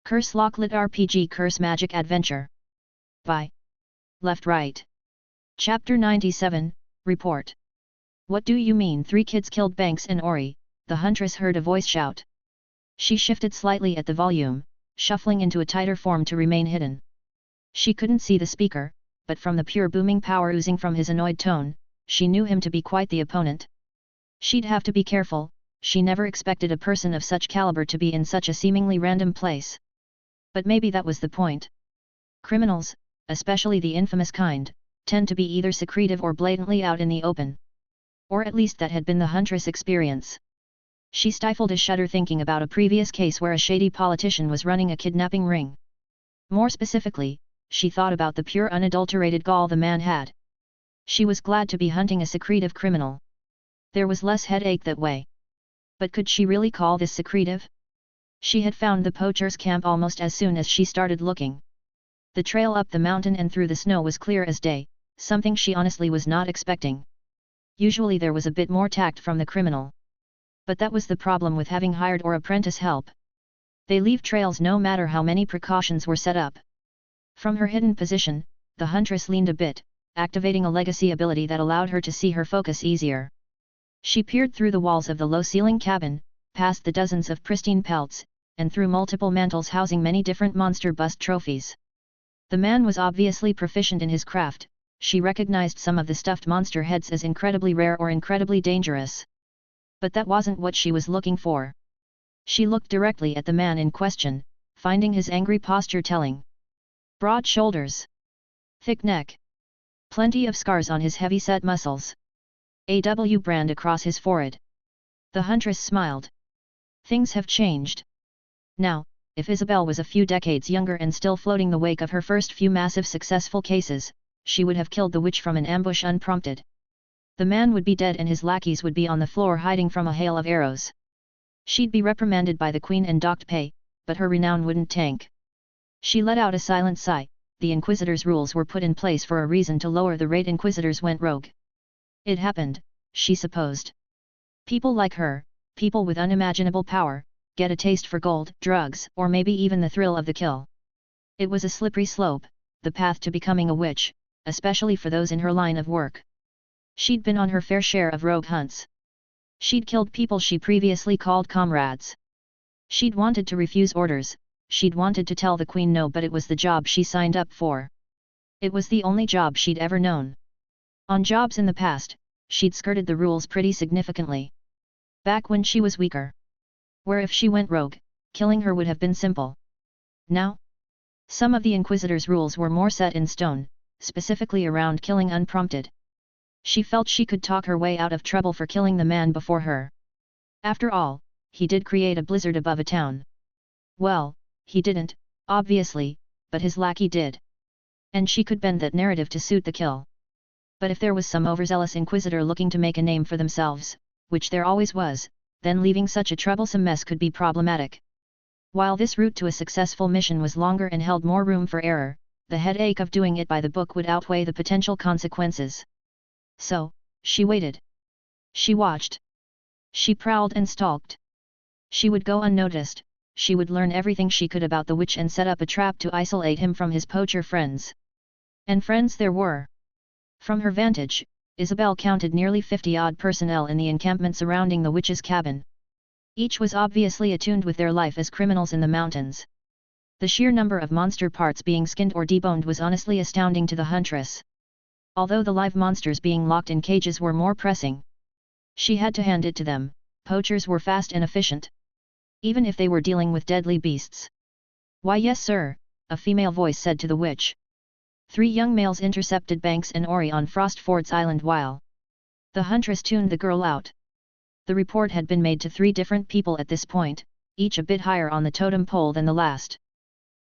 Curselock LitRPG Curse Magic Adventure. By Left Right. Chapter 97, Report. What do you mean 3 kids killed Banks and Ori? The huntress heard a voice shout. She shifted slightly at the volume, shuffling into a tighter form to remain hidden. She couldn't see the speaker, but from the pure booming power oozing from his annoyed tone, she knew him to be quite the opponent. She'd have to be careful, she never expected a person of such caliber to be in such a seemingly random place. But maybe that was the point. Criminals, especially the infamous kind, tend to be either secretive or blatantly out in the open. Or at least that had been the huntress' experience. She stifled a shudder thinking about a previous case where a shady politician was running a kidnapping ring. More specifically, she thought about the pure unadulterated gall the man had. She was glad to be hunting a secretive criminal. There was less headache that way. But could she really call this secretive? She had found the poacher's camp almost as soon as she started looking. The trail up the mountain and through the snow was clear as day, something she honestly was not expecting. Usually there was a bit more tact from the criminal. But that was the problem with having hired or apprentice help. They leave trails no matter how many precautions were set up. From her hidden position, the huntress leaned a bit, activating a legacy ability that allowed her to see her focus easier. She peered through the walls of the low-ceiling cabin, past the dozens of pristine pelts, and through multiple mantles housing many different monster bust trophies. The man was obviously proficient in his craft. She recognized some of the stuffed monster heads as incredibly rare or incredibly dangerous. But that wasn't what she was looking for. She looked directly at the man in question, finding his angry posture telling. Broad shoulders. Thick neck. Plenty of scars on his heavy-set muscles. A W brand across his forehead. The huntress smiled. Things have changed. Now, if Isabel was a few decades younger and still floating the wake of her first few massive successful cases, she would have killed the witch from an ambush unprompted. The man would be dead and his lackeys would be on the floor hiding from a hail of arrows. She'd be reprimanded by the queen and docked pay, but her renown wouldn't tank. She let out a silent sigh. The Inquisitor's rules were put in place for a reason to lower the rate Inquisitors went rogue. It happened, she supposed. People like her, people with unimaginable power, get a taste for gold, drugs, or maybe even the thrill of the kill. It was a slippery slope, the path to becoming a witch, especially for those in her line of work. She'd been on her fair share of rogue hunts. She'd killed people she previously called comrades. She'd wanted to refuse orders, she'd wanted to tell the queen no, but it was the job she signed up for. It was the only job she'd ever known. On jobs in the past, she'd skirted the rules pretty significantly. Back when she was weaker. Where if she went rogue, killing her would have been simple. Now? Some of the Inquisitor's rules were more set in stone, specifically around killing unprompted. She felt she could talk her way out of trouble for killing the man before her. After all, he did create a blizzard above a town. Well, he didn't, obviously, but his lackey did. And she could bend that narrative to suit the kill. But if there was some overzealous Inquisitor looking to make a name for themselves, which there always was, then leaving such a troublesome mess could be problematic. While this route to a successful mission was longer and held more room for error, the headache of doing it by the book would outweigh the potential consequences. So, she waited. She watched. She prowled and stalked. She would go unnoticed, she would learn everything she could about the witch and set up a trap to isolate him from his poacher friends. And friends there were. From her vantage, Isabel counted nearly 50-odd personnel in the encampment surrounding the witch's cabin. Each was obviously attuned with their life as criminals in the mountains. The sheer number of monster parts being skinned or deboned was honestly astounding to the huntress. Although the live monsters being locked in cages were more pressing. She had to hand it to them, poachers were fast and efficient. Even if they were dealing with deadly beasts. Why yes sir, a female voice said to the witch. 3 young males intercepted Banks and Ori on Frostford's island while the huntress tuned the girl out. The report had been made to 3 different people at this point, each a bit higher on the totem pole than the last.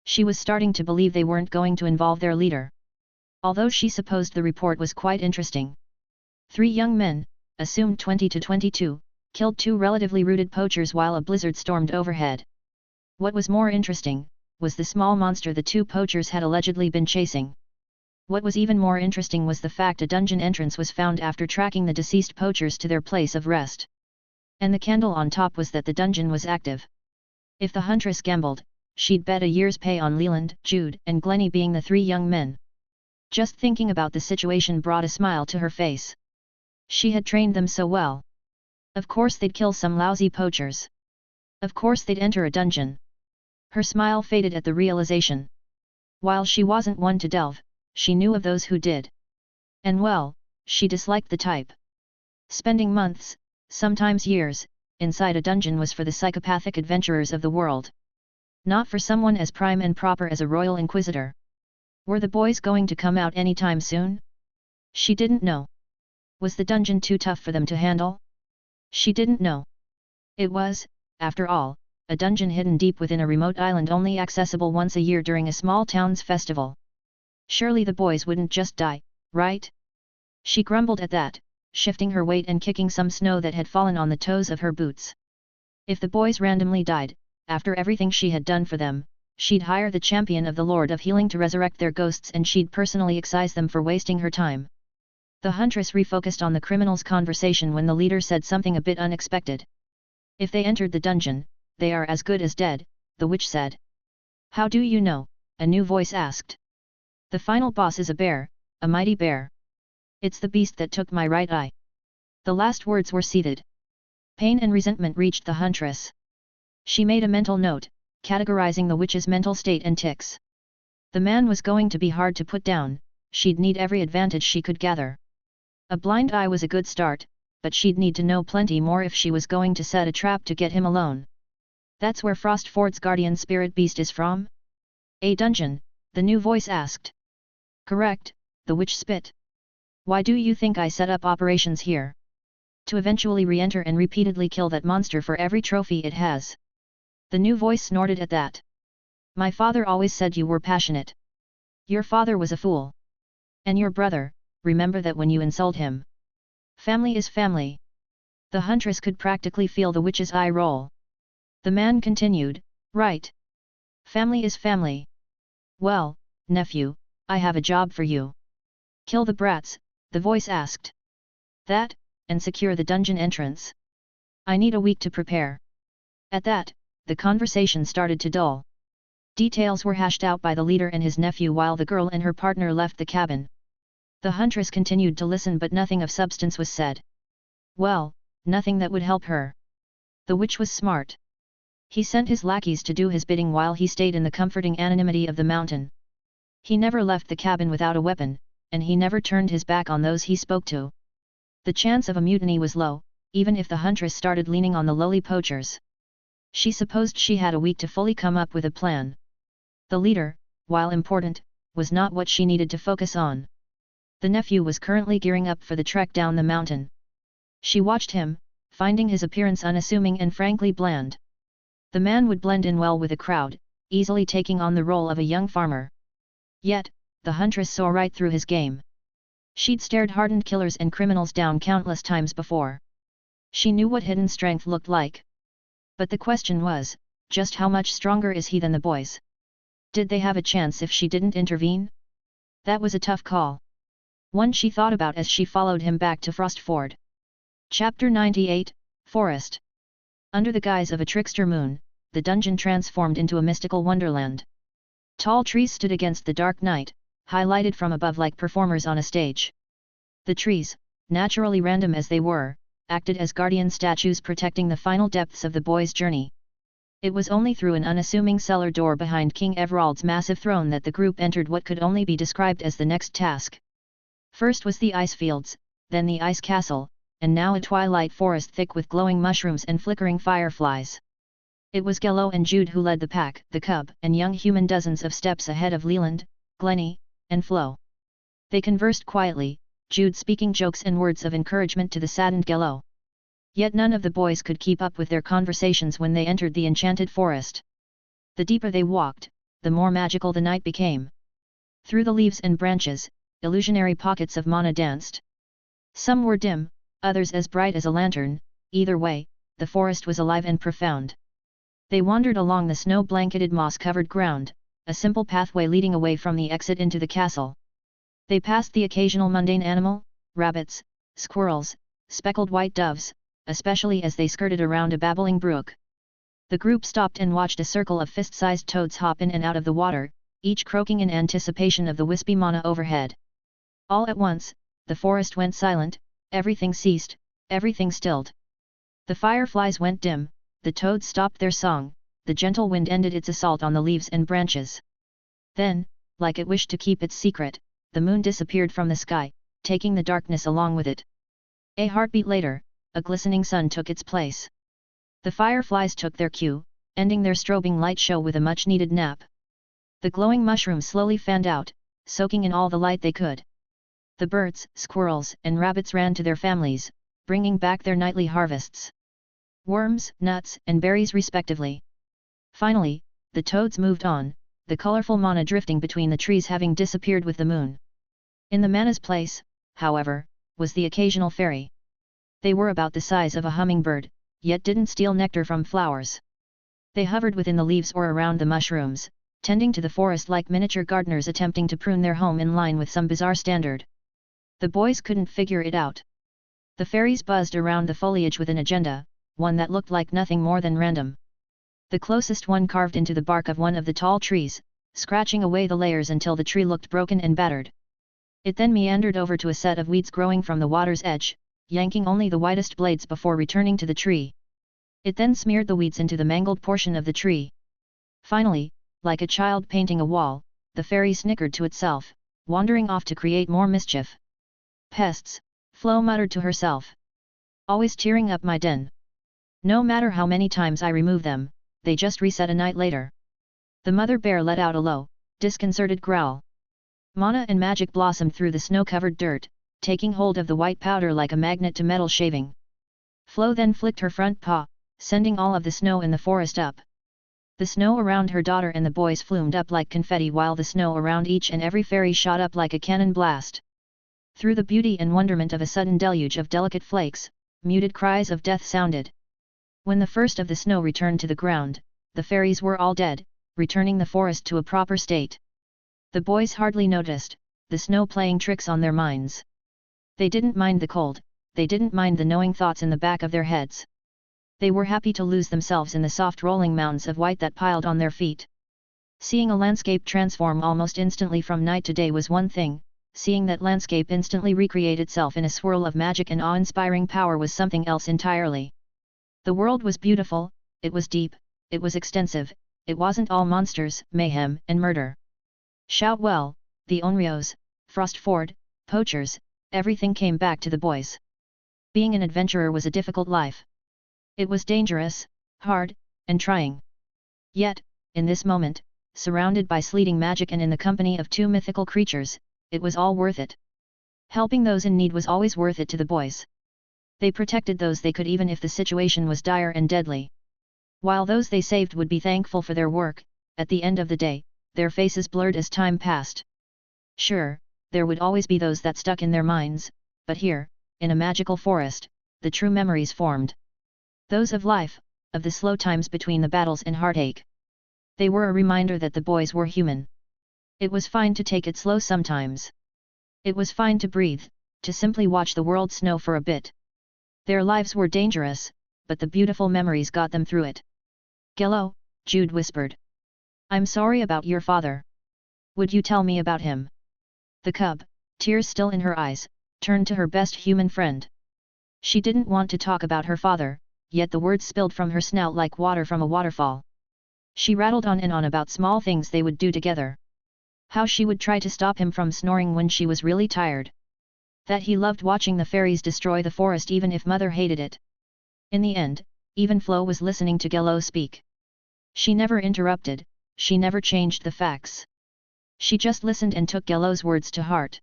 She was starting to believe they weren't going to involve their leader. Although she supposed the report was quite interesting. 3 young men, assumed 20 to 22, killed 2 relatively rooted poachers while a blizzard stormed overhead. What was more interesting, was the small monster the 2 poachers had allegedly been chasing. What was even more interesting was the fact a dungeon entrance was found after tracking the deceased poachers to their place of rest. And the candle on top was that the dungeon was active. If the huntress gambled, she'd bet a year's pay on Leland, Jude, and Glennie being the 3 young men. Just thinking about the situation brought a smile to her face. She had trained them so well. Of course they'd kill some lousy poachers. Of course they'd enter a dungeon. Her smile faded at the realization. While she wasn't one to delve, she knew of those who did. And well, she disliked the type. Spending months, sometimes years, inside a dungeon was for the psychopathic adventurers of the world. Not for someone as prime and proper as a royal inquisitor. Were the boys going to come out anytime soon? She didn't know. Was the dungeon too tough for them to handle? She didn't know. It was, after all, a dungeon hidden deep within a remote island only accessible once a year during a small town's festival. Surely the boys wouldn't just die, right? She grumbled at that, shifting her weight and kicking some snow that had fallen on the toes of her boots. If the boys randomly died, after everything she had done for them, she'd hire the champion of the Lord of Healing to resurrect their ghosts and she'd personally excise them for wasting her time. The huntress refocused on the criminal's conversation when the leader said something a bit unexpected. If they entered the dungeon, they are as good as dead, the witch said. How do you know? A new voice asked. The final boss is a bear, a mighty bear. It's the beast that took my right eye. The last words were seething. Pain and resentment reached the huntress. She made a mental note, categorizing the witch's mental state and tics. The man was going to be hard to put down, she'd need every advantage she could gather. A blind eye was a good start, but she'd need to know plenty more if she was going to set a trap to get him alone. That's where Frostford's guardian spirit beast is from? A dungeon, the new voice asked. Correct, the witch spit. Why do you think I set up operations here? To eventually re-enter and repeatedly kill that monster for every trophy it has. The new voice snorted at that. My father always said you were passionate. Your father was a fool. And your brother, remember that when you insult him. Family is family. The huntress could practically feel the witch's eye roll. The man continued, right. Family is family. Well, nephew, I have a job for you. Kill the brats, the voice asked. That, and secure the dungeon entrance. I need a week to prepare. At that, the conversation started to dull. Details were hashed out by the leader and his nephew while the girl and her partner left the cabin. The huntress continued to listen but nothing of substance was said. Well, nothing that would help her. The witch was smart. He sent his lackeys to do his bidding while he stayed in the comforting anonymity of the mountain. He never left the cabin without a weapon, and he never turned his back on those he spoke to. The chance of a mutiny was low, even if the huntress started leaning on the lowly poachers. She supposed she had a week to fully come up with a plan. The leader, while important, was not what she needed to focus on. The nephew was currently gearing up for the trek down the mountain. She watched him, finding his appearance unassuming and frankly bland. The man would blend in well with the crowd, easily taking on the role of a young farmer. Yet, the huntress saw right through his game. She'd stared hardened killers and criminals down countless times before. She knew what hidden strength looked like. But the question was, just how much stronger is he than the boys? Did they have a chance if she didn't intervene? That was a tough call. One she thought about as she followed him back to Frostford. Chapter 98, Forest. Under the guise of a trickster moon, the dungeon transformed into a mystical wonderland. Tall trees stood against the dark night, highlighted from above like performers on a stage. The trees, naturally random as they were, acted as guardian statues protecting the final depths of the boy's journey. It was only through an unassuming cellar door behind King Everald's massive throne that the group entered what could only be described as the next task. First was the ice fields, then the ice castle, and now a twilight forest thick with glowing mushrooms and flickering fireflies. It was Gello and Jude who led the pack, the cub and young human dozens of steps ahead of Leland, Glennie, and Flo. They conversed quietly, Jude speaking jokes and words of encouragement to the saddened Gello. Yet none of the boys could keep up with their conversations when they entered the enchanted forest. The deeper they walked, the more magical the night became. Through the leaves and branches, illusionary pockets of mana danced. Some were dim, others as bright as a lantern, either way, the forest was alive and profound. They wandered along the snow-blanketed moss-covered ground, a simple pathway leading away from the exit into the castle. They passed the occasional mundane animal, rabbits, squirrels, speckled white doves, especially as they skirted around a babbling brook. The group stopped and watched a circle of fist-sized toads hop in and out of the water, each croaking in anticipation of the wispy manna overhead. All at once, the forest went silent, everything ceased, everything stilled. The fireflies went dim, the toads stopped their song, the gentle wind ended its assault on the leaves and branches. Then, like it wished to keep its secret, the moon disappeared from the sky, taking the darkness along with it. A heartbeat later, a glistening sun took its place. The fireflies took their cue, ending their strobing light show with a much-needed nap. The glowing mushrooms slowly fanned out, soaking in all the light they could. The birds, squirrels, and rabbits ran to their families, bringing back their nightly harvests. Worms, nuts, and berries respectively. Finally, the toads moved on, the colorful manna drifting between the trees having disappeared with the moon. In the manna's place, however, was the occasional fairy. They were about the size of a hummingbird, yet didn't steal nectar from flowers. They hovered within the leaves or around the mushrooms, tending to the forest like miniature gardeners attempting to prune their home in line with some bizarre standard. The boys couldn't figure it out. The fairies buzzed around the foliage with an agenda, one that looked like nothing more than random. The closest one carved into the bark of one of the tall trees, scratching away the layers until the tree looked broken and battered. It then meandered over to a set of weeds growing from the water's edge, yanking only the whitest blades before returning to the tree. It then smeared the weeds into the mangled portion of the tree. Finally, like a child painting a wall, the fairy snickered to itself, wandering off to create more mischief. Pests, Flo muttered to herself. Always tearing up my den. No matter how many times I remove them, they just reset a night later. The mother bear let out a low, disconcerted growl. Mana and magic blossomed through the snow-covered dirt, taking hold of the white powder like a magnet to metal shaving. Flo then flicked her front paw, sending all of the snow in the forest up. The snow around her daughter and the boys flumed up like confetti while the snow around each and every fairy shot up like a cannon blast. Through the beauty and wonderment of a sudden deluge of delicate flakes, muted cries of death sounded. When the first of the snow returned to the ground, the fairies were all dead, returning the forest to a proper state. The boys hardly noticed, the snow playing tricks on their minds. They didn't mind the cold, they didn't mind the knowing thoughts in the back of their heads. They were happy to lose themselves in the soft rolling mounds of white that piled on their feet. Seeing a landscape transform almost instantly from night to day was one thing, seeing that landscape instantly recreate itself in a swirl of magic and awe-inspiring power was something else entirely. The world was beautiful, it was deep, it was extensive, it wasn't all monsters, mayhem, and murder. Shoutwell, the Onryos, Frostford, poachers, everything came back to the boys. Being an adventurer was a difficult life. It was dangerous, hard, and trying. Yet, in this moment, surrounded by sleeting magic and in the company of two mythical creatures, it was all worth it. Helping those in need was always worth it to the boys. They protected those they could even if the situation was dire and deadly. While those they saved would be thankful for their work, at the end of the day, their faces blurred as time passed. Sure, there would always be those that stuck in their minds, but here, in a magical forest, the true memories formed. Those of life, of the slow times between the battles and heartache. They were a reminder that the boys were human. It was fine to take it slow sometimes. It was fine to breathe, to simply watch the world snow for a bit. Their lives were dangerous, but the beautiful memories got them through it. Gello, Jude whispered. I'm sorry about your father. Would you tell me about him? The cub, tears still in her eyes, turned to her best human friend. She didn't want to talk about her father, yet the words spilled from her snout like water from a waterfall. She rattled on and on about small things they would do together. How she would try to stop him from snoring when she was really tired. That he loved watching the fairies destroy the forest even if mother hated it. In the end, even Flo was listening to Gello speak. She never interrupted, she never changed the facts. She just listened and took Gello's words to heart.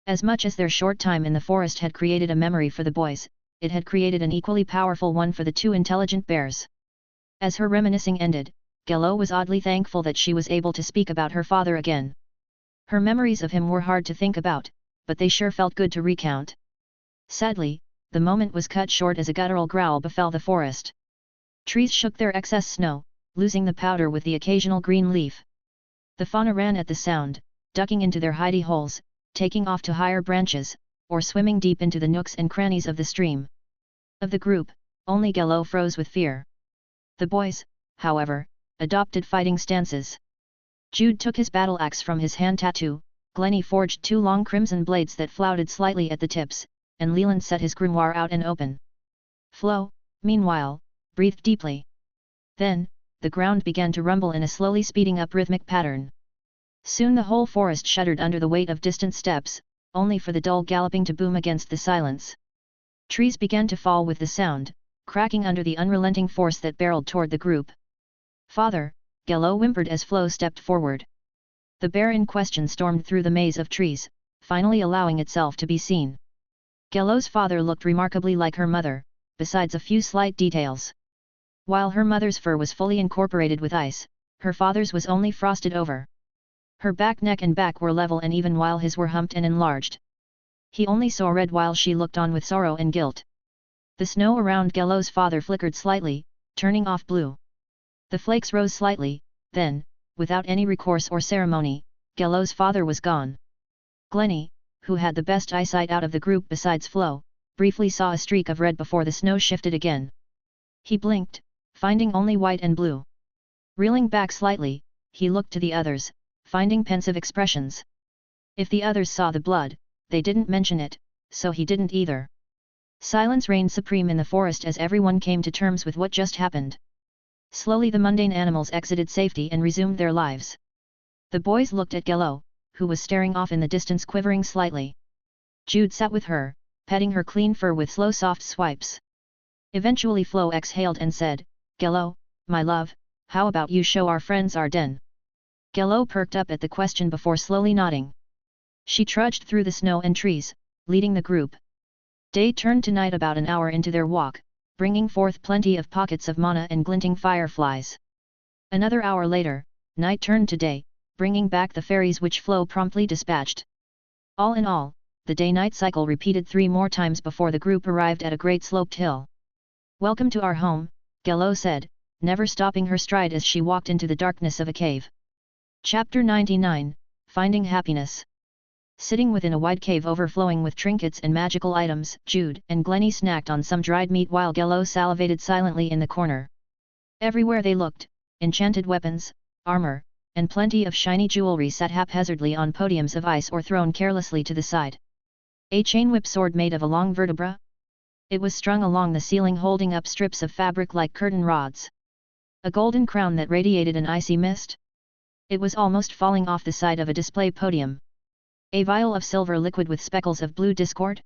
As much as their short time in the forest had created a memory for the boys, it had created an equally powerful one for the two intelligent bears. As her reminiscing ended, Gello was oddly thankful that she was able to speak about her father again. Her memories of him were hard to think about, but they sure felt good to recount. Sadly, the moment was cut short as a guttural growl befell the forest. Trees shook their excess snow, losing the powder with the occasional green leaf. The fauna ran at the sound, ducking into their hidey holes, taking off to higher branches, or swimming deep into the nooks and crannies of the stream. Of the group, only Gello froze with fear. The boys, however, adopted fighting stances. Jude took his battle axe from his hand tattoo, Glennie forged 2 long crimson blades that flouted slightly at the tips, and Leland set his grimoire out and open. Flo, meanwhile, breathed deeply. Then, the ground began to rumble in a slowly speeding up rhythmic pattern. Soon the whole forest shuddered under the weight of distant steps, only for the dull galloping to boom against the silence. Trees began to fall with the sound, cracking under the unrelenting force that barreled toward the group. "Father," Gello whimpered as Flo stepped forward. The bear in question stormed through the maze of trees, finally allowing itself to be seen. Gello's father looked remarkably like her mother, besides a few slight details. While her mother's fur was fully incorporated with ice, her father's was only frosted over. Her neck and back were level and even while his were humped and enlarged. He only saw red while she looked on with sorrow and guilt. The snow around Gello's father flickered slightly, turning off blue. The flakes rose slightly, then, without any recourse or ceremony, Gello's father was gone. Glennie, who had the best eyesight out of the group besides Flo, briefly saw a streak of red before the snow shifted again. He blinked, finding only white and blue. Reeling back slightly, he looked to the others, finding pensive expressions. If the others saw the blood, they didn't mention it, so he didn't either. Silence reigned supreme in the forest as everyone came to terms with what just happened. Slowly the mundane animals exited safety and resumed their lives. The boys looked at Gello, who was staring off in the distance quivering slightly. Jude sat with her, petting her clean fur with slow soft swipes. Eventually Flo exhaled and said, "Gello, my love, how about you show our friends our den?" Gello perked up at the question before slowly nodding. She trudged through the snow and trees, leading the group. Day turned to night about an hour into their walk, bringing forth plenty of pockets of mana and glinting fireflies. Another hour later, night turned to day, bringing back the fairies which Flo promptly dispatched. All in all, the day-night cycle repeated 3 more times before the group arrived at a great sloped hill. "Welcome to our home," Gello said, never stopping her stride as she walked into the darkness of a cave. Chapter 99, Finding Happiness. Sitting within a wide cave overflowing with trinkets and magical items, Jude and Glennie snacked on some dried meat while Gello salivated silently in the corner. Everywhere they looked, enchanted weapons, armor, and plenty of shiny jewelry sat haphazardly on podiums of ice or thrown carelessly to the side. A chain whip sword made of a long vertebra? It was strung along the ceiling holding up strips of fabric like curtain rods. A golden crown that radiated an icy mist? It was almost falling off the side of a display podium. A vial of silver liquid with speckles of blue discord?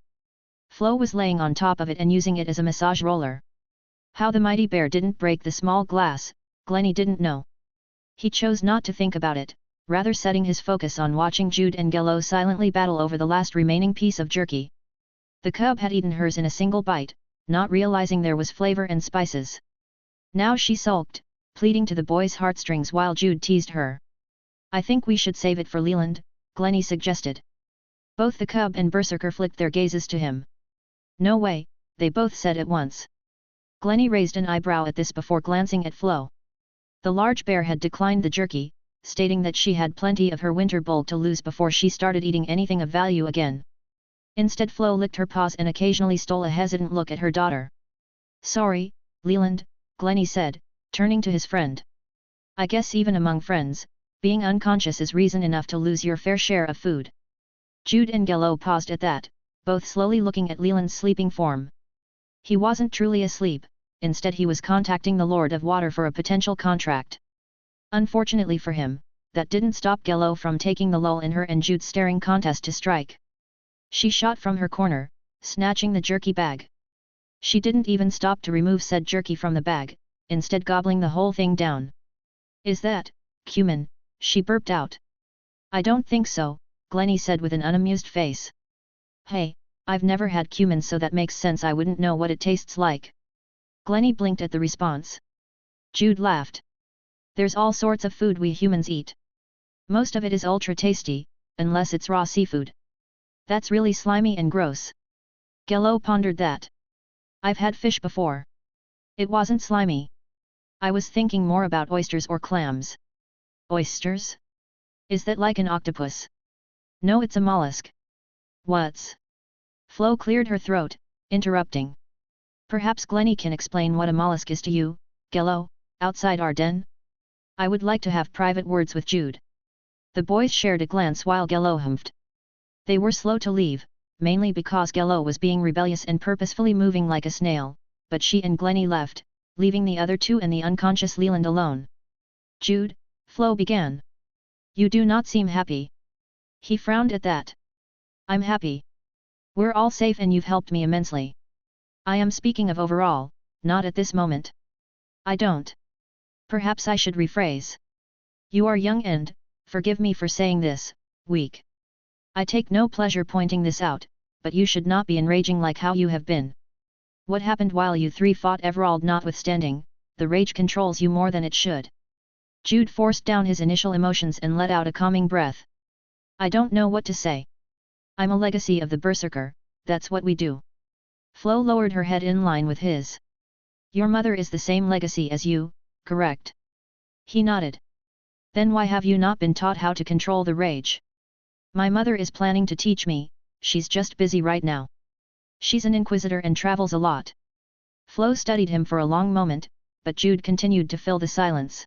Flo was laying on top of it and using it as a massage roller. How the mighty bear didn't break the small glass, Glennie didn't know. He chose not to think about it, rather setting his focus on watching Jude and Gello silently battle over the last remaining piece of jerky. The cub had eaten hers in a single bite, not realizing there was flavor and spices. Now she sulked, pleading to the boy's heartstrings while Jude teased her. "I think we should save it for Leland," Glennie suggested. Both the cub and berserker flicked their gazes to him. "No way," they both said at once. Glennie raised an eyebrow at this before glancing at Flo. The large bear had declined the jerky, stating that she had plenty of her winter bulk to lose before she started eating anything of value again. Instead Flo licked her paws and occasionally stole a hesitant look at her daughter. "Sorry, Leland," Glennie said, turning to his friend. "I guess even among friends, being unconscious is reason enough to lose your fair share of food." Jude and Gello paused at that, both slowly looking at Leland's sleeping form. He wasn't truly asleep, instead he was contacting the Lord of Water for a potential contract. Unfortunately for him, that didn't stop Gello from taking the lull in her and Jude's staring contest to strike. She shot from her corner, snatching the jerky bag. She didn't even stop to remove said jerky from the bag, instead gobbling the whole thing down. "Is that cumin?" she burped out. "I don't think so," Glennie said with an unamused face. "Hey, I've never had cumin so that makes sense I wouldn't know what it tastes like." Glennie blinked at the response. Jude laughed. "There's all sorts of food we humans eat. Most of it is ultra tasty, unless it's raw seafood. That's really slimy and gross." Gello pondered that. "I've had fish before. It wasn't slimy. I was thinking more about oysters or clams." "Oysters? Is that like an octopus?" "No, it's a mollusk." "What's?" Flo cleared her throat, interrupting. "Perhaps Glennie can explain what a mollusk is to you, Gello," Outside our den? I would like to have private words with Jude. The boys shared a glance while Gello humphed. They were slow to leave, mainly because Gello was being rebellious and purposefully moving like a snail, but she and Glennie left, leaving the other two and the unconscious Leland alone. Jude, Flo began. You do not seem happy. He frowned at that. I'm happy. We're all safe and you've helped me immensely. I am speaking of overall, not at this moment. I don't. Perhaps I should rephrase. You are young and, forgive me for saying this, weak. I take no pleasure pointing this out, but you should not be enraging like how you have been. What happened while you three fought Everald notwithstanding, the rage controls you more than it should. Jude forced down his initial emotions and let out a calming breath. I don't know what to say. I'm a legacy of the berserker, that's what we do. Flo lowered her head in line with his. Your mother is the same legacy as you, correct? He nodded. Then why have you not been taught how to control the rage? My mother is planning to teach me, she's just busy right now. She's an inquisitor and travels a lot. Flo studied him for a long moment, but Jude continued to fill the silence.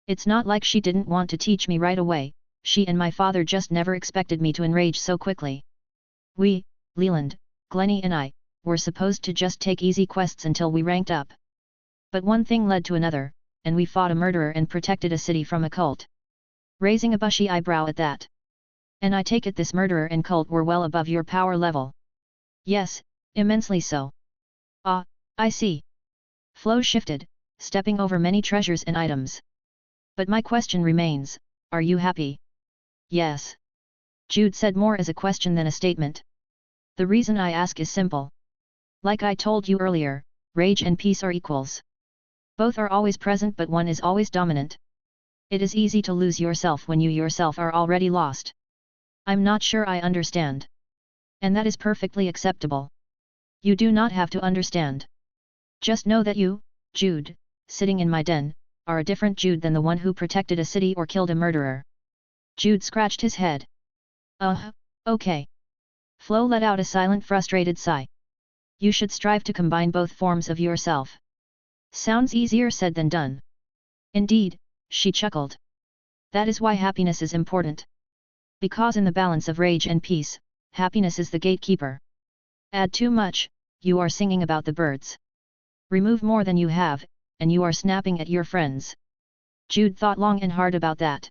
It's not like she didn't want to teach me right away, she and my father just never expected me to enrage so quickly. We, Leland, Glennie and I, were supposed to just take easy quests until we ranked up. But one thing led to another, and we fought a murderer and protected a city from a cult. Raising a bushy eyebrow at that. And I take it this murderer and cult were well above your power level. Yes, immensely so. Ah, I see. Flo shifted, stepping over many treasures and items. But my question remains, are you happy? Yes. Jude said more as a question than a statement. The reason I ask is simple. Like I told you earlier, rage and peace are equals. Both are always present but one is always dominant. It is easy to lose yourself when you yourself are already lost. I'm not sure I understand. And that is perfectly acceptable. You do not have to understand. Just know that you, Jude, sitting in my den, are a different Jude than the one who protected a city or killed a murderer. Jude scratched his head. Okay. Flo let out a silent frustrated sigh. You should strive to combine both forms of yourself. Sounds easier said than done. Indeed, she chuckled. That is why happiness is important. Because in the balance of rage and peace, happiness is the gatekeeper. Add too much, you are singing about the birds. Remove more than you have, and you are snapping at your friends. Jude thought long and hard about that.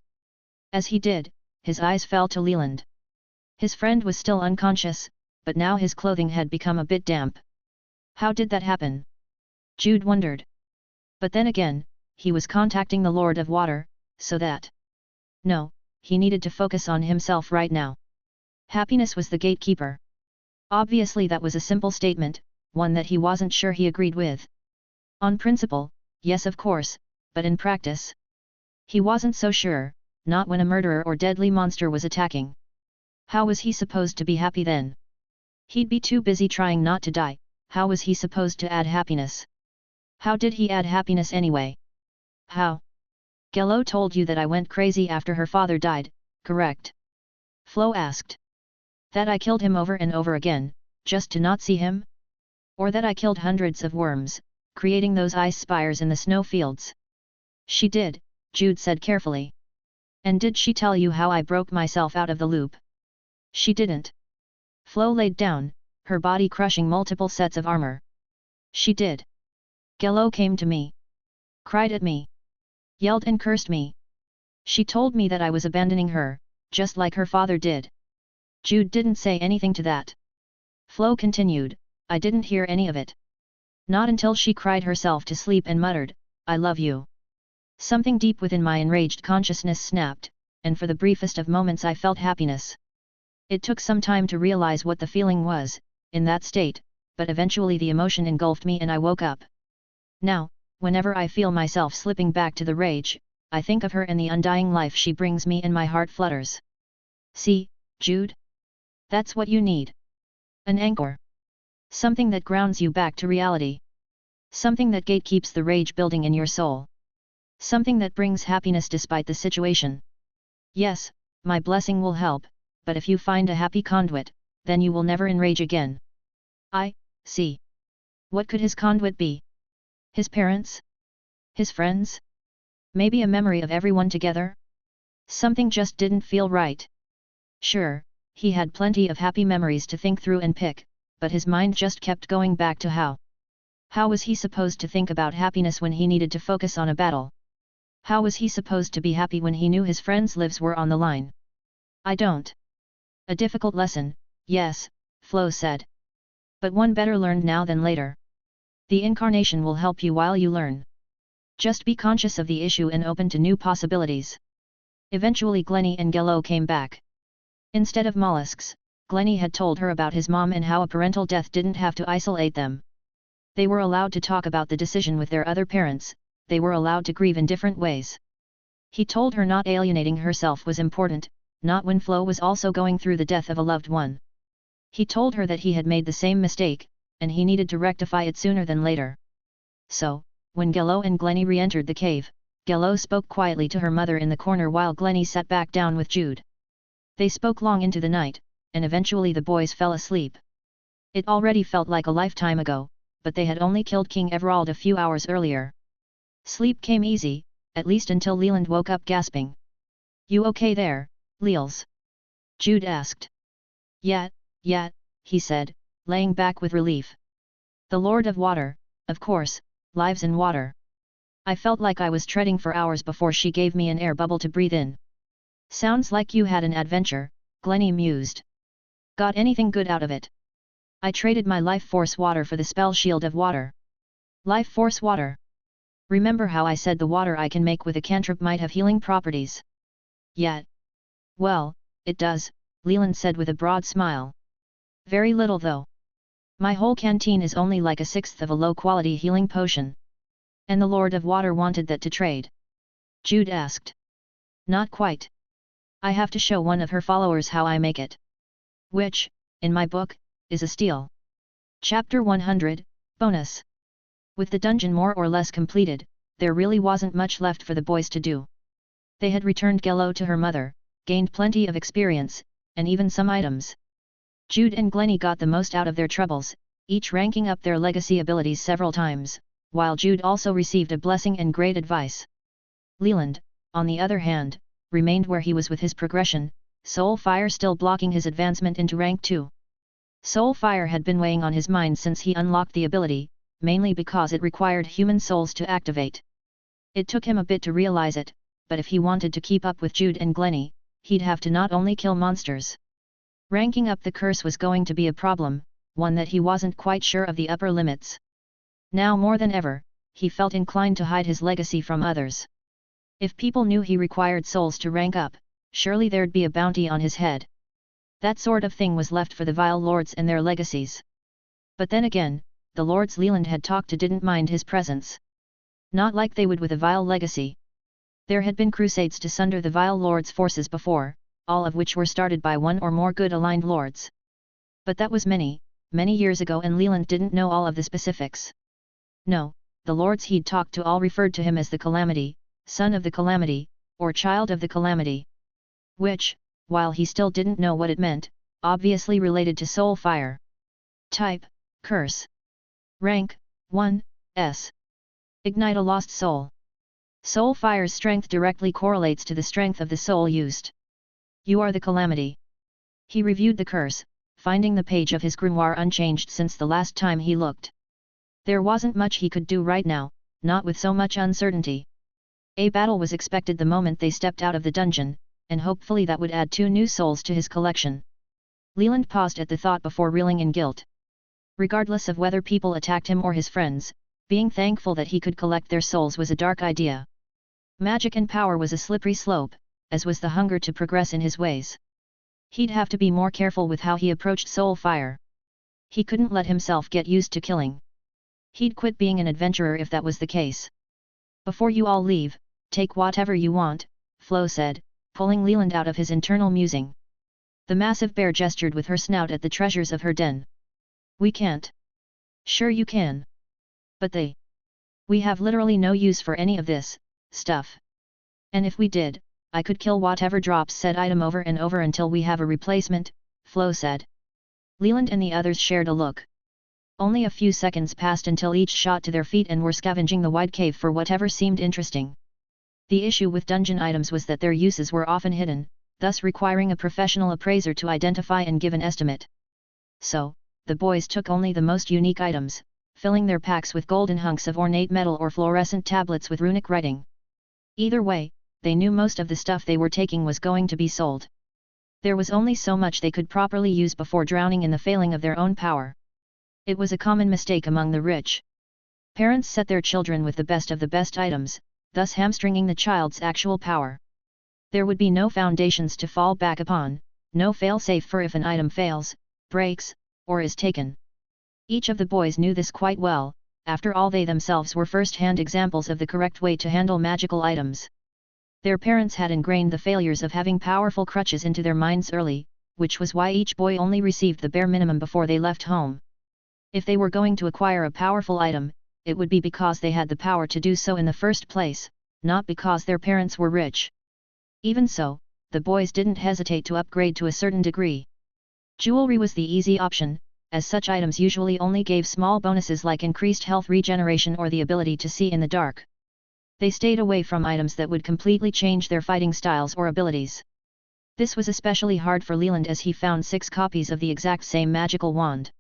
As he did, his eyes fell to Leland. His friend was still unconscious, but now his clothing had become a bit damp. How did that happen? Jude wondered. But then again, he was contacting the Lord of Water, so that... No, he needed to focus on himself right now. Happiness was the gatekeeper. Obviously that was a simple statement, one that he wasn't sure he agreed with. On principle, yes of course, but in practice? He wasn't so sure, not when a murderer or deadly monster was attacking. How was he supposed to be happy then? He'd be too busy trying not to die, how was he supposed to add happiness? How did he add happiness anyway? How? Gello told you that I went crazy after her father died, correct? Flo asked. That I killed him over and over again, just to not see him? Or that I killed hundreds of worms, creating those ice spires in the snowfields? She did, Jude said carefully. And did she tell you how I broke myself out of the loop? She didn't. Flo laid down, her body crushing multiple sets of armor. She did. Gello came to me. Cried at me. Yelled and cursed me. She told me that I was abandoning her, just like her father did. Jude didn't say anything to that. Flo continued, I didn't hear any of it. Not until she cried herself to sleep and muttered, I love you. Something deep within my enraged consciousness snapped, and for the briefest of moments I felt happiness. It took some time to realize what the feeling was, in that state, but eventually the emotion engulfed me and I woke up. Now, whenever I feel myself slipping back to the rage, I think of her and the undying life she brings me and my heart flutters. See, Jude? That's what you need. An anchor. Something that grounds you back to reality. Something that gatekeeps the rage building in your soul. Something that brings happiness despite the situation. Yes, my blessing will help, but if you find a happy conduit, then you will never enrage again. I see. What could his conduit be? His parents? His friends? Maybe a memory of everyone together? Something just didn't feel right. Sure, he had plenty of happy memories to think through and pick, but his mind just kept going back to how. How was he supposed to think about happiness when he needed to focus on a battle? How was he supposed to be happy when he knew his friends' lives were on the line? I don't. A difficult lesson, yes, Flo said. But one better learned now than later. The incarnation will help you while you learn. Just be conscious of the issue and open to new possibilities. Eventually Glennie and Gello came back. Instead of mollusks, Glennie had told her about his mom and how a parental death didn't have to isolate them. They were allowed to talk about the decision with their other parents, they were allowed to grieve in different ways. He told her not alienating herself was important, not when Flo was also going through the death of a loved one. He told her that he had made the same mistake, and he needed to rectify it sooner than later. So, when Gello and Glennie re-entered the cave, Gello spoke quietly to her mother in the corner while Glennie sat back down with Jude. They spoke long into the night, and eventually the boys fell asleep. It already felt like a lifetime ago, but they had only killed King Everald a few hours earlier. Sleep came easy, at least until Leland woke up gasping. "You okay there, Leels?" Jude asked. Yeah, he said, laying back with relief. "The Lord of Water, of course, lives in water. I felt like I was treading for hours before she gave me an air bubble to breathe in." "Sounds like you had an adventure," Glennie mused. "Got anything good out of it?" "I traded my life force water for the spell shield of water." "Life force water? Remember how I said the water I can make with a cantrip might have healing properties?" "Yeah." "Well, it does," Leland said with a broad smile. "Very little though. My whole canteen is only like a sixth of a low-quality healing potion." "And the Lord of Water wanted that to trade?" Jude asked. "Not quite. I have to show one of her followers how I make it. Which, in my book, is a steal." Chapter 100, Bonus. With the dungeon more or less completed, there really wasn't much left for the boys to do. They had returned Gello to her mother, gained plenty of experience, and even some items. Jude and Glennie got the most out of their troubles, each ranking up their legacy abilities several times, while Jude also received a blessing and great advice. Leland, on the other hand, remained where he was with his progression, Soul Fire still blocking his advancement into rank 2. Soul Fire had been weighing on his mind since he unlocked the ability, mainly because it required human souls to activate. It took him a bit to realize it, but if he wanted to keep up with Jude and Glennie, he'd have to not only kill monsters. Ranking up the curse was going to be a problem, one that he wasn't quite sure of the upper limits. Now more than ever, he felt inclined to hide his legacy from others. If people knew he required souls to rank up, surely there'd be a bounty on his head. That sort of thing was left for the vile lords and their legacies. But then again, the lords Leland had talked to didn't mind his presence. Not like they would with a vile legacy. There had been crusades to sunder the vile lords' forces before, all of which were started by one or more good-aligned lords. But that was many years ago, and Leland didn't know all of the specifics. No, the lords he'd talked to all referred to him as the Calamity, Son of the Calamity, or Child of the Calamity. Which, while he still didn't know what it meant, obviously related to Soul Fire. Type, Curse. Rank, 1, S. Ignite a lost soul. Soul Fire's strength directly correlates to the strength of the soul used. You are the Calamity. He reviewed the curse, finding the page of his grimoire unchanged since the last time he looked. There wasn't much he could do right now, not with so much uncertainty. A battle was expected the moment they stepped out of the dungeon, and hopefully that would add 2 new souls to his collection. Leland paused at the thought before reeling in guilt. Regardless of whether people attacked him or his friends, being thankful that he could collect their souls was a dark idea. Magic and power was a slippery slope, as was the hunger to progress in his ways. He'd have to be more careful with how he approached Soul Fire. He couldn't let himself get used to killing. He'd quit being an adventurer if that was the case. "Before you all leave, take whatever you want," Flo said, pulling Leland out of his internal musing. The massive bear gestured with her snout at the treasures of her den. "We can't." "Sure you can. But we have literally no use for any of this stuff. And if we did, I could kill whatever drops said item over and over until we have a replacement," Flo said. Leland and the others shared a look. Only a few seconds passed until each shot to their feet and were scavenging the wide cave for whatever seemed interesting. The issue with dungeon items was that their uses were often hidden, thus requiring a professional appraiser to identify and give an estimate. So, the boys took only the most unique items, filling their packs with golden hunks of ornate metal or fluorescent tablets with runic writing. Either way, they knew most of the stuff they were taking was going to be sold. There was only so much they could properly use before drowning in the failing of their own power. It was a common mistake among the rich. Parents set their children with the best items, thus hamstringing the child's actual power. There would be no foundations to fall back upon, no fail-safe for if an item fails, breaks, or is taken. Each of the boys knew this quite well, after all they themselves were first-hand examples of the correct way to handle magical items. Their parents had ingrained the failures of having powerful crutches into their minds early, which was why each boy only received the bare minimum before they left home. If they were going to acquire a powerful item, it would be because they had the power to do so in the first place, not because their parents were rich. Even so, the boys didn't hesitate to upgrade to a certain degree. Jewelry was the easy option, as such items usually only gave small bonuses like increased health regeneration or the ability to see in the dark. They stayed away from items that would completely change their fighting styles or abilities. This was especially hard for Leland as he found 6 copies of the exact same magical wand.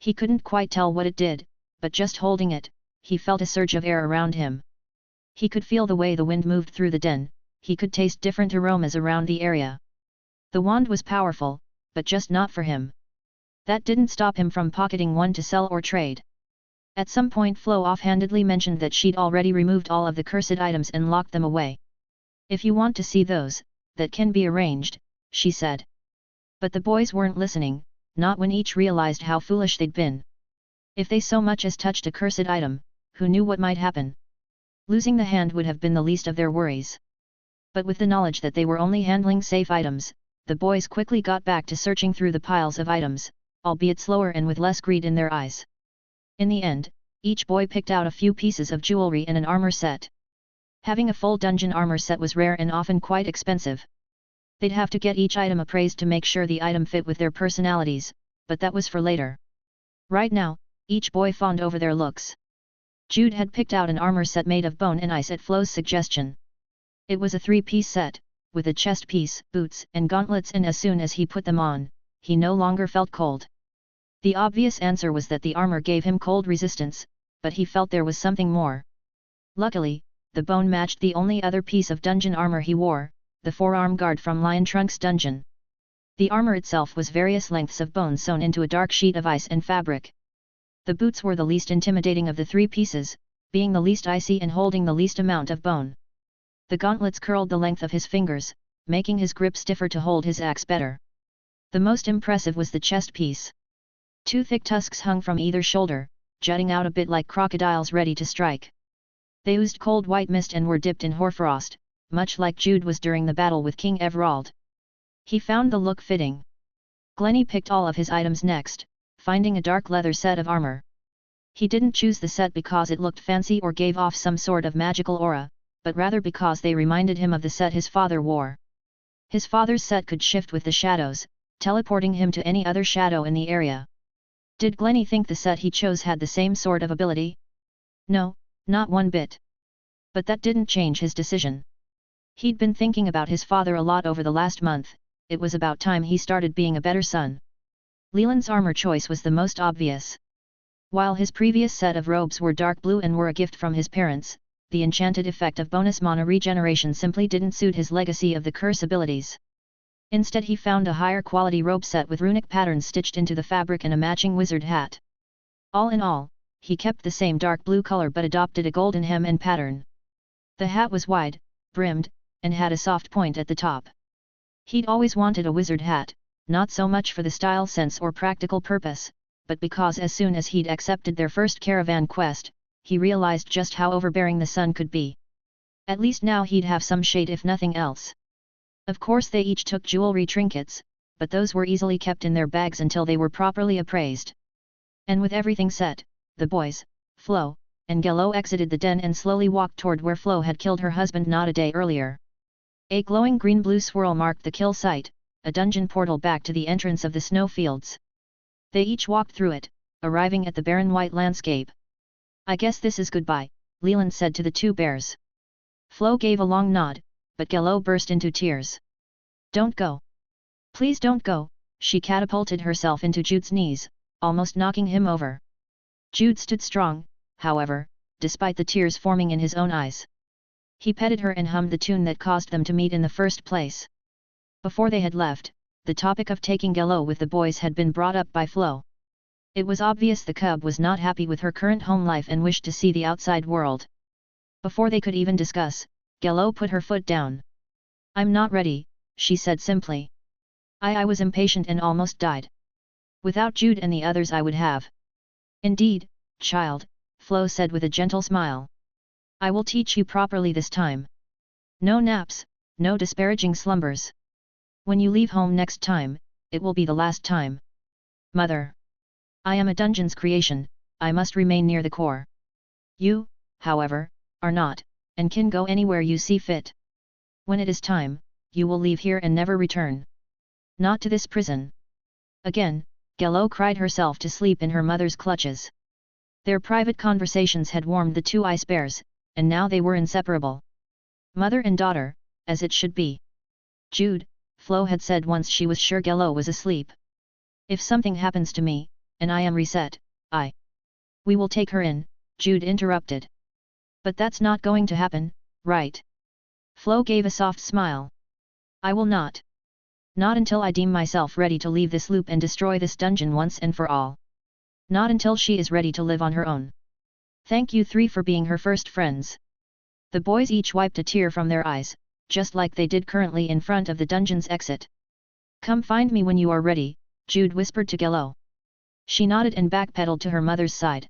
He couldn't quite tell what it did, but just holding it, he felt a surge of air around him. He could feel the way the wind moved through the den, he could taste different aromas around the area. The wand was powerful, but just not for him. That didn't stop him from pocketing one to sell or trade. At some point Flo offhandedly mentioned that she'd already removed all of the cursed items and locked them away. "If you want to see those, that can be arranged," she said. But the boys weren't listening, not when each realized how foolish they'd been. If they so much as touched a cursed item, who knew what might happen? Losing the hand would have been the least of their worries. But with the knowledge that they were only handling safe items, the boys quickly got back to searching through the piles of items, albeit slower and with less greed in their eyes. In the end, each boy picked out a few pieces of jewelry and an armor set. Having a full dungeon armor set was rare and often quite expensive. They'd have to get each item appraised to make sure the item fit with their personalities, but that was for later. Right now, each boy fawned over their looks. Jude had picked out an armor set made of bone and ice at Flo's suggestion. It was a 3-piece set, with a chest piece, boots and gauntlets, and as soon as he put them on, he no longer felt cold. The obvious answer was that the armor gave him cold resistance, but he felt there was something more. Luckily, the bone matched the only other piece of dungeon armor he wore, the forearm guard from Lion Trunk's dungeon. The armor itself was various lengths of bone sewn into a dark sheet of ice and fabric. The boots were the least intimidating of the 3 pieces, being the least icy and holding the least amount of bone. The gauntlets curled the length of his fingers, making his grip stiffer to hold his axe better. The most impressive was the chest piece. 2 thick tusks hung from either shoulder, jutting out a bit like crocodiles ready to strike. They oozed cold white mist and were dipped in hoarfrost, much like Jude was during the battle with King Everald. He found the look fitting. Glennie picked all of his items next, finding a dark leather set of armor. He didn't choose the set because it looked fancy or gave off some sort of magical aura, but rather because they reminded him of the set his father wore. His father's set could shift with the shadows, teleporting him to any other shadow in the area. Did Glennie think the set he chose had the same sort of ability? No, not one bit. But that didn't change his decision. He'd been thinking about his father a lot over the last month. It was about time he started being a better son. Leland's armor choice was the most obvious. While his previous set of robes were dark blue and were a gift from his parents, the enchanted effect of bonus mana regeneration simply didn't suit his legacy of the curse abilities. Instead he found a higher quality robe set with runic patterns stitched into the fabric and a matching wizard hat. All in all, he kept the same dark blue color but adopted a golden hem and pattern. The hat was wide, brimmed, and had a soft point at the top. He'd always wanted a wizard hat, not so much for the style sense or practical purpose, but because as soon as he'd accepted their first caravan quest, he realized just how overbearing the sun could be. At least now he'd have some shade if nothing else. Of course they each took jewelry trinkets, but those were easily kept in their bags until they were properly appraised. And with everything set, the boys, Flo, and Gello exited the den and slowly walked toward where Flo had killed her husband not a day earlier. A glowing green-blue swirl marked the kill site, a dungeon portal back to the entrance of the snowfields. They each walked through it, arriving at the barren white landscape. I guess this is goodbye, Leland said to the two bears. Flo gave a long nod, but Gello burst into tears. Don't go. Please don't go, she catapulted herself into Jude's knees, almost knocking him over. Jude stood strong, however, despite the tears forming in his own eyes. He petted her and hummed the tune that caused them to meet in the first place. Before they had left, the topic of taking Gello with the boys had been brought up by Flo. It was obvious the cub was not happy with her current home life and wished to see the outside world. Before they could even discuss, Gello put her foot down. I'm not ready, she said simply. I was impatient and almost died. Without Jude and the others I would have. Indeed, child, Flo said with a gentle smile. I will teach you properly this time. No naps, no disparaging slumbers. When you leave home next time, it will be the last time. Mother. I am a dungeon's creation, I must remain near the core. You, however, are not, and can go anywhere you see fit. When it is time, you will leave here and never return. Not to this prison. Again, Gello cried herself to sleep in her mother's clutches. Their private conversations had warmed the two ice bears, and now they were inseparable. Mother and daughter, as it should be. Jude, Flo had said once she was sure Gello was asleep. If something happens to me, and I am reset, We will take her in, Jude interrupted. But that's not going to happen, right? Flo gave a soft smile. I will not. Not until I deem myself ready to leave this loop and destroy this dungeon once and for all. Not until she is ready to live on her own. Thank you three for being her first friends. The boys each wiped a tear from their eyes, just like they did currently in front of the dungeon's exit. Come find me when you are ready, Jude whispered to Gello. She nodded and backpedaled to her mother's side.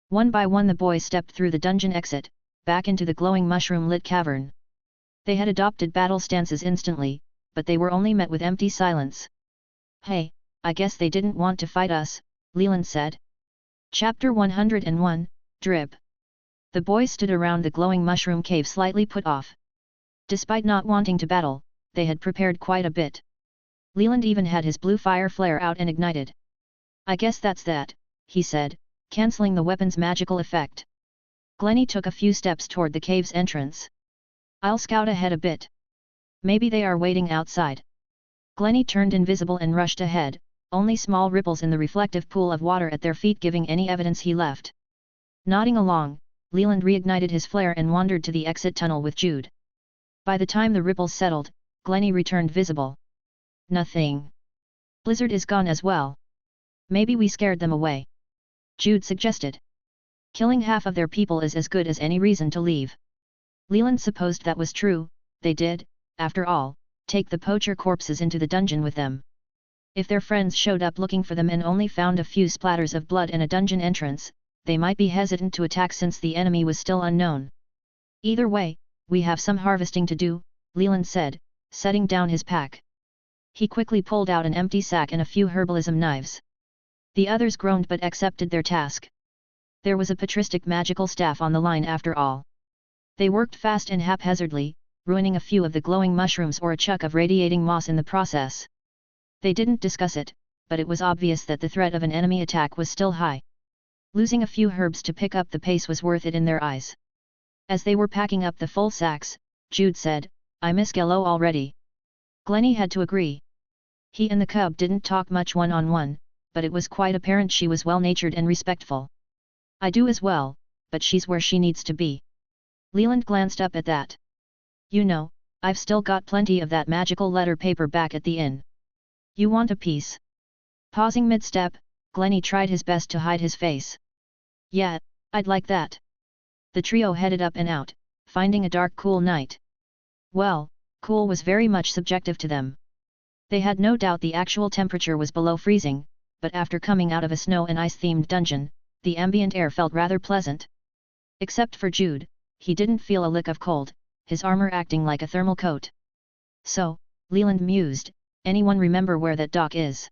One by one the boys stepped through the dungeon exit, back into the glowing mushroom-lit cavern. They had adopted battle stances instantly, but they were only met with empty silence. Hey, I guess they didn't want to fight us, Leland said. Chapter 101, Drip. The boys stood around the glowing mushroom cave slightly put off. Despite not wanting to battle, they had prepared quite a bit. Leland even had his blue fire flare out and ignited. I guess that's that, he said, cancelling the weapon's magical effect. Glennie took a few steps toward the cave's entrance. I'll scout ahead a bit. Maybe they are waiting outside. Glennie turned invisible and rushed ahead, only small ripples in the reflective pool of water at their feet giving any evidence he left. Nodding along, Leland reignited his flare and wandered to the exit tunnel with Jude. By the time the ripples settled, Glennie returned visible. Nothing. Blizzard is gone as well. Maybe we scared them away. Jude suggested. Killing half of their people is as good as any reason to leave. Leland supposed that was true, they did, after all, take the poacher corpses into the dungeon with them. If their friends showed up looking for them and only found a few splatters of blood and a dungeon entrance, they might be hesitant to attack since the enemy was still unknown. Either way, we have some harvesting to do, Leland said, setting down his pack. He quickly pulled out an empty sack and a few herbalism knives. The others groaned but accepted their task. There was a patristic magical staff on the line after all. They worked fast and haphazardly, ruining a few of the glowing mushrooms or a chuck of radiating moss in the process. They didn't discuss it, but it was obvious that the threat of an enemy attack was still high. Losing a few herbs to pick up the pace was worth it in their eyes. As they were packing up the full sacks, Jude said, I miss Gello already. Glennie had to agree. He and the cub didn't talk much one-on-one, but it was quite apparent she was well-natured and respectful. I do as well, but she's where she needs to be. Leland glanced up at that. You know, I've still got plenty of that magical letter paper back at the inn. You want a piece? Pausing mid-step, Glennie tried his best to hide his face. Yeah, I'd like that. The trio headed up and out, finding a dark cool night. Well, cool was very much subjective to them. They had no doubt the actual temperature was below freezing, but after coming out of a snow and ice-themed dungeon, the ambient air felt rather pleasant. Except for Jude, he didn't feel a lick of cold, his armor acting like a thermal coat. So, Leland mused, anyone remember where that dock is?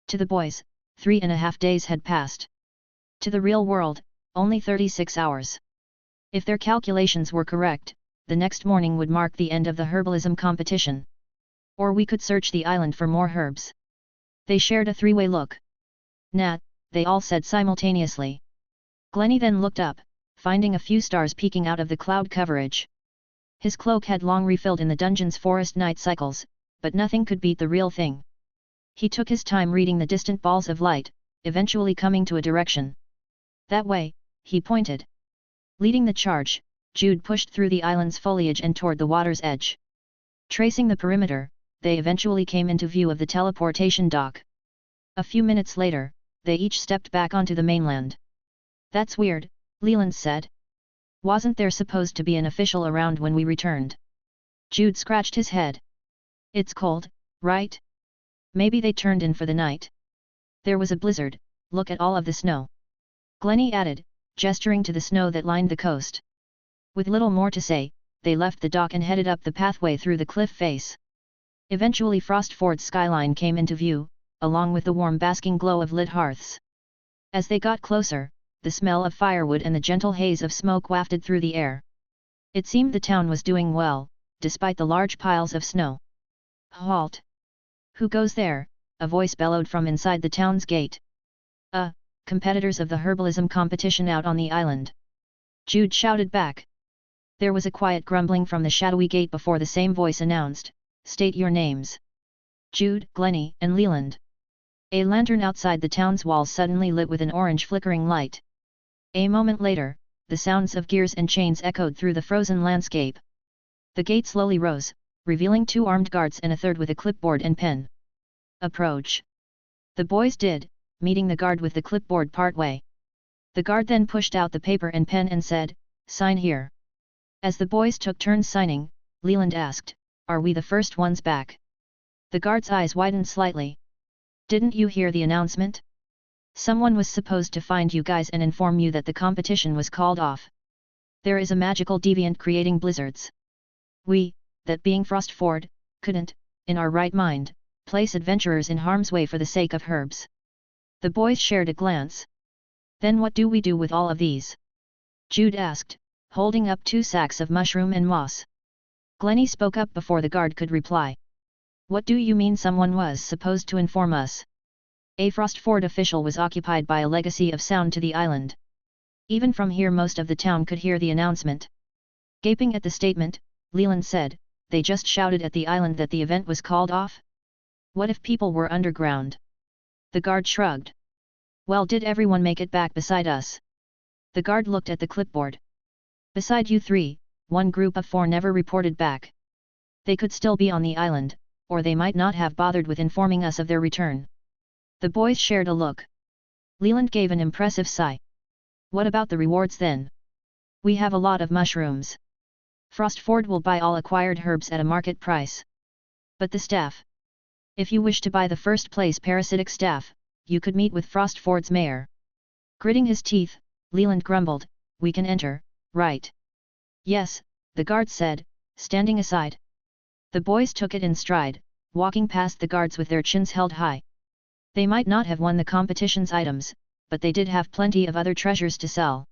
To the boys, 3.5 days had passed. To the real world, only 36 hours. If their calculations were correct, the next morning would mark the end of the herbalism competition. Or we could search the island for more herbs. They shared a three-way look. Nah, they all said simultaneously. Glenny then looked up, finding a few stars peeking out of the cloud coverage. His cloak had long refilled in the dungeon's forest night cycles, but nothing could beat the real thing. He took his time reading the distant balls of light, eventually coming to a direction. That way, he pointed. Leading the charge, Jude pushed through the island's foliage and toward the water's edge. Tracing the perimeter, they eventually came into view of the teleportation dock. A few minutes later, they each stepped back onto the mainland. "That's weird," Leland said. "Wasn't there supposed to be an official around when we returned?" Jude scratched his head. "It's cold, right? Maybe they turned in for the night." "There was a blizzard, look at all of the snow," Glenny added, gesturing to the snow that lined the coast. With little more to say, they left the dock and headed up the pathway through the cliff face. Eventually Frostford's skyline came into view, along with the warm basking glow of lit hearths. As they got closer, the smell of firewood and the gentle haze of smoke wafted through the air. It seemed the town was doing well, despite the large piles of snow. "Halt! Who goes there?" a voice bellowed from inside the town's gate. Competitors of the herbalism competition out on the island," Jude shouted back. There was a quiet grumbling from the shadowy gate before the same voice announced, "State your names." "Jude, Glenny, and Leland." A lantern outside the town's walls suddenly lit with an orange flickering light. A moment later, the sounds of gears and chains echoed through the frozen landscape. The gate slowly rose, revealing 2 armed guards and a third with a clipboard and pen. "Approach." The boys did, meeting the guard with the clipboard partway. The guard then pushed out the paper and pen and said, "Sign here." As the boys took turns signing, Leland asked, "Are we the first ones back?" The guard's eyes widened slightly. "Didn't you hear the announcement? Someone was supposed to find you guys and inform you that the competition was called off. There is a magical deviant creating blizzards. We, that being Frostford, couldn't, in our right mind, place adventurers in harm's way for the sake of herbs." The boys shared a glance. "Then what do we do with all of these?" Jude asked, holding up 2 sacks of mushroom and moss. Glenny spoke up before the guard could reply. "What do you mean someone was supposed to inform us?" A Frostford official was occupied by a legacy of sound to the island. Even from here most of the town could hear the announcement. Gaping at the statement, Leland said, "They just shouted at the island that the event was called off? What if people were underground?" The guard shrugged. "Well, did everyone make it back beside us?" The guard looked at the clipboard. "Beside you 3, one group of 4 never reported back. They could still be on the island, or they might not have bothered with informing us of their return." The boys shared a look. Leland gave an impressive sigh. "What about the rewards then? We have a lot of mushrooms. Frostford will buy all acquired herbs at a market price. But the staff? If you wish to buy the first place parasitic staff, you could meet with Frostford's mayor." Gritting his teeth, Leland grumbled, "We can enter, right?" "Yes," the guard said, standing aside. The boys took it in stride, walking past the guards with their chins held high. They might not have won the competition's items, but they did have plenty of other treasures to sell.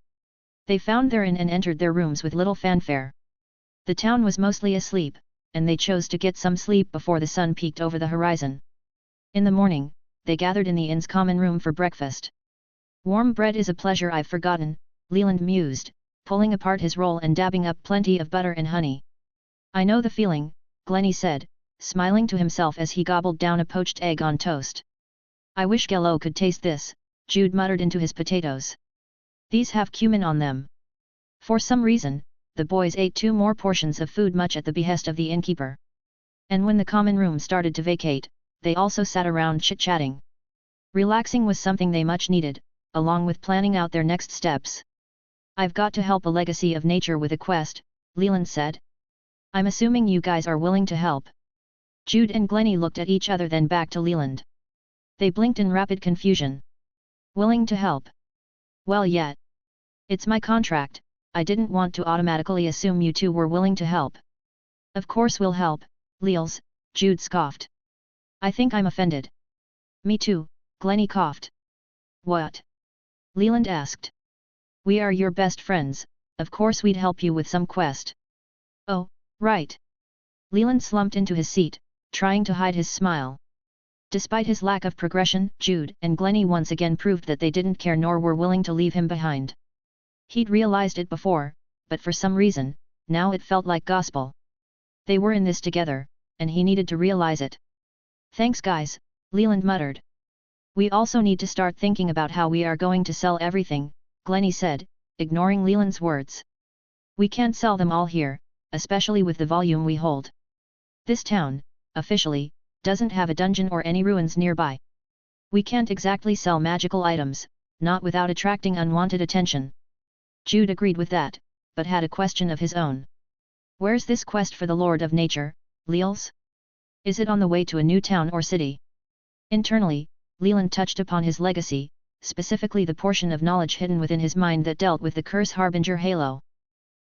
They found their inn and entered their rooms with little fanfare. The town was mostly asleep, and they chose to get some sleep before the sun peeked over the horizon. In the morning, they gathered in the inn's common room for breakfast. "Warm bread is a pleasure I've forgotten," Leland mused, pulling apart his roll and dabbing up plenty of butter and honey. "I know the feeling," Glenny said, smiling to himself as he gobbled down a poached egg on toast. "I wish Gello could taste this," Jude muttered into his potatoes. "These have cumin on them." For some reason, the boys ate 2 more portions of food much at the behest of the innkeeper. And when the common room started to vacate, they also sat around chit-chatting. Relaxing was something they much needed, along with planning out their next steps. "I've got to help a legacy of nature with a quest," Leland said. "I'm assuming you guys are willing to help." Jude and Glenny looked at each other then back to Leland. They blinked in rapid confusion. "Willing to help? Well, yet. It's my contract. I didn't want to automatically assume you 2 were willing to help." "Of course we'll help, Leels," Jude scoffed. "I think I'm offended." "Me too," Glenny coughed. "What?" Leland asked. "We are your best friends, of course we'd help you with some quest." "Oh, right." Leland slumped into his seat, trying to hide his smile. Despite his lack of progression, Jude and Glennie once again proved that they didn't care nor were willing to leave him behind. He'd realized it before, but for some reason, now it felt like gospel. They were in this together, and he needed to realize it. "Thanks guys," Leland muttered. "We also need to start thinking about how we are going to sell everything," Glennie said, ignoring Leland's words. "We can't sell them all here, especially with the volume we hold. This town, officially, doesn't have a dungeon or any ruins nearby. We can't exactly sell magical items, not without attracting unwanted attention." Jude agreed with that, but had a question of his own. "Where's this quest for the Lord of Nature, Leels? Is it on the way to a new town or city?" Internally, Leland touched upon his legacy, specifically the portion of knowledge hidden within his mind that dealt with the Curse Harbinger halo.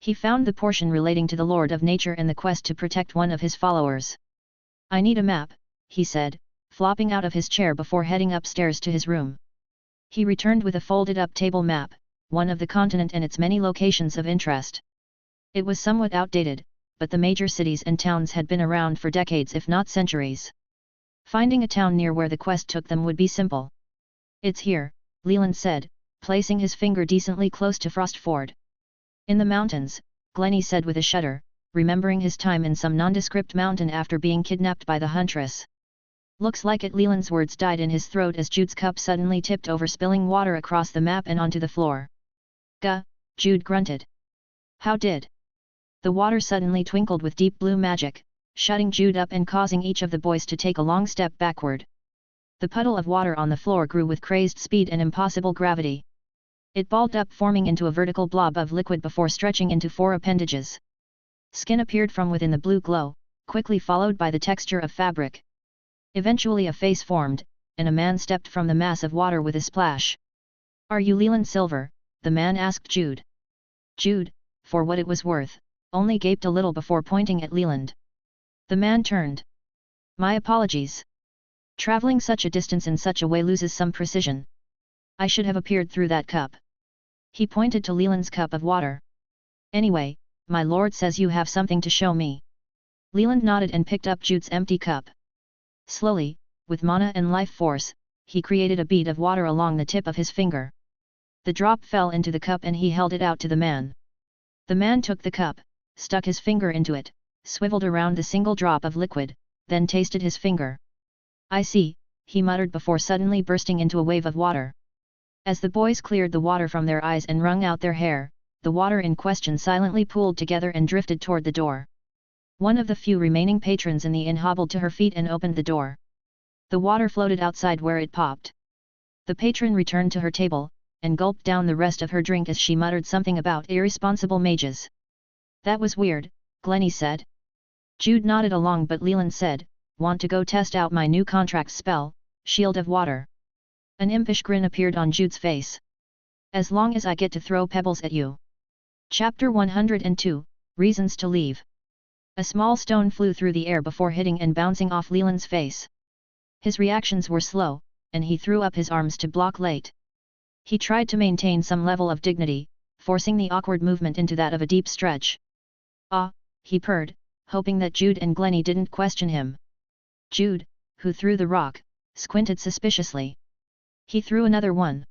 He found the portion relating to the Lord of Nature and the quest to protect one of his followers. "I need a map," he said, flopping out of his chair before heading upstairs to his room. He returned with a folded-up table map, one of the continent and its many locations of interest. It was somewhat outdated, but the major cities and towns had been around for decades if not centuries. Finding a town near where the quest took them would be simple. "It's here," Leland said, placing his finger decently close to Frostford. "In the mountains," Glennie said with a shudder, remembering his time in some nondescript mountain after being kidnapped by the huntress. "Looks like it." Leland's words died in his throat as Jude's cup suddenly tipped over, spilling water across the map and onto the floor. "Gah," Jude grunted. "How did?" The water suddenly twinkled with deep blue magic, shutting Jude up and causing each of the boys to take a long step backward. The puddle of water on the floor grew with crazed speed and impossible gravity. It balled up, forming into a vertical blob of liquid before stretching into 4 appendages. Skin appeared from within the blue glow, quickly followed by the texture of fabric. Eventually a face formed, and a man stepped from the mass of water with a splash. "Are you Leland Silver?" the man asked Jude. Jude, for what it was worth, only gaped a little before pointing at Leland. The man turned. "My apologies. Traveling such a distance in such a way loses some precision. I should have appeared through that cup." He pointed to Leland's cup of water. "Anyway, my lord says you have something to show me." Leland nodded and picked up Jude's empty cup. Slowly, with mana and life force, he created a bead of water along the tip of his finger. The drop fell into the cup and he held it out to the man. The man took the cup, stuck his finger into it, swiveled around the single drop of liquid, then tasted his finger. "I see," he muttered before suddenly bursting into a wave of water. As the boys cleared the water from their eyes and wrung out their hair, the water in question silently pooled together and drifted toward the door. One of the few remaining patrons in the inn hobbled to her feet and opened the door. The water floated outside where it popped. The patron returned to her table, and gulped down the rest of her drink as she muttered something about irresponsible mages. "That was weird," Glennie said. Jude nodded along, but Leland said, "Want to go test out my new contract spell, Shield of Water?" An impish grin appeared on Jude's face. "As long as I get to throw pebbles at you." Chapter 102, Reasons to Leave. A small stone flew through the air before hitting and bouncing off Leland's face. His reactions were slow, and he threw up his arms to block Late. He tried to maintain some level of dignity, forcing the awkward movement into that of a deep stretch. "Ah," he purred, hoping that Jude and Glennie didn't question him. Jude, who threw the rock, squinted suspiciously. He threw another one.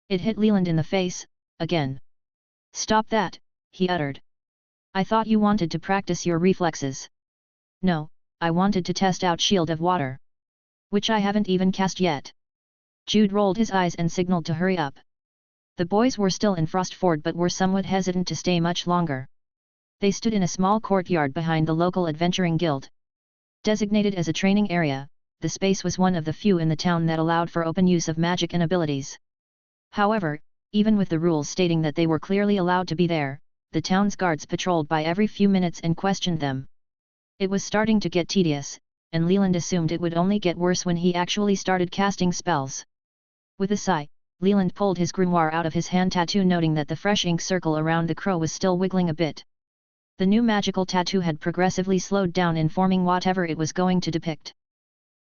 It hit Leland in the face, again. "Stop that," he uttered. "I thought you wanted to practice your reflexes." "No, I wanted to test out Shield of Water. Which I haven't even cast yet." Jude rolled his eyes and signaled to hurry up. The boys were still in Frostford but were somewhat hesitant to stay much longer. They stood in a small courtyard behind the local adventuring guild. Designated as a training area, the space was one of the few in the town that allowed for open use of magic and abilities. However, even with the rules stating that they were clearly allowed to be there, the town's guards patrolled by every few minutes and questioned them. It was starting to get tedious, and Leland assumed it would only get worse when he actually started casting spells. With a sigh, Leland pulled his grimoire out of his hand tattoo, noting that the fresh ink circle around the crow was still wiggling a bit. The new magical tattoo had progressively slowed down in forming whatever it was going to depict.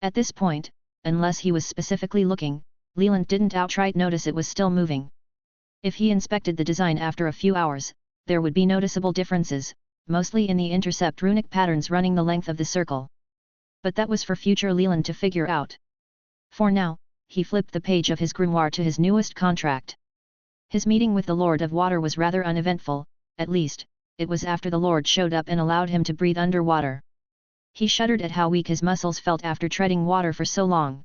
At this point, unless he was specifically looking, Leland didn't outright notice it was still moving. If he inspected the design after a few hours, there would be noticeable differences, mostly in the intercept runic patterns running the length of the circle. But that was for future Leland to figure out. For now, he flipped the page of his grimoire to his newest contract. His meeting with the Lord of Water was rather uneventful, at least, it was after the Lord showed up and allowed him to breathe underwater. He shuddered at how weak his muscles felt after treading water for so long.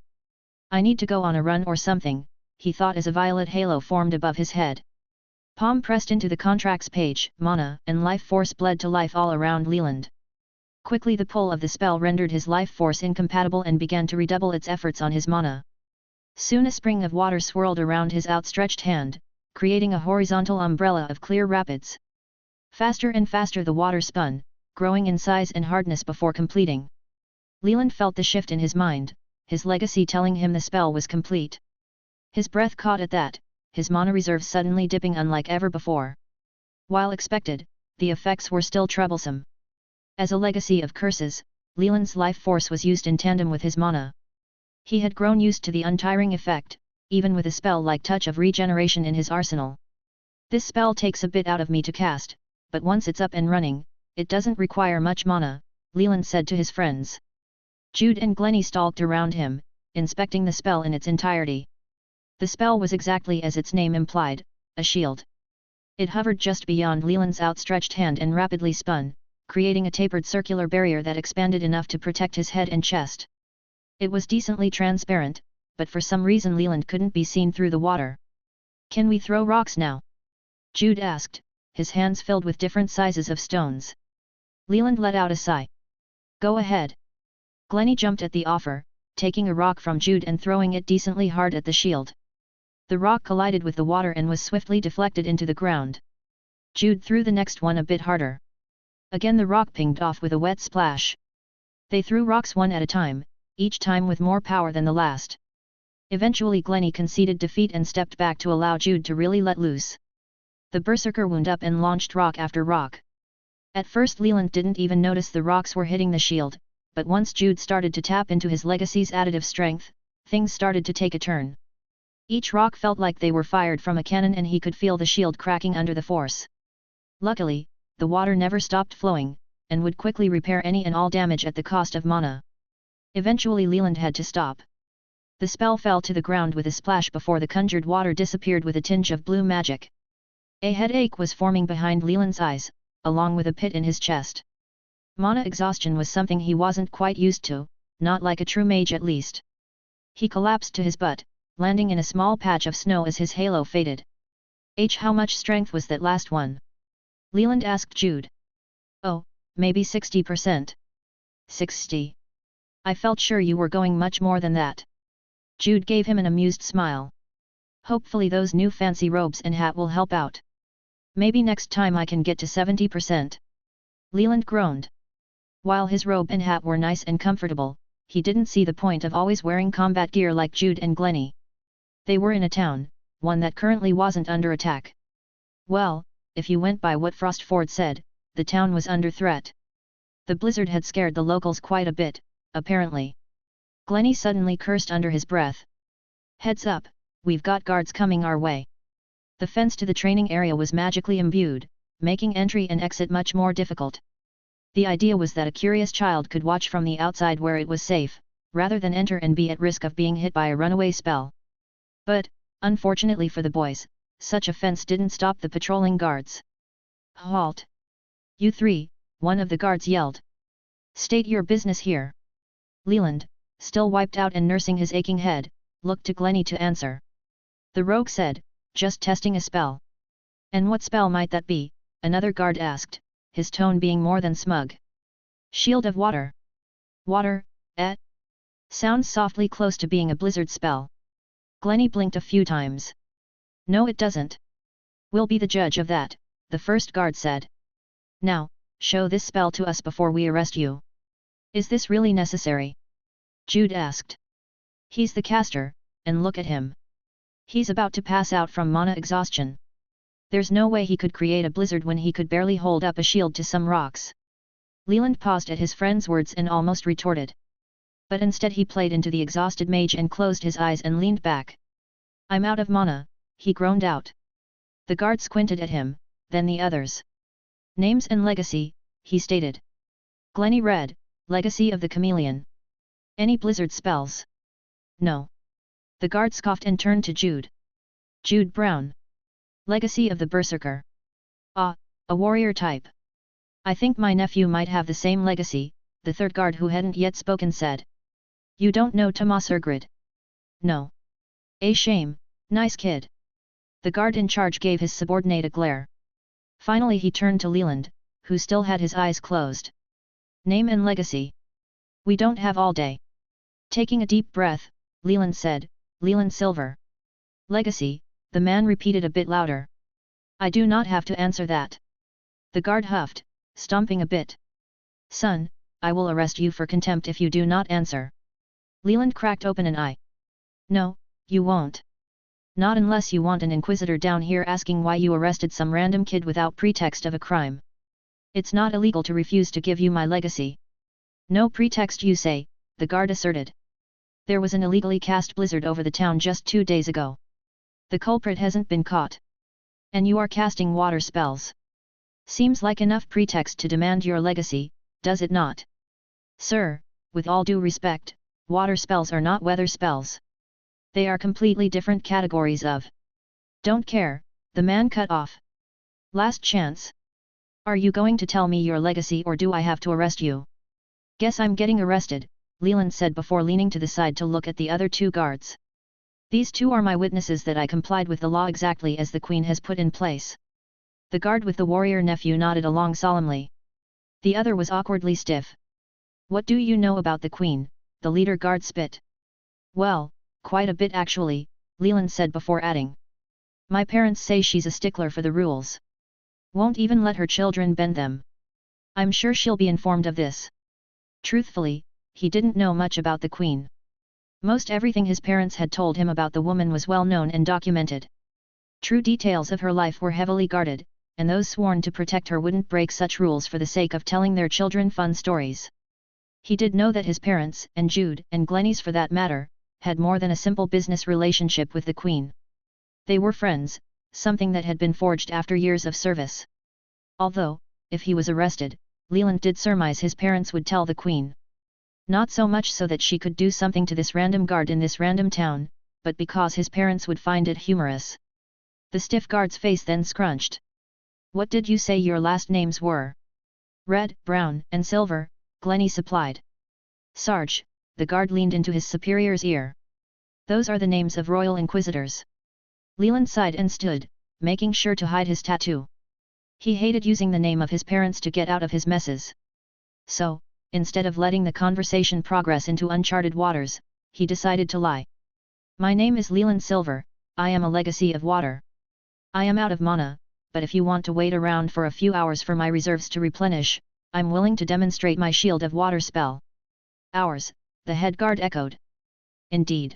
I need to go on a run or something, he thought as a violet halo formed above his head. Palm pressed into the contracts page, mana and life force bled to life all around Leland. Quickly the pull of the spell rendered his life force incompatible and began to redouble its efforts on his mana. Soon a spring of water swirled around his outstretched hand, creating a horizontal umbrella of clear rapids. Faster and faster the water spun, growing in size and hardness before completing. Leland felt the shift in his mind, his legacy telling him the spell was complete. His breath caught at that, his mana reserve suddenly dipping unlike ever before. While expected, the effects were still troublesome. As a legacy of curses, Leland's life force was used in tandem with his mana. He had grown used to the untiring effect, even with a spell like Touch of Regeneration in his arsenal. This spell takes a bit out of me to cast, but once it's up and running, it doesn't require much mana, Leland said to his friends. Jude and Glennie stalked around him, inspecting the spell in its entirety. The spell was exactly as its name implied, a shield. It hovered just beyond Leland's outstretched hand and rapidly spun, creating a tapered circular barrier that expanded enough to protect his head and chest. It was decently transparent, but for some reason Leland couldn't be seen through the water. Can we throw rocks now? Jude asked, his hands filled with different sizes of stones. Leland let out a sigh. Go ahead. Glennie jumped at the offer, taking a rock from Jude and throwing it decently hard at the shield. The rock collided with the water and was swiftly deflected into the ground. Jude threw the next one a bit harder. Again the rock pinged off with a wet splash. They threw rocks one at a time, each time with more power than the last. Eventually Glennie conceded defeat and stepped back to allow Jude to really let loose. The berserker wound up and launched rock after rock. At first Leland didn't even notice the rocks were hitting the shield, but once Jude started to tap into his legacy's additive strength, things started to take a turn. Each rock felt like they were fired from a cannon and he could feel the shield cracking under the force. Luckily, the water never stopped flowing, and would quickly repair any and all damage at the cost of mana. Eventually Leland had to stop. The spell fell to the ground with a splash before the conjured water disappeared with a tinge of blue magic. A headache was forming behind Leland's eyes, along with a pit in his chest. Mana exhaustion was something he wasn't quite used to, not like a true mage at least. He collapsed to his butt, landing in a small patch of snow as his halo faded. How much strength was that last one? Leland asked Jude. Oh, maybe 60%. 60. I felt sure you were going much more than that. Jude gave him an amused smile. Hopefully those new fancy robes and hat will help out. Maybe next time I can get to 70%. Leland groaned. While his robe and hat were nice and comfortable, he didn't see the point of always wearing combat gear like Jude and Glennie. They were in a town, one that currently wasn't under attack. Well, if you went by what Frostford said, the town was under threat. The blizzard had scared the locals quite a bit, apparently. Glennie suddenly cursed under his breath. Heads up, we've got guards coming our way. The fence to the training area was magically imbued, making entry and exit much more difficult. The idea was that a curious child could watch from the outside where it was safe, rather than enter and be at risk of being hit by a runaway spell. But, unfortunately for the boys, such a fence didn't stop the patrolling guards. Halt! You three, one of the guards yelled. State your business here. Leland, still wiped out and nursing his aching head, looked to Glennie to answer. The rogue said, just testing a spell. And what spell might that be? Another guard asked, his tone being more than smug. Shield of Water. Water, eh? Sounds softly close to being a blizzard spell. Glennie blinked a few times. No it doesn't. We'll be the judge of that, the first guard said. Now, show this spell to us before we arrest you. Is this really necessary? Jude asked. He's the caster, and look at him. He's about to pass out from mana exhaustion. There's no way he could create a blizzard when he could barely hold up a shield to some rocks. Leland paused at his friend's words and almost retorted. But instead he played into the exhausted mage and closed his eyes and leaned back. I'm out of mana, he groaned out. The guard squinted at him, then the others. Names and legacy, he stated. Glennie read, Legacy of the Chameleon. Any blizzard spells? No. The guard scoffed and turned to Jude. Jude Brown. Legacy of the berserker. Ah, a warrior type. I think my nephew might have the same legacy, the third guard who hadn't yet spoken said. You don't know Tomas Ergrid? No. A shame, nice kid. The guard in charge gave his subordinate a glare. Finally he turned to Leland, who still had his eyes closed. Name and legacy. We don't have all day. Taking a deep breath, Leland said, Leland Silver. Legacy, the man repeated a bit louder. I do not have to answer that. The guard huffed, stomping a bit. Son, I will arrest you for contempt if you do not answer. Leland cracked open an eye. No, you won't. Not unless you want an inquisitor down here asking why you arrested some random kid without pretext of a crime. It's not illegal to refuse to give you my legacy. No pretext you say, the guard asserted. There was an illegally cast blizzard over the town just 2 days ago. The culprit hasn't been caught. And you are casting water spells. Seems like enough pretext to demand your legacy, does it not? Sir, with all due respect, water spells are not weather spells. They are completely different categories of. Don't care, the man cut off. Last chance. Are you going to tell me your legacy or do I have to arrest you? Guess I'm getting arrested, Leland said before leaning to the side to look at the other 2 guards. These 2 are my witnesses that I complied with the law exactly as the Queen has put in place. The guard with the warrior nephew nodded along solemnly. The other was awkwardly stiff. What do you know about the Queen? The leader guard spit. Well, quite a bit actually, Leland said before adding. My parents say she's a stickler for the rules. Won't even let her children bend them. I'm sure she'll be informed of this. Truthfully, he didn't know much about the Queen. Most everything his parents had told him about the woman was well known and documented. True details of her life were heavily guarded, and those sworn to protect her wouldn't break such rules for the sake of telling their children fun stories. He did know that his parents, and Jude, and Glennie's for that matter, had more than a simple business relationship with the Queen. They were friends, something that had been forged after years of service. Although, if he was arrested, Leland did surmise his parents would tell the Queen. Not so much so that she could do something to this random guard in this random town, but because his parents would find it humorous. The stiff guard's face then scrunched. What did you say your last names were? Red, Brown, and Silver, Glennie supplied. Sarge, the guard leaned into his superior's ear. Those are the names of royal inquisitors. Leland sighed and stood, making sure to hide his tattoo. He hated using the name of his parents to get out of his messes. So, instead of letting the conversation progress into uncharted waters, he decided to lie. My name is Leland Silver, I am a legacy of water. I am out of mana, but if you want to wait around for a few hours for my reserves to replenish, I'm willing to demonstrate my shield of water spell. Hours, the head guard echoed. Indeed.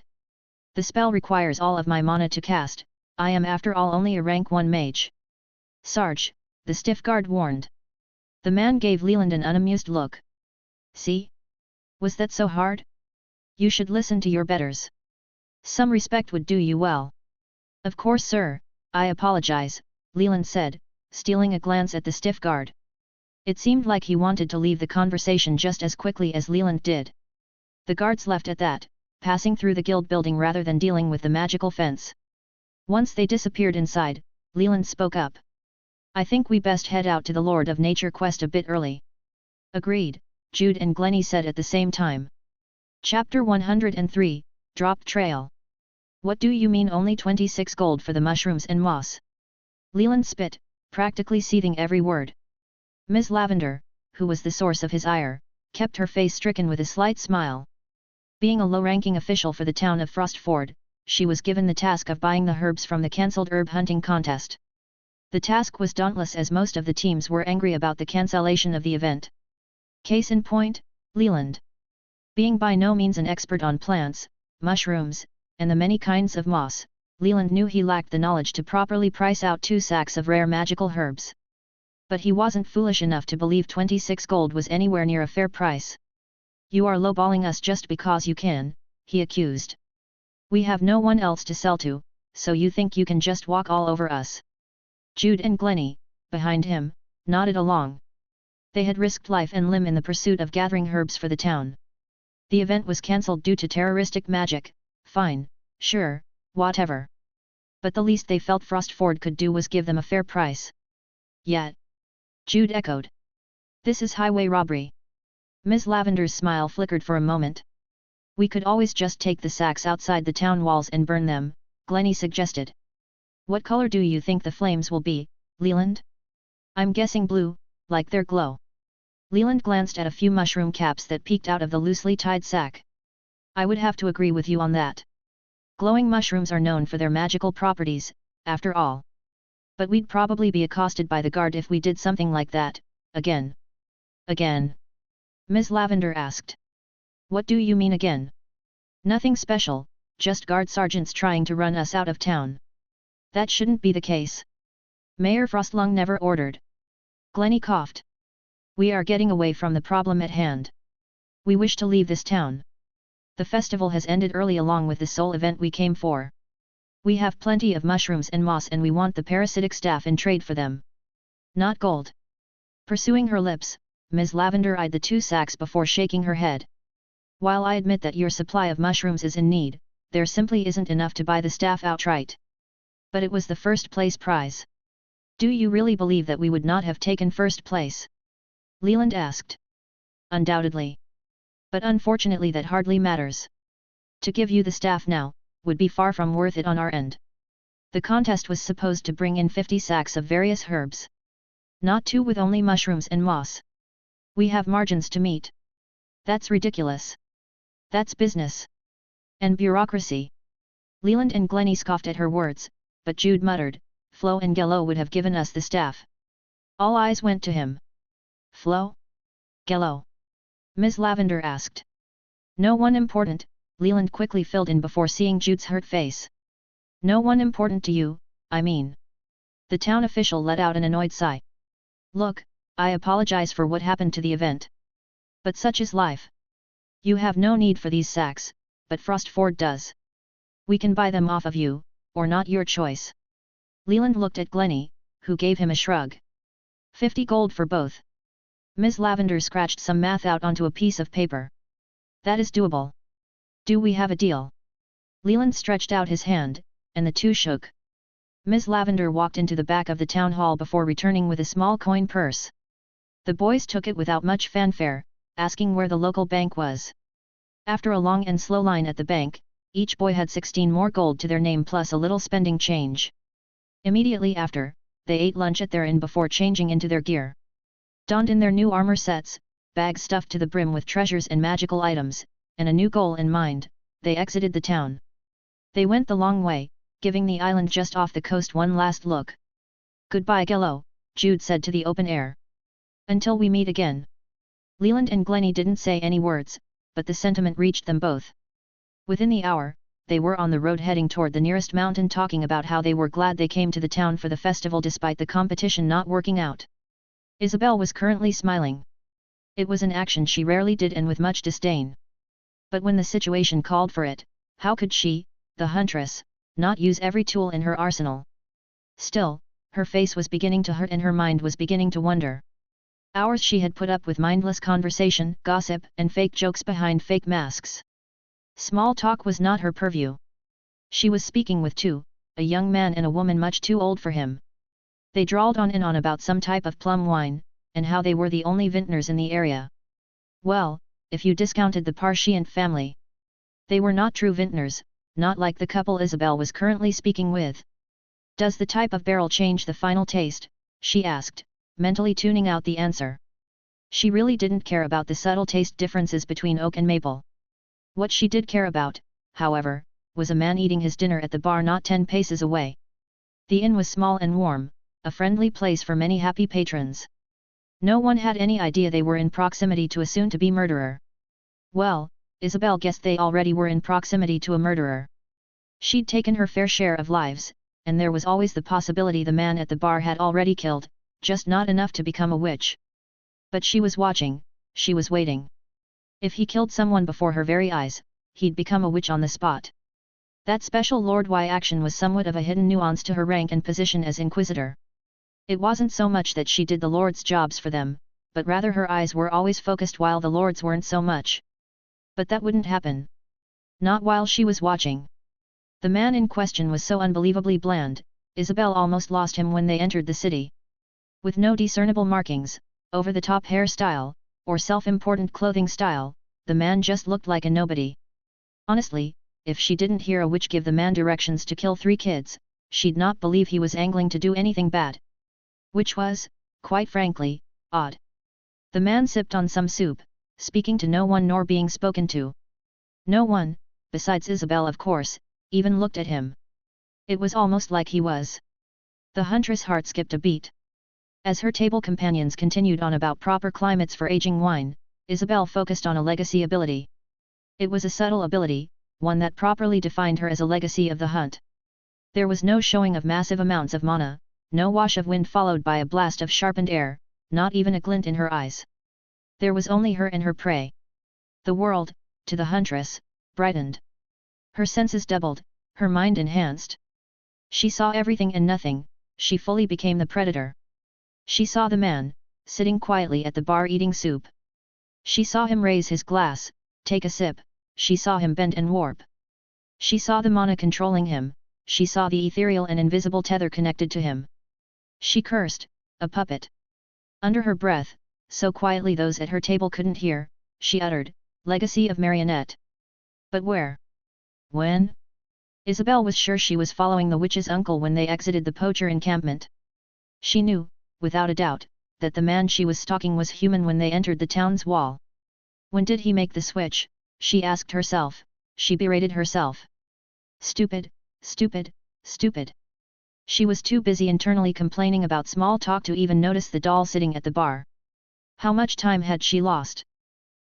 The spell requires all of my mana to cast, I am after all only a rank 1 mage. Sarge, the stiff guard warned. The man gave Leland an unamused look. See? Was that so hard? You should listen to your betters. Some respect would do you well. Of course sir, I apologize, Leland said, stealing a glance at the stiff guard. It seemed like he wanted to leave the conversation just as quickly as Leland did. The guards left at that, passing through the guild building rather than dealing with the magical fence. Once they disappeared inside, Leland spoke up. I think we best head out to the Lord of Nature quest a bit early. Agreed, Jude and Glennie said at the same time. Chapter 103, Drop Trail. What do you mean only 26 gold for the mushrooms and moss? Leland spit, practically seething every word. Ms. Lavender, who was the source of his ire, kept her face stricken with a slight smile. Being a low-ranking official for the town of Frostford, she was given the task of buying the herbs from the cancelled herb hunting contest. The task was dauntless as most of the teams were angry about the cancellation of the event. Case in point, Leland. Being by no means an expert on plants, mushrooms, and the many kinds of moss, Leland knew he lacked the knowledge to properly price out 2 sacks of rare magical herbs. But he wasn't foolish enough to believe 26 gold was anywhere near a fair price. You are lowballing us just because you can, he accused. We have no one else to sell to, so you think you can just walk all over us. Jude and Glennie, behind him, nodded along. They had risked life and limb in the pursuit of gathering herbs for the town. The event was cancelled due to terroristic magic, fine, Sure, whatever. But the least they felt Frostford could do was give them a fair price. Yet. Jude echoed. This is highway robbery. Ms. Lavender's smile flickered for a moment. We could always just take the sacks outside the town walls and burn them, Glennie suggested. What color do you think the flames will be, Leland? I'm guessing blue, like their glow. Leland glanced at a few mushroom caps that peeked out of the loosely tied sack. I would have to agree with you on that. Glowing mushrooms are known for their magical properties, after all. But we'd probably be accosted by the guard if we did something like that, again. Again? Ms. Lavender asked. What do you mean again? Nothing special, just guard sergeants trying to run us out of town. That shouldn't be the case. Mayor Frostlung never ordered. Glennie coughed. We are getting away from the problem at hand. We wish to leave this town. The festival has ended early along with the sole event we came for. We have plenty of mushrooms and moss and we want the parasitic staff in trade for them. Not gold. Pursuing her lips, Ms. Lavender eyed the two sacks before shaking her head. While I admit that your supply of mushrooms is in need, there simply isn't enough to buy the staff outright. But it was the first place prize. Do you really believe that we would not have taken first place? Leland asked. Undoubtedly. But unfortunately that hardly matters. To give you the staff now, would be far from worth it on our end. The contest was supposed to bring in 50 sacks of various herbs. Not 2 with only mushrooms and moss. We have margins to meet. That's ridiculous. That's business. And bureaucracy. Leland and Glennie scoffed at her words, but Jude muttered, Flo and Gello would have given us the staff. All eyes went to him. Flo? Gello? Ms. Lavender asked. No one important, Leland quickly filled in before seeing Jude's hurt face. No one important to you, I mean. The town official let out an annoyed sigh. Look, I apologize for what happened to the event. But such is life. You have no need for these sacks, but Frostford does. We can buy them off of you, or not your choice. Leland looked at Glennie, who gave him a shrug. 50 gold for both. Ms. Lavender scratched some math out onto a piece of paper. That is doable. Do we have a deal? Leland stretched out his hand, and the two shook. Ms. Lavender walked into the back of the town hall before returning with a small coin purse. The boys took it without much fanfare, asking where the local bank was. After a long and slow line at the bank, each boy had 16 more gold to their name plus a little spending change. Immediately after, they ate lunch at their inn before changing into their gear. Donned in their new armor sets, bags stuffed to the brim with treasures and magical items, and a new goal in mind, they exited the town. They went the long way, giving the island just off the coast one last look. Goodbye Gello, Jude said to the open air. Until we meet again. Leland and Glennie didn't say any words, but the sentiment reached them both. Within the hour, they were on the road heading toward the nearest mountain talking about how they were glad they came to the town for the festival despite the competition not working out. Isabel was currently smiling. It was an action she rarely did and with much disdain. But when the situation called for it, how could she, the huntress, not use every tool in her arsenal? Still, her face was beginning to hurt and her mind was beginning to wonder. Hours she had put up with mindless conversation, gossip, and fake jokes behind fake masks. Small talk was not her purview. She was speaking with two, a young man and a woman much too old for him. They drawled on and on about some type of plum wine, and how they were the only vintners in the area. Well, if you discounted the Parchient family. They were not true vintners, not like the couple Isabel was currently speaking with. Does the type of barrel change the final taste? She asked, mentally tuning out the answer. She really didn't care about the subtle taste differences between oak and maple. What she did care about, however, was a man eating his dinner at the bar not 10 paces away. The inn was small and warm, a friendly place for many happy patrons. No one had any idea they were in proximity to a soon-to-be murderer. Well, Isabel guessed they already were in proximity to a murderer. She'd taken her fair share of lives, and there was always the possibility the man at the bar had already killed, just not enough to become a witch. But she was watching, she was waiting. If he killed someone before her very eyes, he'd become a witch on the spot. That special Lord Y action was somewhat of a hidden nuance to her rank and position as Inquisitor. It wasn't so much that she did the Lord's jobs for them, but rather her eyes were always focused while the Lord's weren't so much. But that wouldn't happen. Not while she was watching. The man in question was so unbelievably bland, Isabel almost lost him when they entered the city. With no discernible markings, over-the-top hairstyle, or self-important clothing style, the man just looked like a nobody. Honestly, if she didn't hear a witch give the man directions to kill 3 kids, she'd not believe he was angling to do anything bad. Which was, quite frankly, odd. The man sipped on some soup, speaking to no one nor being spoken to. No one, besides Isabel of course, even looked at him. It was almost like he was. The huntress' heart skipped a beat. As her table companions continued on about proper climates for aging wine, Isabel focused on a legacy ability. It was a subtle ability, one that properly defined her as a legacy of the hunt. There was no showing of massive amounts of mana, no wash of wind followed by a blast of sharpened air, not even a glint in her eyes. There was only her and her prey. The world, to the huntress, brightened. Her senses doubled, her mind enhanced. She saw everything and nothing, she fully became the predator. She saw the man, sitting quietly at the bar eating soup. She saw him raise his glass, take a sip, she saw him bend and warp. She saw the mana controlling him, she saw the ethereal and invisible tether connected to him. She cursed, a puppet. Under her breath, so quietly those at her table couldn't hear, she uttered, "Legacy of marionette." But where? When? Isabel was sure she was following the witch's uncle when they exited the poacher encampment. She knew, without a doubt, that the man she was stalking was human when they entered the town's wall. When did he make the switch? She asked herself, she berated herself. Stupid, stupid, stupid. She was too busy internally complaining about small talk to even notice the doll sitting at the bar. How much time had she lost?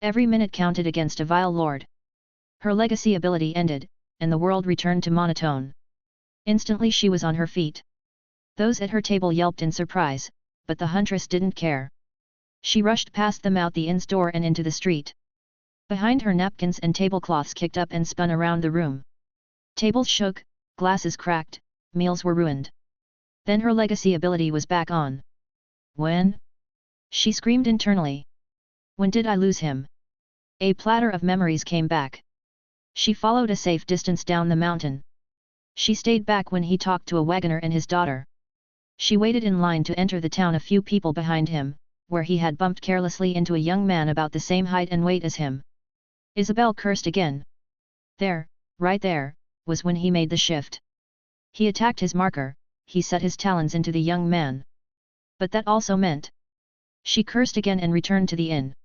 Every minute counted against a vile lord. Her legacy ability ended, and the world returned to monotone. Instantly she was on her feet. Those at her table yelped in surprise, but the huntress didn't care. She rushed past them out the inn's door and into the street. Behind her, napkins and tablecloths kicked up and spun around the room. Tables shook, glasses cracked, meals were ruined. Then her legacy ability was back on. When? She screamed internally. When did I lose him? A platter of memories came back. She followed a safe distance down the mountain. She stayed back when he talked to a wagoner and his daughter. She waited in line to enter the town a few people behind him, where he had bumped carelessly into a young man about the same height and weight as him. Isabel cursed again. There, right there, was when he made the shift. He attacked his marker, he set his talons into the young man. But that also meant. She cursed again and returned to the inn.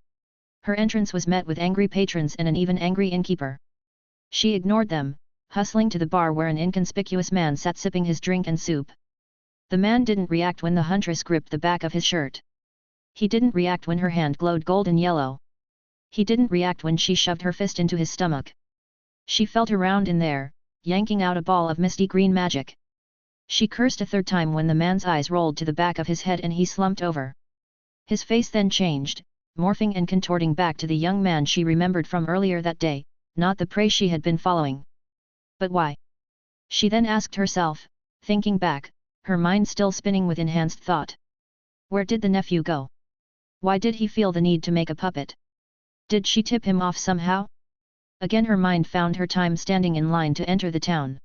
Her entrance was met with angry patrons and an even angry innkeeper. She ignored them, hustling to the bar where an inconspicuous man sat sipping his drink and soup. The man didn't react when the huntress gripped the back of his shirt. He didn't react when her hand glowed golden yellow. He didn't react when she shoved her fist into his stomach. She felt around in there, yanking out a ball of misty green magic. She cursed a third time when the man's eyes rolled to the back of his head and he slumped over. His face then changed, morphing and contorting back to the young man she remembered from earlier that day, not the prey she had been following. But why? She then asked herself, thinking back, her mind still spinning with enhanced thought. Where did the nephew go? Why did he feel the need to make a puppet? Did she tip him off somehow? Again her mind found her time standing in line to enter the town.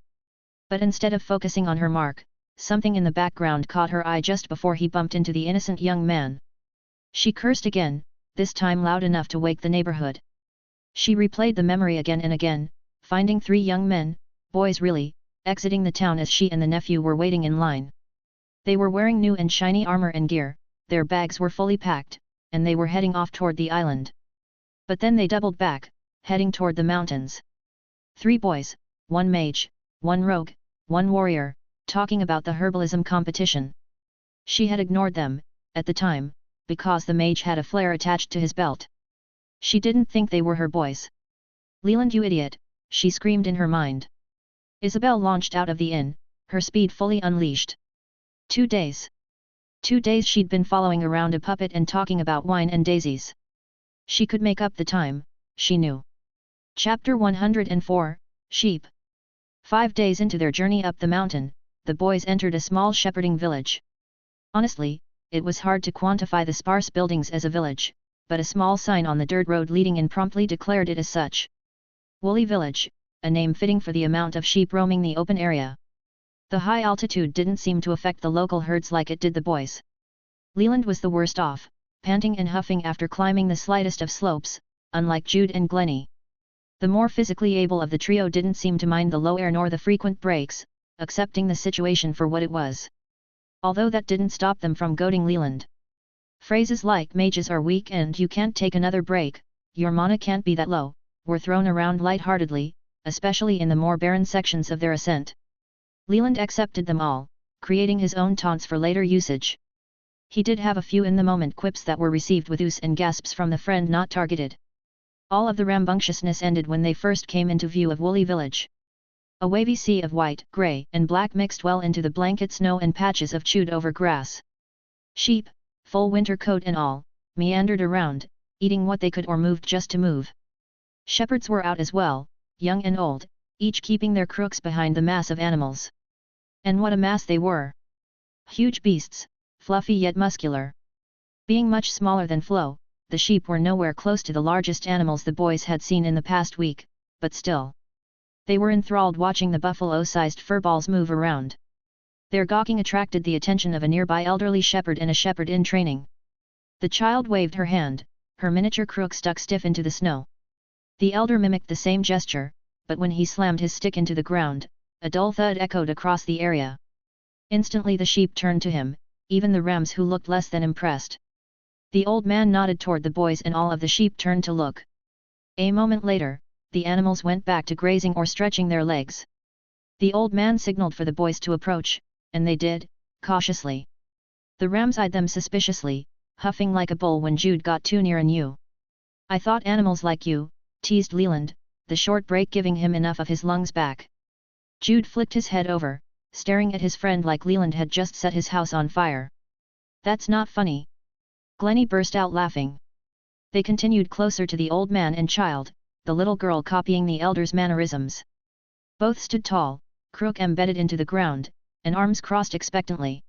But instead of focusing on her mark, something in the background caught her eye just before he bumped into the innocent young man. She cursed again, this time loud enough to wake the neighborhood. She replayed the memory again and again, finding 3 young men, boys really, exiting the town as she and the nephew were waiting in line. They were wearing new and shiny armor and gear, their bags were fully packed, and they were heading off toward the island. But then they doubled back, heading toward the mountains. 3 boys, 1 mage, 1 rogue, 1 warrior, talking about the herbalism competition. She had ignored them, at the time, because the mage had a flare attached to his belt. She didn't think they were her boys. Leland, you idiot, she screamed in her mind. Isabel launched out of the inn, her speed fully unleashed. 2 days. 2 days she'd been following around a puppet and talking about wine and daisies. She could make up the time, she knew. Chapter 104, Sheep. 5 days into their journey up the mountain, the boys entered a small shepherding village. Honestly, it was hard to quantify the sparse buildings as a village, but a small sign on the dirt road leading in promptly declared it as such. Woolly Village, a name fitting for the amount of sheep roaming the open area. The high altitude didn't seem to affect the local herds like it did the boys. Leland was the worst off, panting and huffing after climbing the slightest of slopes, unlike Jude and Glennie. The more physically able of the trio didn't seem to mind the low air nor the frequent breaks, accepting the situation for what it was. Although that didn't stop them from goading Leland. Phrases like mages are weak and you can't take another break, your mana can't be that low, were thrown around lightheartedly, especially in the more barren sections of their ascent. Leland accepted them all, creating his own taunts for later usage. He did have a few in-the-moment quips that were received with ooze and gasps from the friend not targeted. All of the rambunctiousness ended when they first came into view of Woolly Village. A wavy sea of white, grey, and black mixed well into the blanket snow and patches of chewed-over grass. Sheep, full winter coat and all, meandered around, eating what they could or moved just to move. Shepherds were out as well, young and old, each keeping their crooks behind the mass of animals. And what a mass they were! Huge beasts, fluffy yet muscular. Being much smaller than Flo, the sheep were nowhere close to the largest animals the boys had seen in the past week, but still. They were enthralled watching the buffalo-sized furballs move around. Their gawking attracted the attention of a nearby elderly shepherd and a shepherd in training. The child waved her hand, her miniature crook stuck stiff into the snow. The elder mimicked the same gesture, but when he slammed his stick into the ground, a dull thud echoed across the area. Instantly the sheep turned to him, even the rams who looked less than impressed. The old man nodded toward the boys and all of the sheep turned to look. A moment later, the animals went back to grazing or stretching their legs. The old man signaled for the boys to approach, and they did, cautiously. The rams eyed them suspiciously, huffing like a bull when Jude got too near and you. I thought animals like you, teased Leland, the short break giving him enough of his lungs back. Jude flicked his head over, staring at his friend like Leland had just set his house on fire. That's not funny. Glennie burst out laughing. They continued closer to the old man and child, the little girl copying the elder's mannerisms. Both stood tall, crook embedded into the ground, and arms crossed expectantly.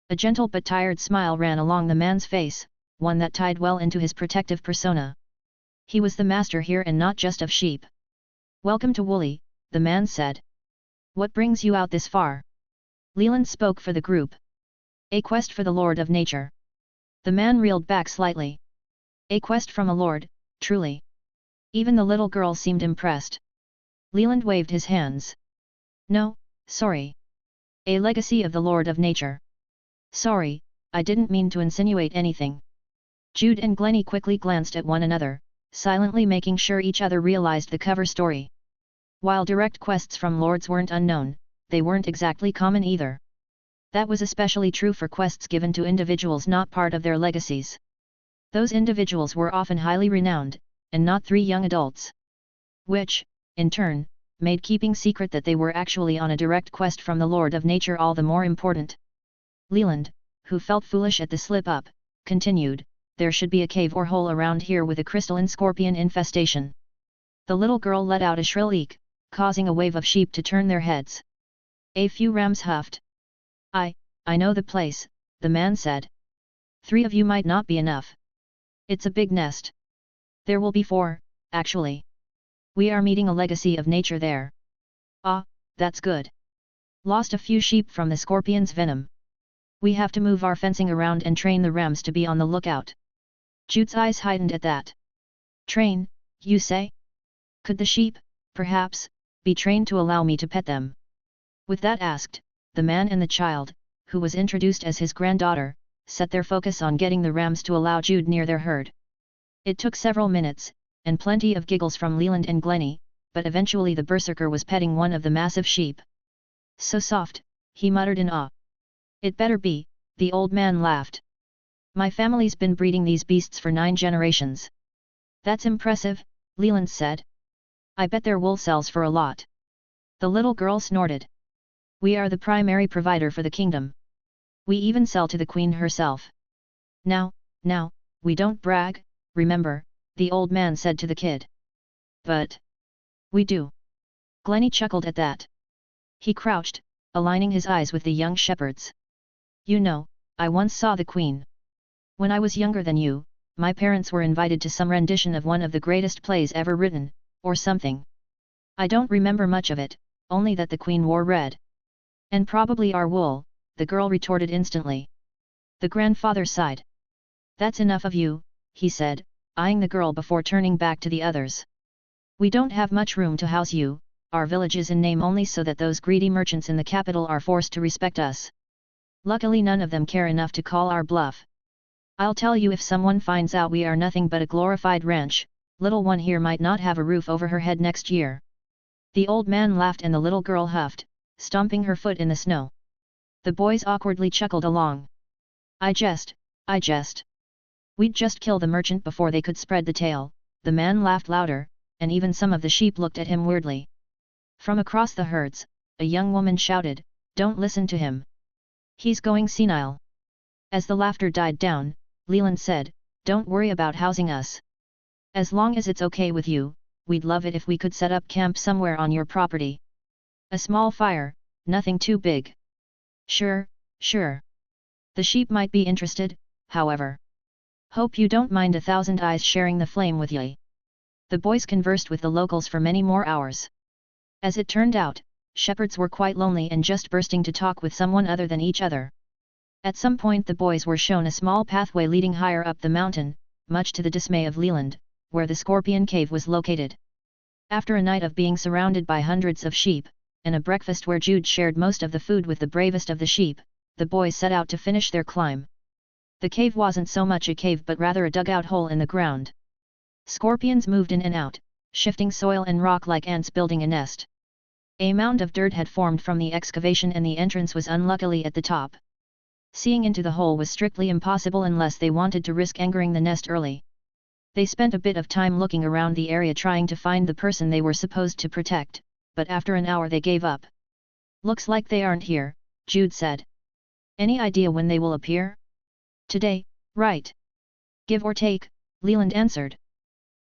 A gentle but tired smile ran along the man's face, one that tied well into his protective persona. He was the master here and not just of sheep. Welcome to Woolly, the man said. What brings you out this far? Leland spoke for the group. A quest for the Lord of Nature. The man reeled back slightly. A quest from a lord, truly. Even the little girl seemed impressed. Leland waved his hands. No, sorry. A legacy of the Lord of Nature. Sorry, I didn't mean to insinuate anything. Jude and Glennie quickly glanced at one another, silently making sure each other realized the cover story. While direct quests from lords weren't unknown, they weren't exactly common either. That was especially true for quests given to individuals not part of their legacies. Those individuals were often highly renowned, and not 3 young adults. Which, in turn, made keeping secret that they were actually on a direct quest from the Lord of Nature all the more important. Leland, who felt foolish at the slip-up, continued, there should be a cave or hole around here with a crystalline scorpion infestation. The little girl let out a shrill eek, causing a wave of sheep to turn their heads. A few rams huffed. I know the place, the man said. 3 of you might not be enough. It's a big nest. There will be 4, actually. We are meeting a legacy of nature there. Ah, that's good. Lost a few sheep from the scorpion's venom. We have to move our fencing around and train the rams to be on the lookout. Jude's eyes heightened at that. Train, you say? Could the sheep, perhaps, be trained to allow me to pet them? With that asked, the man and the child, who was introduced as his granddaughter, set their focus on getting the rams to allow Jude near their herd. It took several minutes, and plenty of giggles from Leland and Glennie, but eventually the berserker was petting one of the massive sheep. So soft, he muttered in awe. It better be, the old man laughed. My family's been breeding these beasts for 9 generations. That's impressive, Leland said. I bet their wool sells for a lot. The little girl snorted. We are the primary provider for the kingdom. We even sell to the queen herself. Now, we don't brag, remember, the old man said to the kid. But we do. Glennie chuckled at that. He crouched, aligning his eyes with the young shepherd's. You know, I once saw the queen. When I was younger than you, my parents were invited to some rendition of one of the greatest plays ever written, or something. I don't remember much of it, only that the queen wore red. And probably our wool, the girl retorted instantly. The grandfather sighed. That's enough of you, he said, eyeing the girl before turning back to the others. We don't have much room to house you, our village is in name only so that those greedy merchants in the capital are forced to respect us. Luckily none of them care enough to call our bluff. I'll tell you, if someone finds out we are nothing but a glorified ranch, little one here might not have a roof over her head next year. The old man laughed and the little girl huffed, stomping her foot in the snow. The boys awkwardly chuckled along. I jest. We'd just kill the merchant before they could spread the tale, the man laughed louder, and even some of the sheep looked at him weirdly. From across the herds, a young woman shouted, Don't listen to him. He's going senile. As the laughter died down, Leland said, Don't worry about housing us. As long as it's okay with you, we'd love it if we could set up camp somewhere on your property. A small fire, nothing too big. Sure. The sheep might be interested, however. Hope you don't mind 1,000 eyes sharing the flame with ye. The boys conversed with the locals for many more hours. As it turned out, shepherds were quite lonely and just bursting to talk with someone other than each other. At some point the boys were shown a small pathway leading higher up the mountain, much to the dismay of Leland, where the scorpion cave was located. After a night of being surrounded by hundreds of sheep, and a breakfast where Jude shared most of the food with the bravest of the sheep, the boys set out to finish their climb. The cave wasn't so much a cave but rather a dugout hole in the ground. Scorpions moved in and out, shifting soil and rock like ants building a nest. A mound of dirt had formed from the excavation and the entrance was unluckily at the top. Seeing into the hole was strictly impossible unless they wanted to risk angering the nest early. They spent a bit of time looking around the area trying to find the person they were supposed to protect, but after an hour they gave up. Looks like they aren't here, Jude said. Any idea when they will appear? Today, right? Give or take, Leland answered.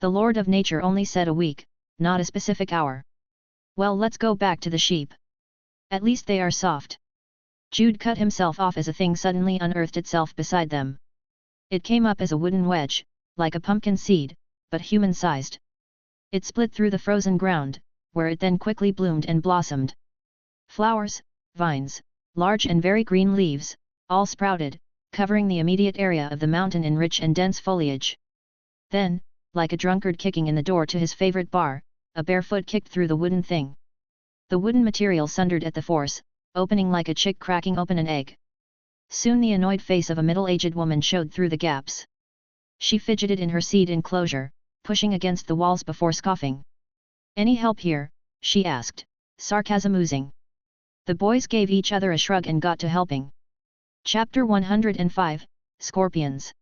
The Lord of Nature only said a week, not a specific hour. Well, let's go back to the sheep. At least they are soft. Jude cut himself off as a thing suddenly unearthed itself beside them. It came up as a wooden wedge, like a pumpkin seed, but human-sized. It split through the frozen ground, where it then quickly bloomed and blossomed. Flowers, vines, large and very green leaves, all sprouted, covering the immediate area of the mountain in rich and dense foliage. Then, like a drunkard kicking in the door to his favorite bar, a bare foot kicked through the wooden thing. The wooden material sundered at the force, opening like a chick cracking open an egg. Soon the annoyed face of a middle-aged woman showed through the gaps. She fidgeted in her seat enclosure, pushing against the walls before scoffing. Any help here? She asked, sarcasm oozing. The boys gave each other a shrug and got to helping. Chapter 105, Scorpions.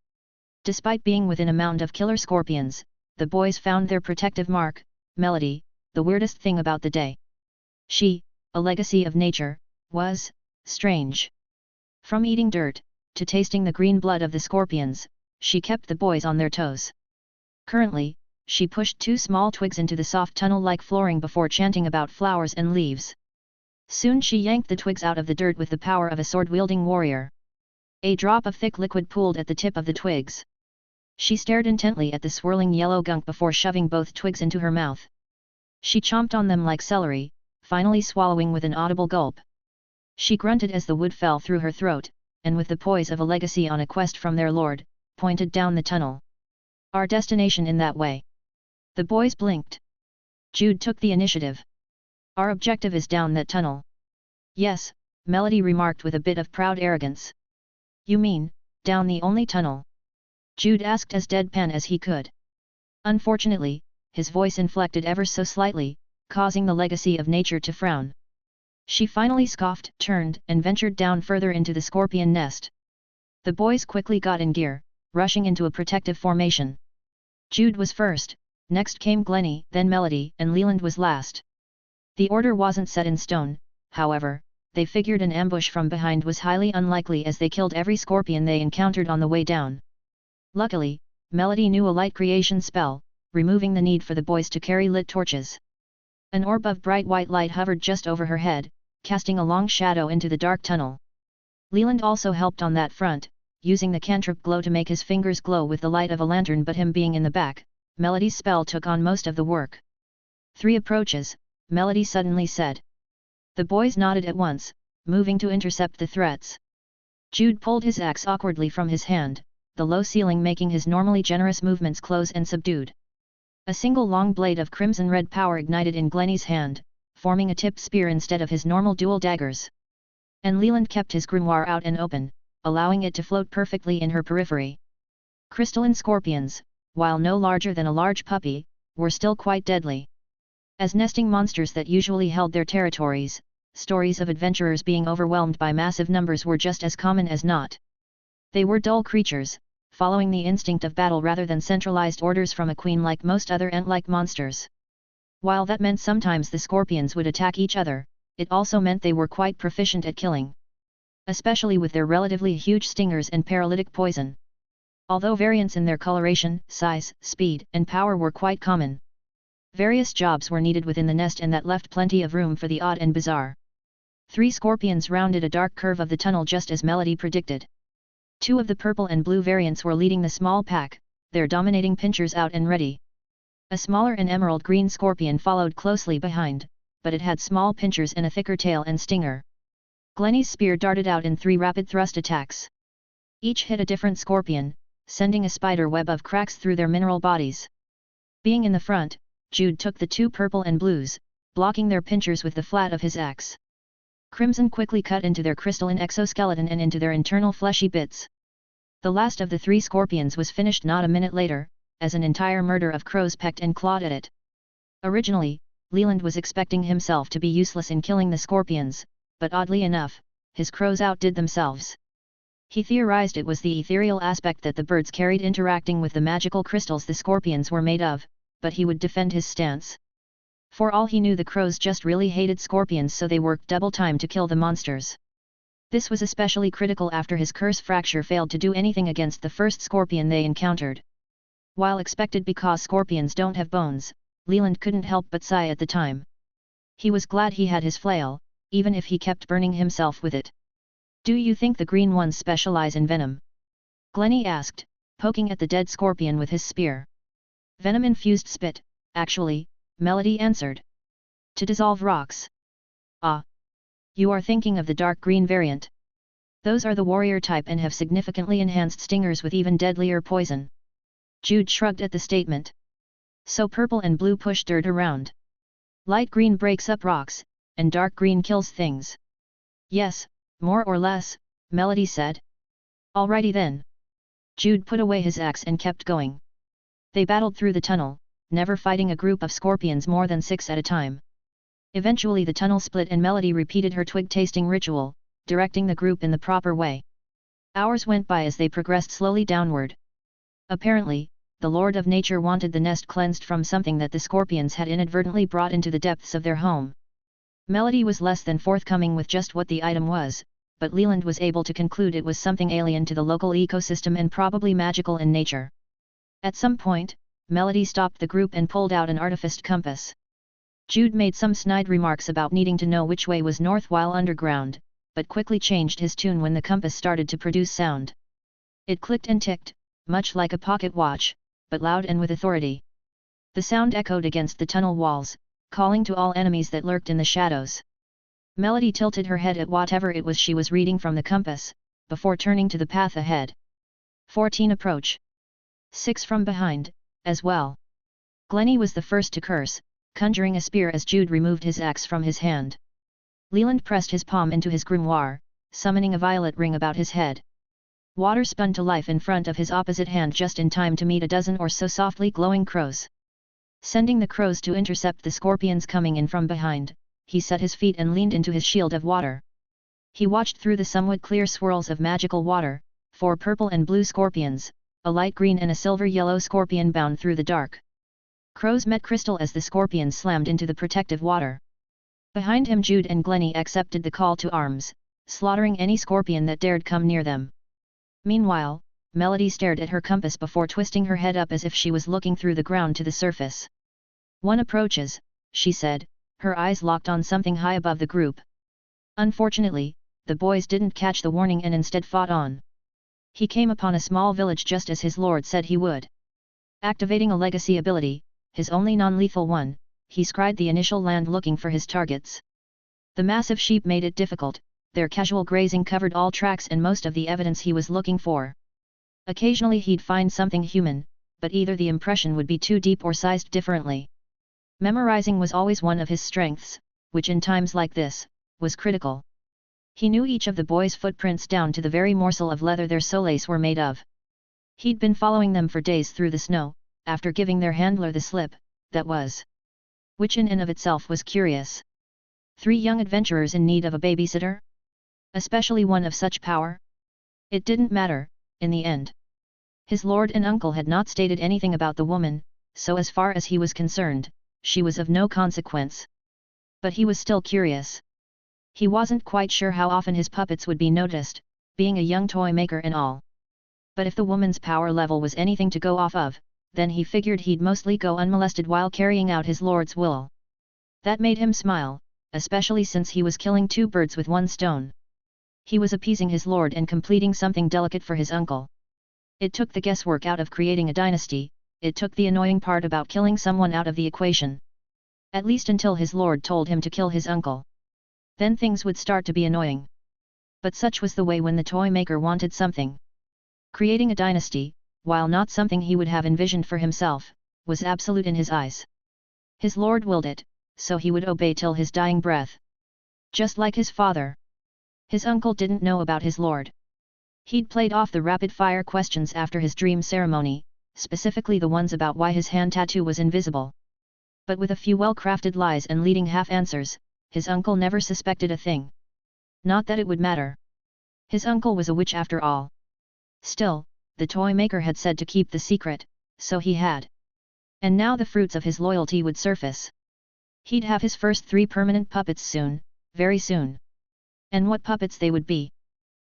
Despite being within a mound of killer scorpions, the boys found their protective mark, Melody, the weirdest thing about the day. She, a legacy of nature, was strange. From eating dirt, to tasting the green blood of the scorpions, she kept the boys on their toes. Currently, she pushed 2 small twigs into the soft tunnel-like flooring before chanting about flowers and leaves. Soon she yanked the twigs out of the dirt with the power of a sword-wielding warrior. A drop of thick liquid pooled at the tip of the twigs. She stared intently at the swirling yellow gunk before shoving both twigs into her mouth. She chomped on them like celery, finally swallowing with an audible gulp. She grunted as the wood fell through her throat, and with the poise of a legacy on a quest from their lord, pointed down the tunnel. Our destination in that way. The boys blinked. Jude took the initiative. Our objective is down that tunnel. Yes, Melody remarked with a bit of proud arrogance. You mean, down the only tunnel? Jude asked as deadpan as he could. Unfortunately, his voice inflected ever so slightly, causing the legacy of nature to frown. She finally scoffed, turned, and ventured down further into the scorpion nest. The boys quickly got in gear, rushing into a protective formation. Jude was first, next came Glennie, then Melody, and Leland was last. The order wasn't set in stone, however, they figured an ambush from behind was highly unlikely as they killed every scorpion they encountered on the way down. Luckily, Melody knew a light creation spell, removing the need for the boys to carry lit torches. An orb of bright white light hovered just over her head, casting a long shadow into the dark tunnel. Leland also helped on that front, using the cantrip glow to make his fingers glow with the light of a lantern, but him being in the back, Melody's spell took on most of the work. 3 approaches, Melody suddenly said. The boys nodded at once, moving to intercept the threats. Jude pulled his axe awkwardly from his hand, the low ceiling making his normally generous movements close and subdued. A single long blade of crimson-red power ignited in Glennie's hand, forming a tipped spear instead of his normal dual daggers. And Leland kept his grimoire out and open, allowing it to float perfectly in her periphery. Crystalline scorpions, while no larger than a large puppy, were still quite deadly. As nesting monsters that usually held their territories, stories of adventurers being overwhelmed by massive numbers were just as common as not. They were dull creatures, following the instinct of battle rather than centralized orders from a queen like most other ant-like monsters. While that meant sometimes the scorpions would attack each other, it also meant they were quite proficient at killing. Especially with their relatively huge stingers and paralytic poison. Although variants in their coloration, size, speed, and power were quite common. Various jobs were needed within the nest and that left plenty of room for the odd and bizarre. 3 scorpions rounded a dark curve of the tunnel just as Melody predicted. 2 of the purple and blue variants were leading the small pack, their dominating pinchers out and ready. A smaller and emerald green scorpion followed closely behind, but it had small pinchers and a thicker tail and stinger. Glennie's spear darted out in 3 rapid thrust attacks. Each hit a different scorpion, sending a spider web of cracks through their mineral bodies. Being in the front, Jude took the 2 purple and blues, blocking their pinchers with the flat of his axe. Crimson quickly cut into their crystalline exoskeleton and into their internal fleshy bits. The last of the 3 scorpions was finished not a minute later, as an entire murder of crows pecked and clawed at it. Originally, Leland was expecting himself to be useless in killing the scorpions, but oddly enough, his crows outdid themselves. He theorized it was the ethereal aspect that the birds carried interacting with the magical crystals the scorpions were made of, but he would defend his stance. For all he knew the crows just really hated scorpions, so they worked double time to kill the monsters. This was especially critical after his curse fracture failed to do anything against the first scorpion they encountered. While expected because scorpions don't have bones, Leland couldn't help but sigh at the time. He was glad he had his flail, even if he kept burning himself with it. Do you think the green ones specialize in venom? Glennie asked, poking at the dead scorpion with his spear. Venom-infused spit, actually, Melody answered. To dissolve rocks. Ah. You are thinking of the dark green variant. Those are the warrior type and have significantly enhanced stingers with even deadlier poison. Jude shrugged at the statement. So purple and blue push dirt around. Light green breaks up rocks, and dark green kills things. Yes, more or less, Melody said. Alrighty then. Jude put away his axe and kept going. They battled through the tunnel, never fighting a group of scorpions more than 6 at a time. Eventually the tunnel split and Melody repeated her twig-tasting ritual, directing the group in the proper way. Hours went by as they progressed slowly downward. Apparently, the Lord of Nature wanted the nest cleansed from something that the scorpions had inadvertently brought into the depths of their home. Melody was less than forthcoming with just what the item was, but Leland was able to conclude it was something alien to the local ecosystem and probably magical in nature. At some point, Melody stopped the group and pulled out an artificed compass. Jude made some snide remarks about needing to know which way was north while underground, but quickly changed his tune when the compass started to produce sound. It clicked and ticked, much like a pocket watch, but loud and with authority. The sound echoed against the tunnel walls, calling to all enemies that lurked in the shadows. Melody tilted her head at whatever it was she was reading from the compass, before turning to the path ahead. 14 approach. 6 from behind, as well. Glennie was the first to curse, conjuring a spear as Jude removed his axe from his hand. Leland pressed his palm into his grimoire, summoning a violet ring about his head. Water spun to life in front of his opposite hand just in time to meet a dozen or so softly glowing crows. Sending the crows to intercept the scorpions coming in from behind, he set his feet and leaned into his shield of water. He watched through the somewhat clear swirls of magical water, 4 purple and blue scorpions, a light green and a silver-yellow scorpion bound through the dark. Crows met crystal as the scorpions slammed into the protective water. Behind him Jude and Glennie accepted the call to arms, slaughtering any scorpion that dared come near them. Meanwhile, Melody stared at her compass before twisting her head up as if she was looking through the ground to the surface. One approaches, she said, her eyes locked on something high above the group. Unfortunately, the boys didn't catch the warning and instead fought on. He came upon a small village just as his lord said he would. Activating a legacy ability, his only non-lethal one, he scryed the initial land looking for his targets. The massive sheep made it difficult, their casual grazing covered all tracks and most of the evidence he was looking for. Occasionally he'd find something human, but either the impression would be too deep or sized differently. Memorizing was always one of his strengths, which in times like this, was critical. He knew each of the boys' footprints down to the very morsel of leather their soles were made of. He'd been following them for days through the snow, after giving their handler the slip, that was. Which in and of itself was curious. 3 young adventurers in need of a babysitter? Especially one of such power? It didn't matter, in the end. His lord and uncle had not stated anything about the woman, so as far as he was concerned, she was of no consequence. But he was still curious. He wasn't quite sure how often his puppets would be noticed, being a young toy maker and all. But if the woman's power level was anything to go off of, then he figured he'd mostly go unmolested while carrying out his lord's will. That made him smile, especially since he was killing 2 birds with 1 stone. He was appeasing his lord and completing something delicate for his uncle. It took the guesswork out of creating a dynasty, it took the annoying part about killing someone out of the equation. At least until his lord told him to kill his uncle. Then things would start to be annoying. But such was the way when the toy maker wanted something. Creating a dynasty, while not something he would have envisioned for himself, was absolute in his eyes. His lord willed it, so he would obey till his dying breath. Just like his father. His uncle didn't know about his lord. He'd played off the rapid-fire questions after his dream ceremony, specifically the ones about why his hand tattoo was invisible. But with a few well-crafted lies and leading half-answers, his uncle never suspected a thing. Not that it would matter. His uncle was a witch after all. Still, the toy maker had said to keep the secret, so he had. And now the fruits of his loyalty would surface. He'd have his first 3 permanent puppets soon, very soon. And what puppets they would be.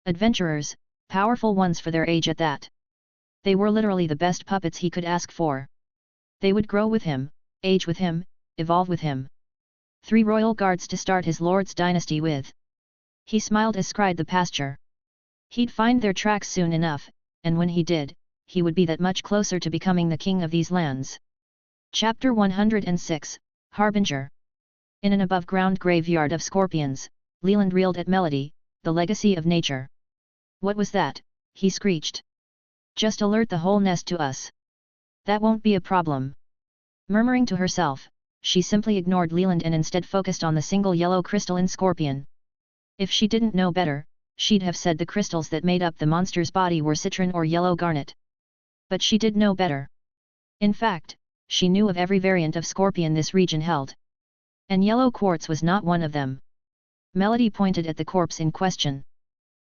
Adventurers, powerful ones for their age at that. They were literally the best puppets he could ask for. They would grow with him, age with him, evolve with him. 3 royal guards to start his lord's dynasty with. He smiled as scried the pasture. He'd find their tracks soon enough, and when he did, he would be that much closer to becoming the king of these lands. Chapter 106, Harbinger. In an above-ground graveyard of scorpions, Leland reeled at Melody, the legacy of nature. "What was that?" he screeched. "Just alert the whole nest to us. That won't be a problem." Murmuring to herself, she simply ignored Leland and instead focused on the single yellow crystalline scorpion. If she didn't know better, she'd have said the crystals that made up the monster's body were citron or yellow garnet. But she did know better. In fact, she knew of every variant of scorpion this region held. And yellow quartz was not one of them. Melody pointed at the corpse in question.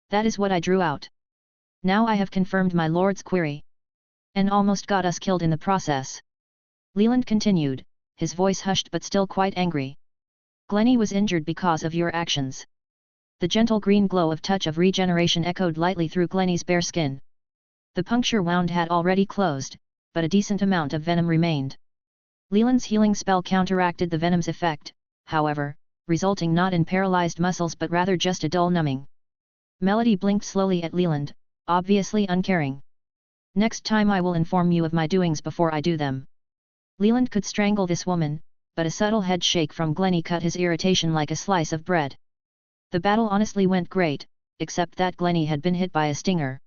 "That is what I drew out. Now I have confirmed my lord's query. And almost got us killed in the process." Leland continued, his voice hushed but still quite angry. "Glennie was injured because of your actions." The gentle green glow of touch of regeneration echoed lightly through Glennie's bare skin. The puncture wound had already closed, but a decent amount of venom remained. Leland's healing spell counteracted the venom's effect, however, resulting not in paralyzed muscles but rather just a dull numbing. Melody blinked slowly at Leland, obviously uncaring. "Next time I will inform you of my doings before I do them." Leland could strangle this woman, but a subtle head shake from Glennie cut his irritation like a slice of bread. The battle honestly went great, except that Glennie had been hit by a stinger.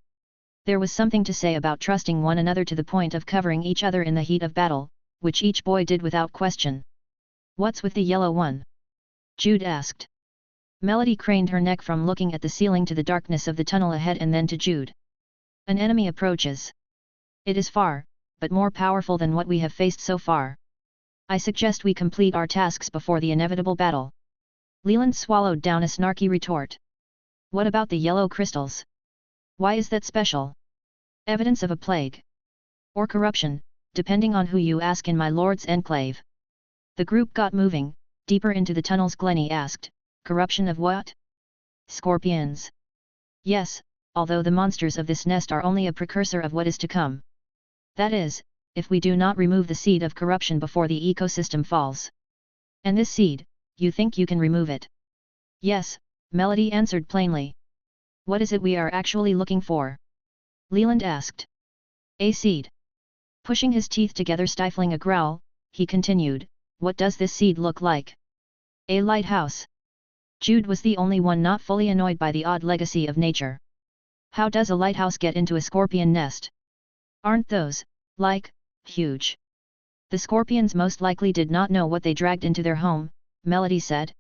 There was something to say about trusting one another to the point of covering each other in the heat of battle, which each boy did without question. "What's with the yellow one?" Jude asked. Melody craned her neck from looking at the ceiling to the darkness of the tunnel ahead and then to Jude. "An enemy approaches. It is far, but more powerful than what we have faced so far. I suggest we complete our tasks before the inevitable battle." Leland swallowed down a snarky retort. "What about the yellow crystals? Why is that special? Evidence of a plague? Or corruption, depending on who you ask in my lord's enclave." The group got moving, deeper into the tunnels. Glennie asked, "Corruption of what?" "Scorpions." "Yes, although the monsters of this nest are only a precursor of what is to come. That is, if we do not remove the seed of corruption before the ecosystem falls. And this seed, you think you can remove it?" "Yes," Melody answered plainly. "What is it we are actually looking for?" Leland asked. "A seed." Pushing his teeth together, stifling a growl, he continued, what does this seed look like? A lighthouse. Jude was the only one not fully annoyed by the odd legacy of nature. How does a lighthouse get into a scorpion nest? Aren't those, like, huge? The scorpions most likely did not know what they dragged into their home, Melody said.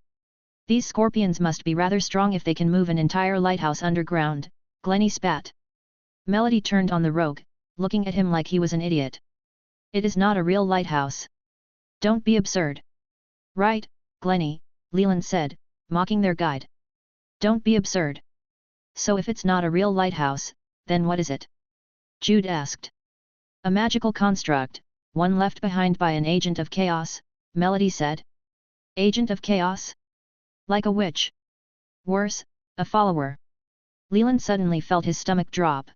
These scorpions must be rather strong if they can move an entire lighthouse underground, Glennie spat. Melody turned on the rogue, looking at him like he was an idiot. It is not a real lighthouse. Don't be absurd. Right, Glennie, Leland said, mocking their guide. Don't be absurd. So if it's not a real lighthouse, then what is it? Jude asked. A magical construct, one left behind by an agent of chaos, Melody said. Agent of chaos? Like a witch. Worse, a follower. Leland suddenly felt his stomach drop.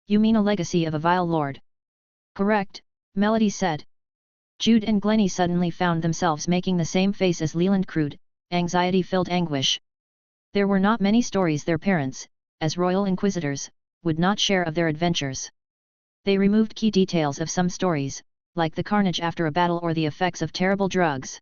You mean a legacy of a vile lord? Correct, Melody said. Jude and Glennie suddenly found themselves making the same face as Leland crude, anxiety-filled anguish. There were not many stories their parents, as royal inquisitors, would not share of their adventures. They removed key details of some stories, like the carnage after a battle or the effects of terrible drugs.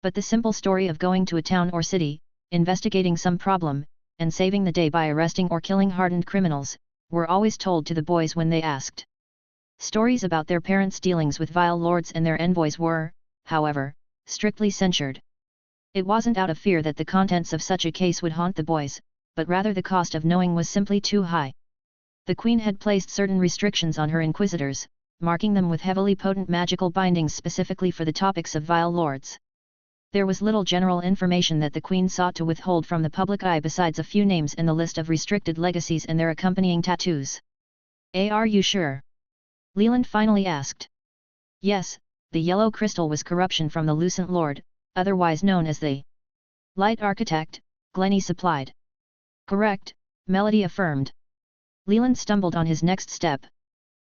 But the simple story of going to a town or city, investigating some problem, and saving the day by arresting or killing hardened criminals, were always told to the boys when they asked. Stories about their parents' dealings with vile lords and their envoys were, however, strictly censured. It wasn't out of fear that the contents of such a case would haunt the boys, but rather the cost of knowing was simply too high. The Queen had placed certain restrictions on her inquisitors, marking them with heavily potent magical bindings specifically for the topics of vile lords. There was little general information that the Queen sought to withhold from the public eye besides a few names in the list of restricted legacies and their accompanying tattoos. Are you sure? Leland finally asked. Yes, the yellow crystal was corruption from the Lucent Lord, otherwise known as the Light Architect, Glennie supplied. Correct, Melody affirmed. Leland stumbled on his next step.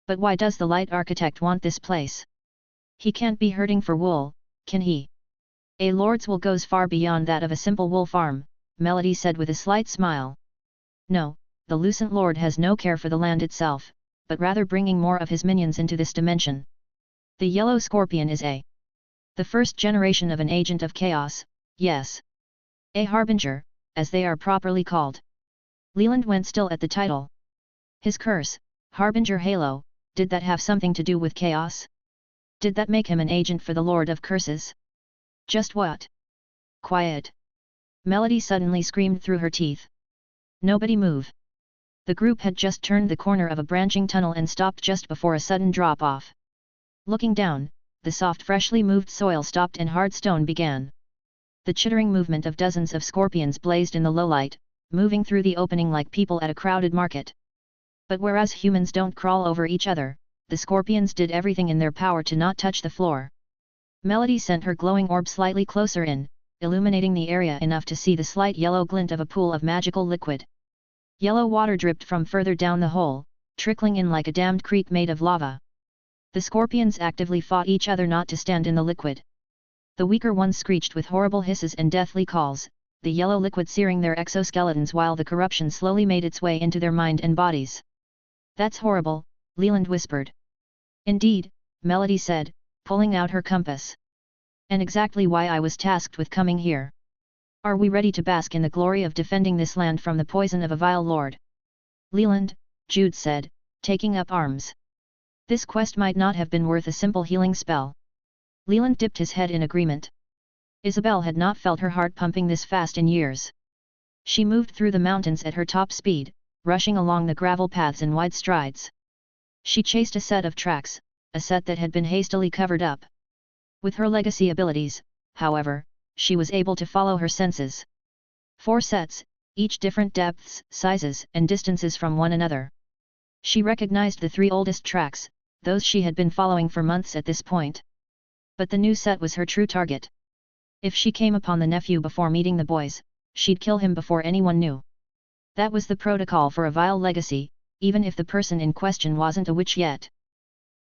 But why does the Light Architect want this place? He can't be hurting for wool, can he? A lord's wool goes far beyond that of a simple wool farm, Melody said with a slight smile. No, the Lucent Lord has no care for the land itself, but rather bringing more of his minions into this dimension. The yellow scorpion is the first generation of an agent of chaos, yes. A harbinger, as they are properly called. Leland went still at the title. His curse, Harbinger Halo, did that have something to do with chaos? Did that make him an agent for the Lord of Curses? Just what? Quiet! Melody suddenly screamed through her teeth. Nobody move. The group had just turned the corner of a branching tunnel and stopped just before a sudden drop-off. Looking down, the soft freshly moved soil stopped and hard stone began. The chittering movement of dozens of scorpions blazed in the low light, moving through the opening like people at a crowded market. But whereas humans don't crawl over each other, the scorpions did everything in their power to not touch the floor. Melody sent her glowing orb slightly closer in, illuminating the area enough to see the slight yellow glint of a pool of magical liquid. Yellow water dripped from further down the hole, trickling in like a dammed creek made of lava. The scorpions actively fought each other not to stand in the liquid. The weaker ones screeched with horrible hisses and deathly calls, the yellow liquid searing their exoskeletons while the corruption slowly made its way into their mind and bodies. That's horrible, Leland whispered. Indeed, Melody said, pulling out her compass. And exactly why I was tasked with coming here. Are we ready to bask in the glory of defending this land from the poison of a vile lord? Leland, Jude said, taking up arms. This quest might not have been worth a simple healing spell. Leland dipped his head in agreement. Isabel had not felt her heart pumping this fast in years. She moved through the mountains at her top speed, rushing along the gravel paths in wide strides. She chased a set of tracks, a set that had been hastily covered up. With her legacy abilities, however, she was able to follow her senses. 4 sets, each different depths, sizes, and distances from one another. She recognized the 3 oldest tracks, those she had been following for months at this point. But the new set was her true target. If she came upon the nephew before meeting the boys, she'd kill him before anyone knew. That was the protocol for a vile legacy, even if the person in question wasn't a witch yet.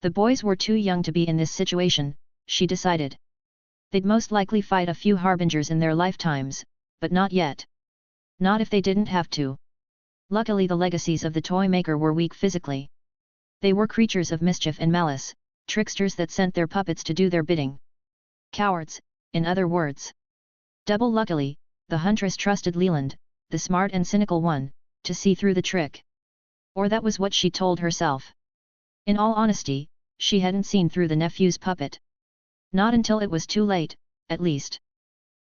The boys were too young to be in this situation, she decided. They'd most likely fight a few harbingers in their lifetimes, but not yet. Not if they didn't have to. Luckily the legacies of the toy maker were weak physically. They were creatures of mischief and malice, tricksters that sent their puppets to do their bidding. Cowards, in other words. Double luckily, the huntress trusted Leland, the smart and cynical one, to see through the trick. Or that was what she told herself. In all honesty, she hadn't seen through the nephew's puppet. Not until it was too late, at least.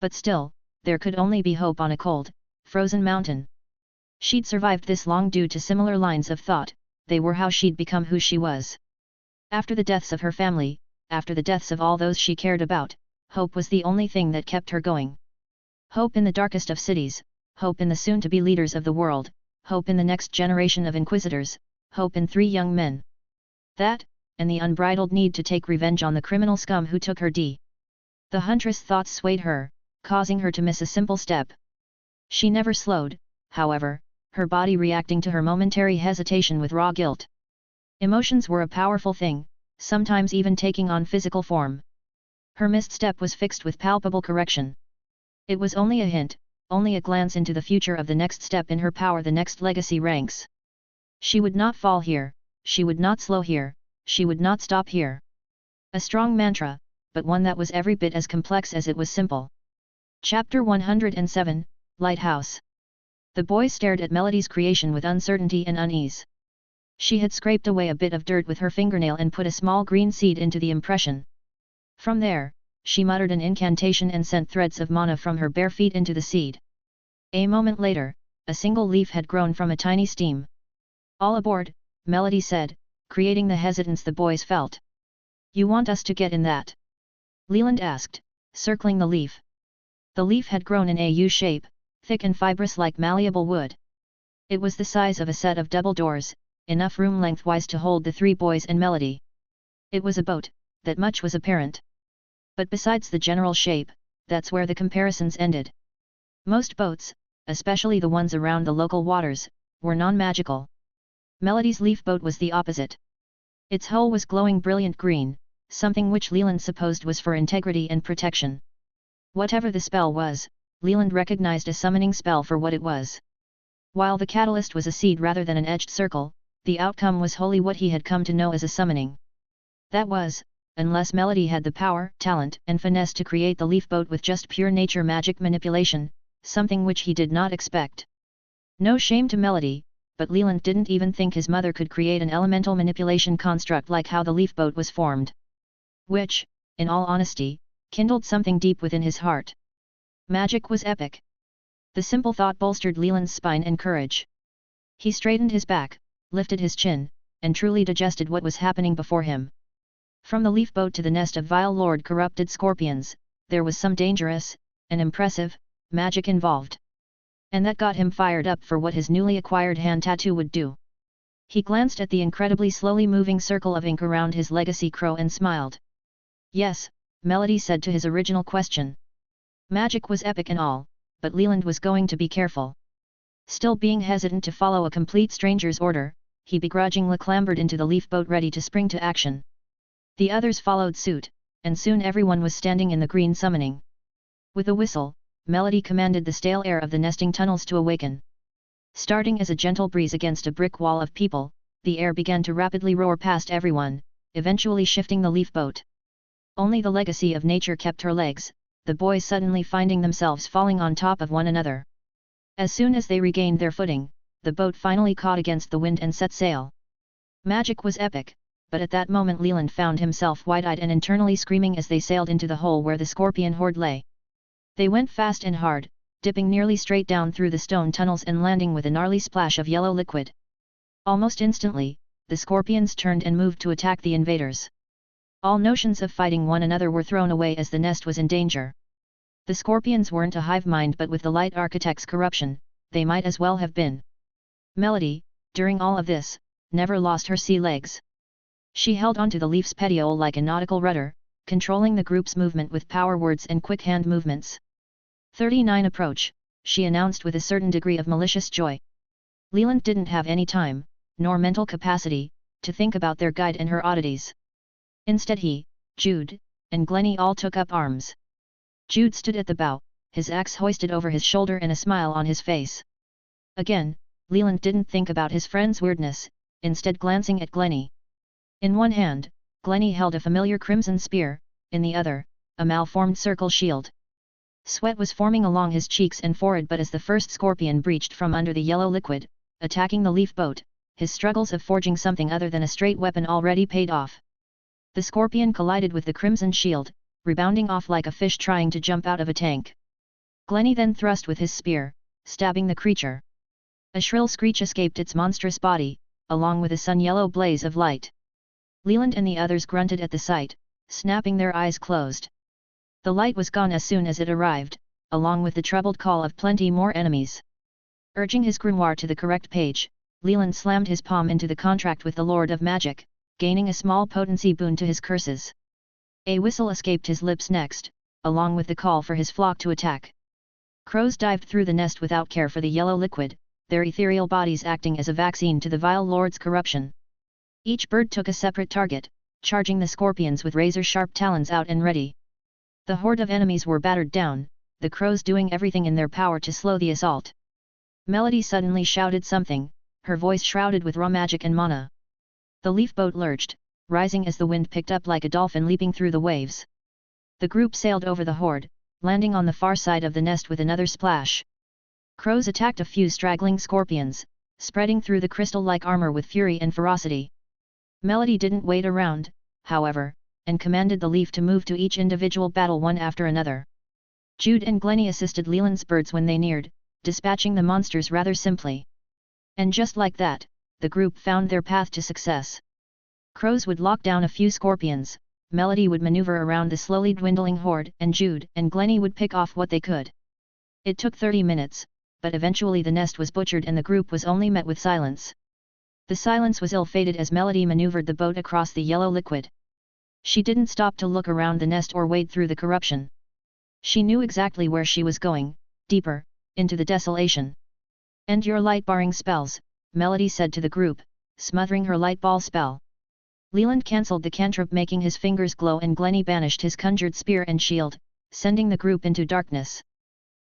But still, there could only be hope on a cold, frozen mountain. She'd survived this long due to similar lines of thought, they were how she'd become who she was. After the deaths of her family, after the deaths of all those she cared about, hope was the only thing that kept her going. Hope in the darkest of cities, hope in the soon-to-be leaders of the world, hope in the next generation of inquisitors, hope in 3 young men. That, and the unbridled need to take revenge on the criminal scum who took her D. The huntress' thoughts swayed her, causing her to miss a simple step. She never slowed, however, her body reacting to her momentary hesitation with raw guilt. Emotions were a powerful thing, sometimes even taking on physical form. Her missed step was fixed with palpable correction. It was only a hint, only a glance into the future of the next step in her power, the next legacy ranks. She would not fall here, she would not slow here, she would not stop here. A strong mantra, but one that was every bit as complex as it was simple. Chapter 107, Lighthouse. The boy stared at Melody's creation with uncertainty and unease. She had scraped away a bit of dirt with her fingernail and put a small green seed into the impression. From there, she muttered an incantation and sent threads of mana from her bare feet into the seed. A moment later, a single leaf had grown from a tiny stem. All aboard, Melody said, creating the hesitance the boys felt. You want us to get in that? Leland asked, circling the leaf. The leaf had grown in a U shape, thick and fibrous like malleable wood. It was the size of a set of double doors, enough room lengthwise to hold the 3 boys and Melody. It was a boat, that much was apparent. But besides the general shape, that's where the comparisons ended. Most boats, especially the ones around the local waters, were non-magical. Melody's leaf boat was the opposite. Its hull was glowing brilliant green, something which Leland supposed was for integrity and protection. Whatever the spell was, Leland recognized a summoning spell for what it was. While the catalyst was a seed rather than an edged circle, the outcome was wholly what he had come to know as a summoning. That was, unless Melody had the power, talent, and finesse to create the leaf boat with just pure nature magic manipulation, something which he did not expect. No shame to Melody, but Leland didn't even think his mother could create an elemental manipulation construct like how the leaf boat was formed. Which, in all honesty, kindled something deep within his heart. Magic was epic. The simple thought bolstered Leland's spine and courage. He straightened his back, lifted his chin, and truly digested what was happening before him. From the leaf boat to the nest of vile Lord corrupted scorpions, there was some dangerous, and impressive, magic involved. And that got him fired up for what his newly acquired hand tattoo would do. He glanced at the incredibly slowly moving circle of ink around his legacy crow and smiled. Yes, Melody said to his original question. Magic was epic and all, but Leland was going to be careful. Still being hesitant to follow a complete stranger's order, he begrudgingly clambered into the leaf boat ready to spring to action. The others followed suit, and soon everyone was standing in the green summoning. With a whistle, Melody commanded the stale air of the nesting tunnels to awaken. Starting as a gentle breeze against a brick wall of people, the air began to rapidly roar past everyone, eventually shifting the leaf boat. Only the legacy of nature kept her legs, the boys suddenly finding themselves falling on top of one another. As soon as they regained their footing, the boat finally caught against the wind and set sail. Magic was epic, but at that moment Leland found himself wide-eyed and internally screaming as they sailed into the hole where the scorpion horde lay. They went fast and hard, dipping nearly straight down through the stone tunnels and landing with a gnarly splash of yellow liquid. Almost instantly, the scorpions turned and moved to attack the invaders. All notions of fighting one another were thrown away as the nest was in danger. The scorpions weren't a hive mind, but with the light architect's corruption, they might as well have been. Melody, during all of this, never lost her sea legs. She held onto the leaf's petiole like a nautical rudder, controlling the group's movement with power words and quick hand movements. 39 Approach, she announced with a certain degree of malicious joy. Leland didn't have any time, nor mental capacity, to think about their guide and her oddities. Instead he, Jude, and Glennie all took up arms. Jude stood at the bow, his axe hoisted over his shoulder and a smile on his face. Again, Leland didn't think about his friend's weirdness, instead glancing at Glennie. In one hand, Glennie held a familiar crimson spear, in the other, a malformed circle shield. Sweat was forming along his cheeks and forehead, but as the first scorpion breached from under the yellow liquid, attacking the leaf boat, his struggles of forging something other than a straight weapon already paid off. The scorpion collided with the crimson shield, rebounding off like a fish trying to jump out of a tank. Glennie then thrust with his spear, stabbing the creature. A shrill screech escaped its monstrous body, along with a sun-yellow blaze of light. Leland and the others grunted at the sight, snapping their eyes closed. The light was gone as soon as it arrived, along with the troubled call of plenty more enemies. Urging his grimoire to the correct page, Leland slammed his palm into the contract with the Lord of Magic, gaining a small potency boon to his curses. A whistle escaped his lips next, along with the call for his flock to attack. Crows dived through the nest without care for the yellow liquid, their ethereal bodies acting as a vaccine to the vile lord's corruption. Each bird took a separate target, charging the scorpions with razor-sharp talons out and ready. The horde of enemies were battered down, the crows doing everything in their power to slow the assault. Melody suddenly shouted something, her voice shrouded with raw magic and mana. The leaf boat lurched, rising as the wind picked up like a dolphin leaping through the waves. The group sailed over the horde, landing on the far side of the nest with another splash. Crows attacked a few straggling scorpions, spreading through the crystal-like armor with fury and ferocity. Melody didn't wait around, however, and commanded the leaf to move to each individual battle one after another. Jude and Glennie assisted Leland's birds when they neared, dispatching the monsters rather simply. And just like that, the group found their path to success. Crows would lock down a few scorpions, Melody would maneuver around the slowly dwindling horde, and Jude and Glennie would pick off what they could. It took 30 minutes, but eventually the nest was butchered and the group was only met with silence. The silence was ill-fated as Melody maneuvered the boat across the yellow liquid. She didn't stop to look around the nest or wade through the corruption. She knew exactly where she was going, deeper, into the desolation. "End your light-barring spells," Melody said to the group, smothering her light ball spell. Leland cancelled the cantrip, making his fingers glow, and Glennie banished his conjured spear and shield, sending the group into darkness.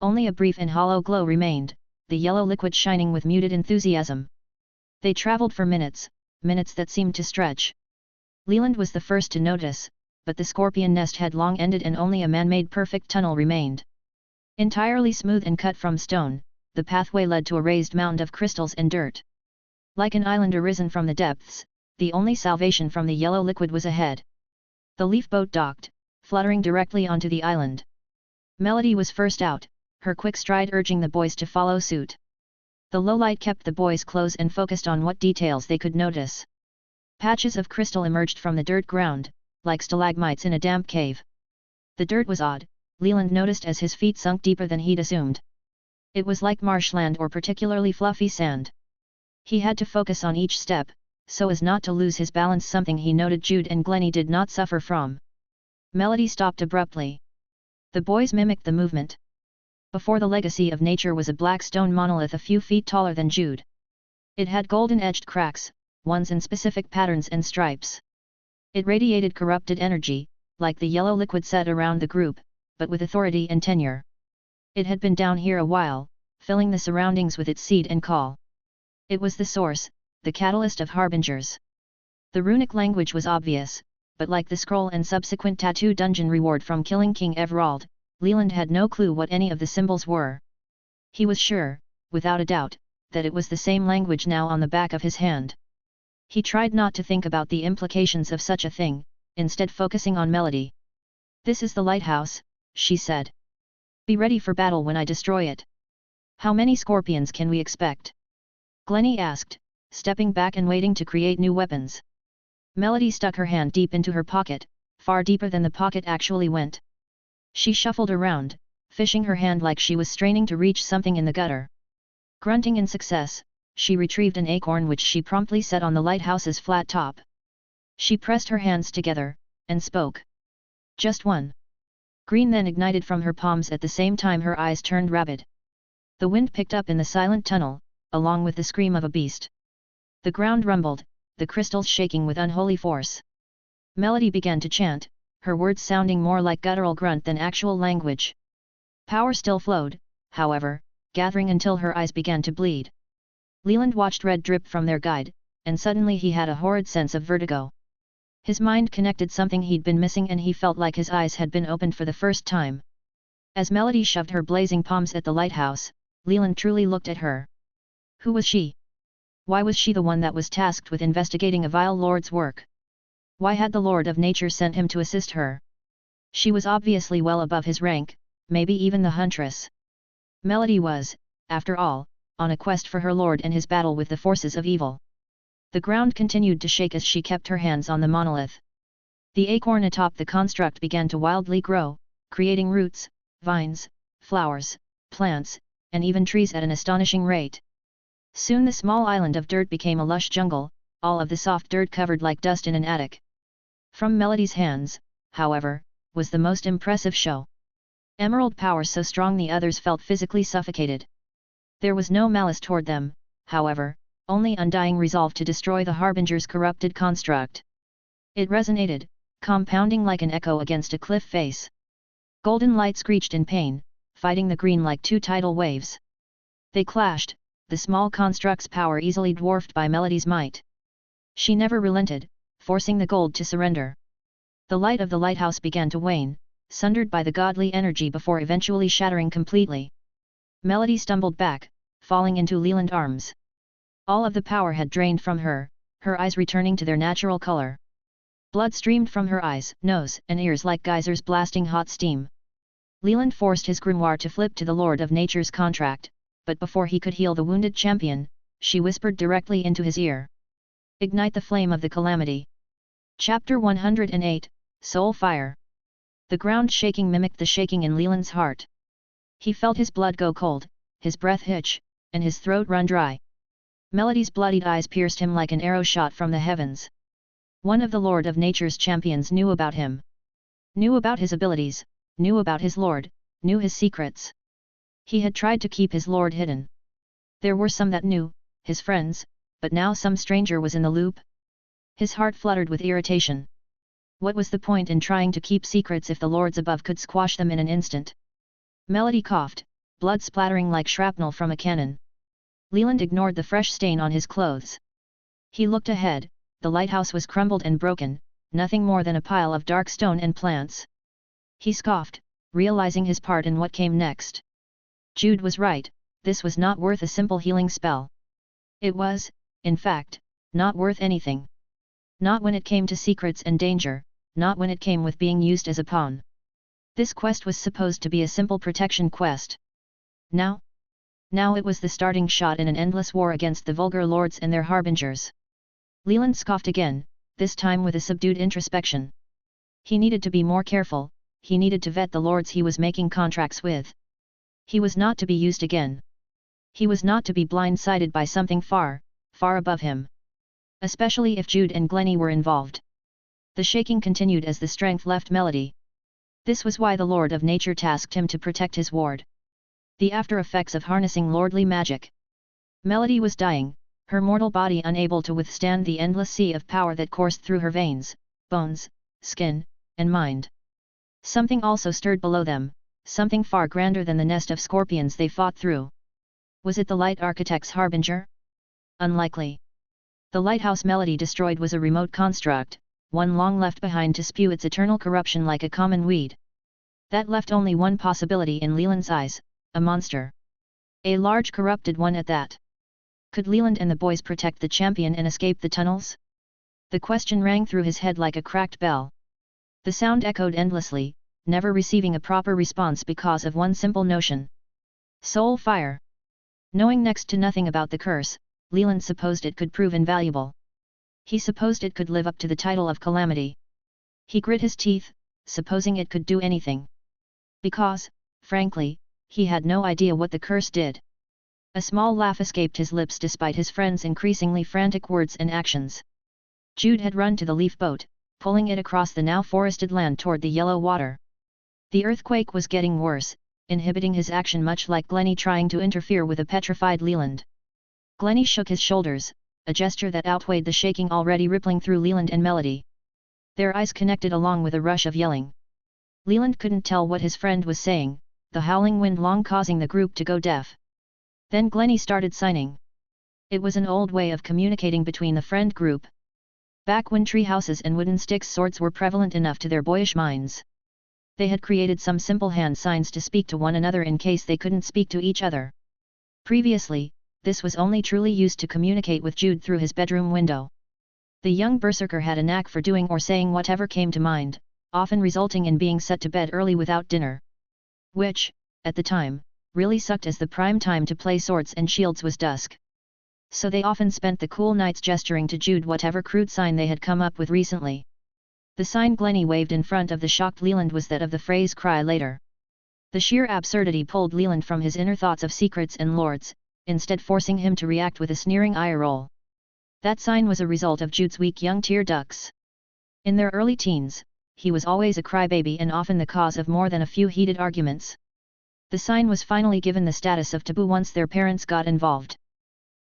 Only a brief and hollow glow remained, the yellow liquid shining with muted enthusiasm. They travelled for minutes, minutes that seemed to stretch. Leland was the first to notice, but the scorpion nest had long ended and only a man-made perfect tunnel remained. Entirely smooth and cut from stone, the pathway led to a raised mound of crystals and dirt. Like an island arisen from the depths, the only salvation from the yellow liquid was ahead. The leaf boat docked, fluttering directly onto the island. Melody was first out, her quick stride urging the boys to follow suit. The low light kept the boys close and focused on what details they could notice. Patches of crystal emerged from the dirt ground, like stalagmites in a damp cave. The dirt was odd, Leland noticed as his feet sunk deeper than he'd assumed. It was like marshland or particularly fluffy sand. He had to focus on each step, so as not to lose his balance, something he noted Jude and Glennie did not suffer from. Melody stopped abruptly. The boys mimicked the movement. Before the legacy of nature was a black stone monolith a few feet taller than Jude. It had golden-edged cracks, ones in specific patterns and stripes. It radiated corrupted energy, like the yellow liquid set around the group, but with authority and tenure. It had been down here a while, filling the surroundings with its seed and call. It was the source, the catalyst of harbingers. The runic language was obvious, but like the scroll and subsequent tattoo dungeon reward from killing King Everald, Leland had no clue what any of the symbols were. He was sure, without a doubt, that it was the same language now on the back of his hand. He tried not to think about the implications of such a thing, instead focusing on Melody. "This is the lighthouse," she said. "Be ready for battle when I destroy it." "How many scorpions can we expect?" Glennie asked, stepping back and waiting to create new weapons. Melody stuck her hand deep into her pocket, far deeper than the pocket actually went. She shuffled around, fishing her hand like she was straining to reach something in the gutter. Grunting in success, she retrieved an acorn which she promptly set on the lighthouse's flat top. She pressed her hands together, and spoke. "Just one." Green then ignited from her palms at the same time her eyes turned rabid. The wind picked up in the silent tunnel, along with the scream of a beast. The ground rumbled, the crystals shaking with unholy force. Melody began to chant, her words sounding more like guttural grunt than actual language. Power still flowed, however, gathering until her eyes began to bleed. Leland watched red drip from their guide, and suddenly he had a horrid sense of vertigo. His mind connected something he'd been missing and he felt like his eyes had been opened for the first time. As Melody shoved her blazing palms at the lighthouse, Leland truly looked at her. Who was she? Why was she the one that was tasked with investigating a vile lord's work? Why had the Lord of Nature sent him to assist her? She was obviously well above his rank, maybe even the huntress. Melody was, after all, on a quest for her lord and his battle with the forces of evil. The ground continued to shake as she kept her hands on the monolith. The acorn atop the construct began to wildly grow, creating roots, vines, flowers, plants, and even trees at an astonishing rate. Soon the small island of dirt became a lush jungle, all of the soft dirt covered like dust in an attic. From Melody's hands, however, was the most impressive show. Emerald power so strong the others felt physically suffocated. There was no malice toward them, however, only undying resolve to destroy the Harbinger's corrupted construct. It resonated, compounding like an echo against a cliff face. Golden light screeched in pain, fighting the green like two tidal waves. They clashed, the small construct's power easily dwarfed by Melody's might. She never relented, forcing the gold to surrender. The light of the lighthouse began to wane, sundered by the godly energy before eventually shattering completely. Melody stumbled back, falling into Leland's arms. All of the power had drained from her, her eyes returning to their natural color. Blood streamed from her eyes, nose, and ears like geysers blasting hot steam. Leland forced his grimoire to flip to the Lord of Nature's contract, but before he could heal the wounded champion, she whispered directly into his ear. Ignite the flame of the calamity. Chapter 108, Soul Fire. The ground shaking mimicked the shaking in Leland's heart. He felt his blood go cold, his breath hitch, and his throat run dry. Melody's bloodied eyes pierced him like an arrow shot from the heavens. One of the Lord of Nature's champions knew about him. Knew about his abilities, knew about his lord, knew his secrets. He had tried to keep his lord hidden. There were some that knew, his friends, but now some stranger was in the loop. His heart fluttered with irritation. What was the point in trying to keep secrets if the lords above could squash them in an instant? Melody coughed, blood splattering like shrapnel from a cannon. Leland ignored the fresh stain on his clothes. He looked ahead, the lighthouse was crumbled and broken, nothing more than a pile of dark stone and plants. He scoffed, realizing his part in what came next. Jude was right, this was not worth a simple healing spell. It was, in fact, not worth anything. Not when it came to secrets and danger, not when it came with being used as a pawn. This quest was supposed to be a simple protection quest. Now it was the starting shot in an endless war against the vulgar lords and their harbingers. Leland scoffed again, this time with a subdued introspection. He needed to be more careful, he needed to vet the lords he was making contracts with. He was not to be used again. He was not to be blindsided by something far, far above him. Especially if Jude and Glennie were involved. The shaking continued as the strength left Melody. This was why the Lord of Nature tasked him to protect his ward. The after effects of harnessing lordly magic. Melody was dying, her mortal body unable to withstand the endless sea of power that coursed through her veins, bones, skin, and mind. Something also stirred below them, something far grander than the nest of scorpions they fought through. Was it the Light Architect's harbinger? Unlikely. The lighthouse Melody destroyed was a remote construct, one long left behind to spew its eternal corruption like a common weed. That left only one possibility in Leland's eyes, a monster. A large corrupted one at that. Could Leland and the boys protect the champion and escape the tunnels? The question rang through his head like a cracked bell. The sound echoed endlessly, never receiving a proper response because of one simple notion. Soul fire. Knowing next to nothing about the curse, Leland supposed it could prove invaluable. He supposed it could live up to the title of calamity. He grit his teeth, supposing it could do anything. Because, frankly, he had no idea what the curse did. A small laugh escaped his lips despite his friend's increasingly frantic words and actions. Jude had run to the leaf boat, pulling it across the now forested land toward the yellow water. The earthquake was getting worse, inhibiting his action much like Glennie trying to interfere with a petrified Leland. Glennie shook his shoulders, a gesture that outweighed the shaking already rippling through Leland and Melody. Their eyes connected along with a rush of yelling. Leland couldn't tell what his friend was saying, the howling wind long causing the group to go deaf. Then Glennie started signing. It was an old way of communicating between the friend group. Back when tree houses and wooden sticks swords were prevalent enough to their boyish minds, they had created some simple hand signs to speak to one another in case they couldn't speak to each other. Previously, this was only truly used to communicate with Jude through his bedroom window. The young berserker had a knack for doing or saying whatever came to mind, often resulting in being set to bed early without dinner. Which, at the time, really sucked as the prime time to play swords and shields was dusk. So they often spent the cool nights gesturing to Jude whatever crude sign they had come up with recently. The sign Glennie waved in front of the shocked Leland was that of the phrase "cry later." The sheer absurdity pulled Leland from his inner thoughts of secrets and lords, instead forcing him to react with a sneering eye roll. That sign was a result of Jude's weak young tear ducts. In their early teens, he was always a crybaby and often the cause of more than a few heated arguments. The sign was finally given the status of taboo once their parents got involved.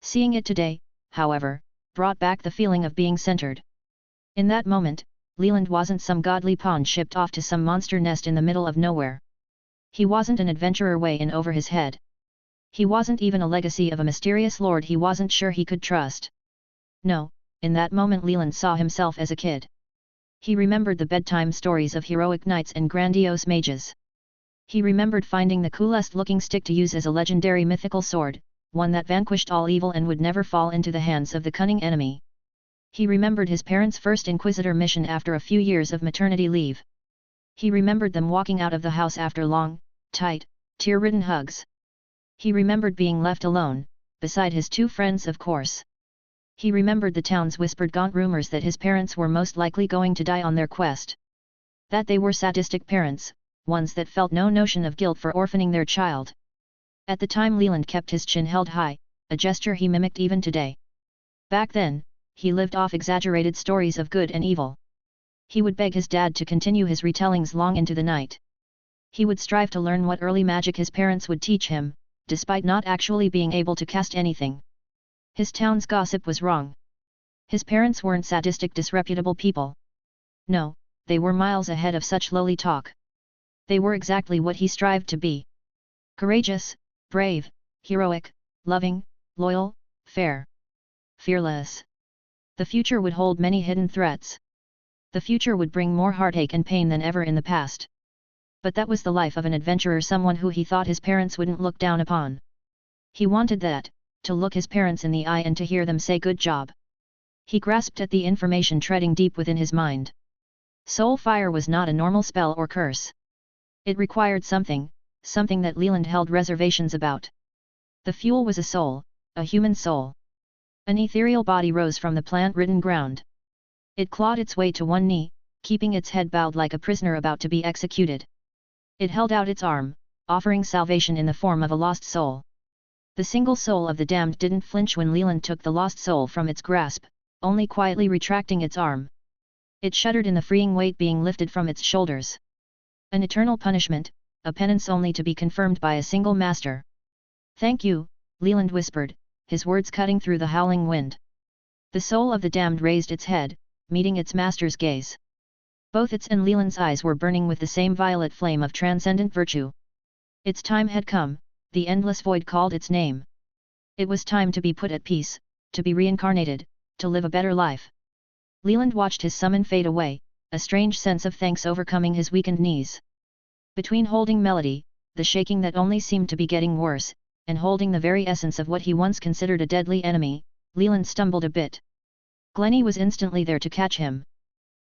Seeing it today, however, brought back the feeling of being centered. In that moment, Leland wasn't some godly pawn shipped off to some monster nest in the middle of nowhere. He wasn't an adventurer way in over his head. He wasn't even a legacy of a mysterious lord he wasn't sure he could trust. No, in that moment Leland saw himself as a kid. He remembered the bedtime stories of heroic knights and grandiose mages. He remembered finding the coolest looking stick to use as a legendary mythical sword, one that vanquished all evil and would never fall into the hands of the cunning enemy. He remembered his parents' first Inquisitor mission after a few years of maternity leave. He remembered them walking out of the house after long, tight, tear-ridden hugs. He remembered being left alone, beside his two friends of course. He remembered the town's whispered gaunt rumors that his parents were most likely going to die on their quest. That they were sadistic parents, ones that felt no notion of guilt for orphaning their child. At the time Leland kept his chin held high, a gesture he mimicked even today. Back then, he lived off exaggerated stories of good and evil. He would beg his dad to continue his retellings long into the night. He would strive to learn what early magic his parents would teach him, despite not actually being able to cast anything. His town's gossip was wrong. His parents weren't sadistic, disreputable people. No, they were miles ahead of such lowly talk. They were exactly what he strived to be. Courageous, brave, heroic, loving, loyal, fair. Fearless. The future would hold many hidden threats. The future would bring more heartache and pain than ever in the past. But that was the life of an adventurer, someone who he thought his parents wouldn't look down upon. He wanted that, to look his parents in the eye and to hear them say good job. He grasped at the information treading deep within his mind. Soul fire was not a normal spell or curse. It required something that Leland held reservations about. The fuel was a soul, a human soul. An ethereal body rose from the plant-ridden ground. It clawed its way to one knee, keeping its head bowed like a prisoner about to be executed. It held out its arm, offering salvation in the form of a lost soul. The single soul of the damned didn't flinch when Leland took the lost soul from its grasp, only quietly retracting its arm. It shuddered in the freeing weight being lifted from its shoulders. An eternal punishment, a penance only to be confirmed by a single master. "Thank you," Leland whispered, his words cutting through the howling wind. The soul of the damned raised its head, meeting its master's gaze. Both its and Leland's eyes were burning with the same violet flame of transcendent virtue. Its time had come, the endless void called its name. It was time to be put at peace, to be reincarnated, to live a better life. Leland watched his summon fade away, a strange sense of thanks overcoming his weakened knees. Between holding melody, the shaking that only seemed to be getting worse, and holding the very essence of what he once considered a deadly enemy, Leland stumbled a bit. Glennie was instantly there to catch him.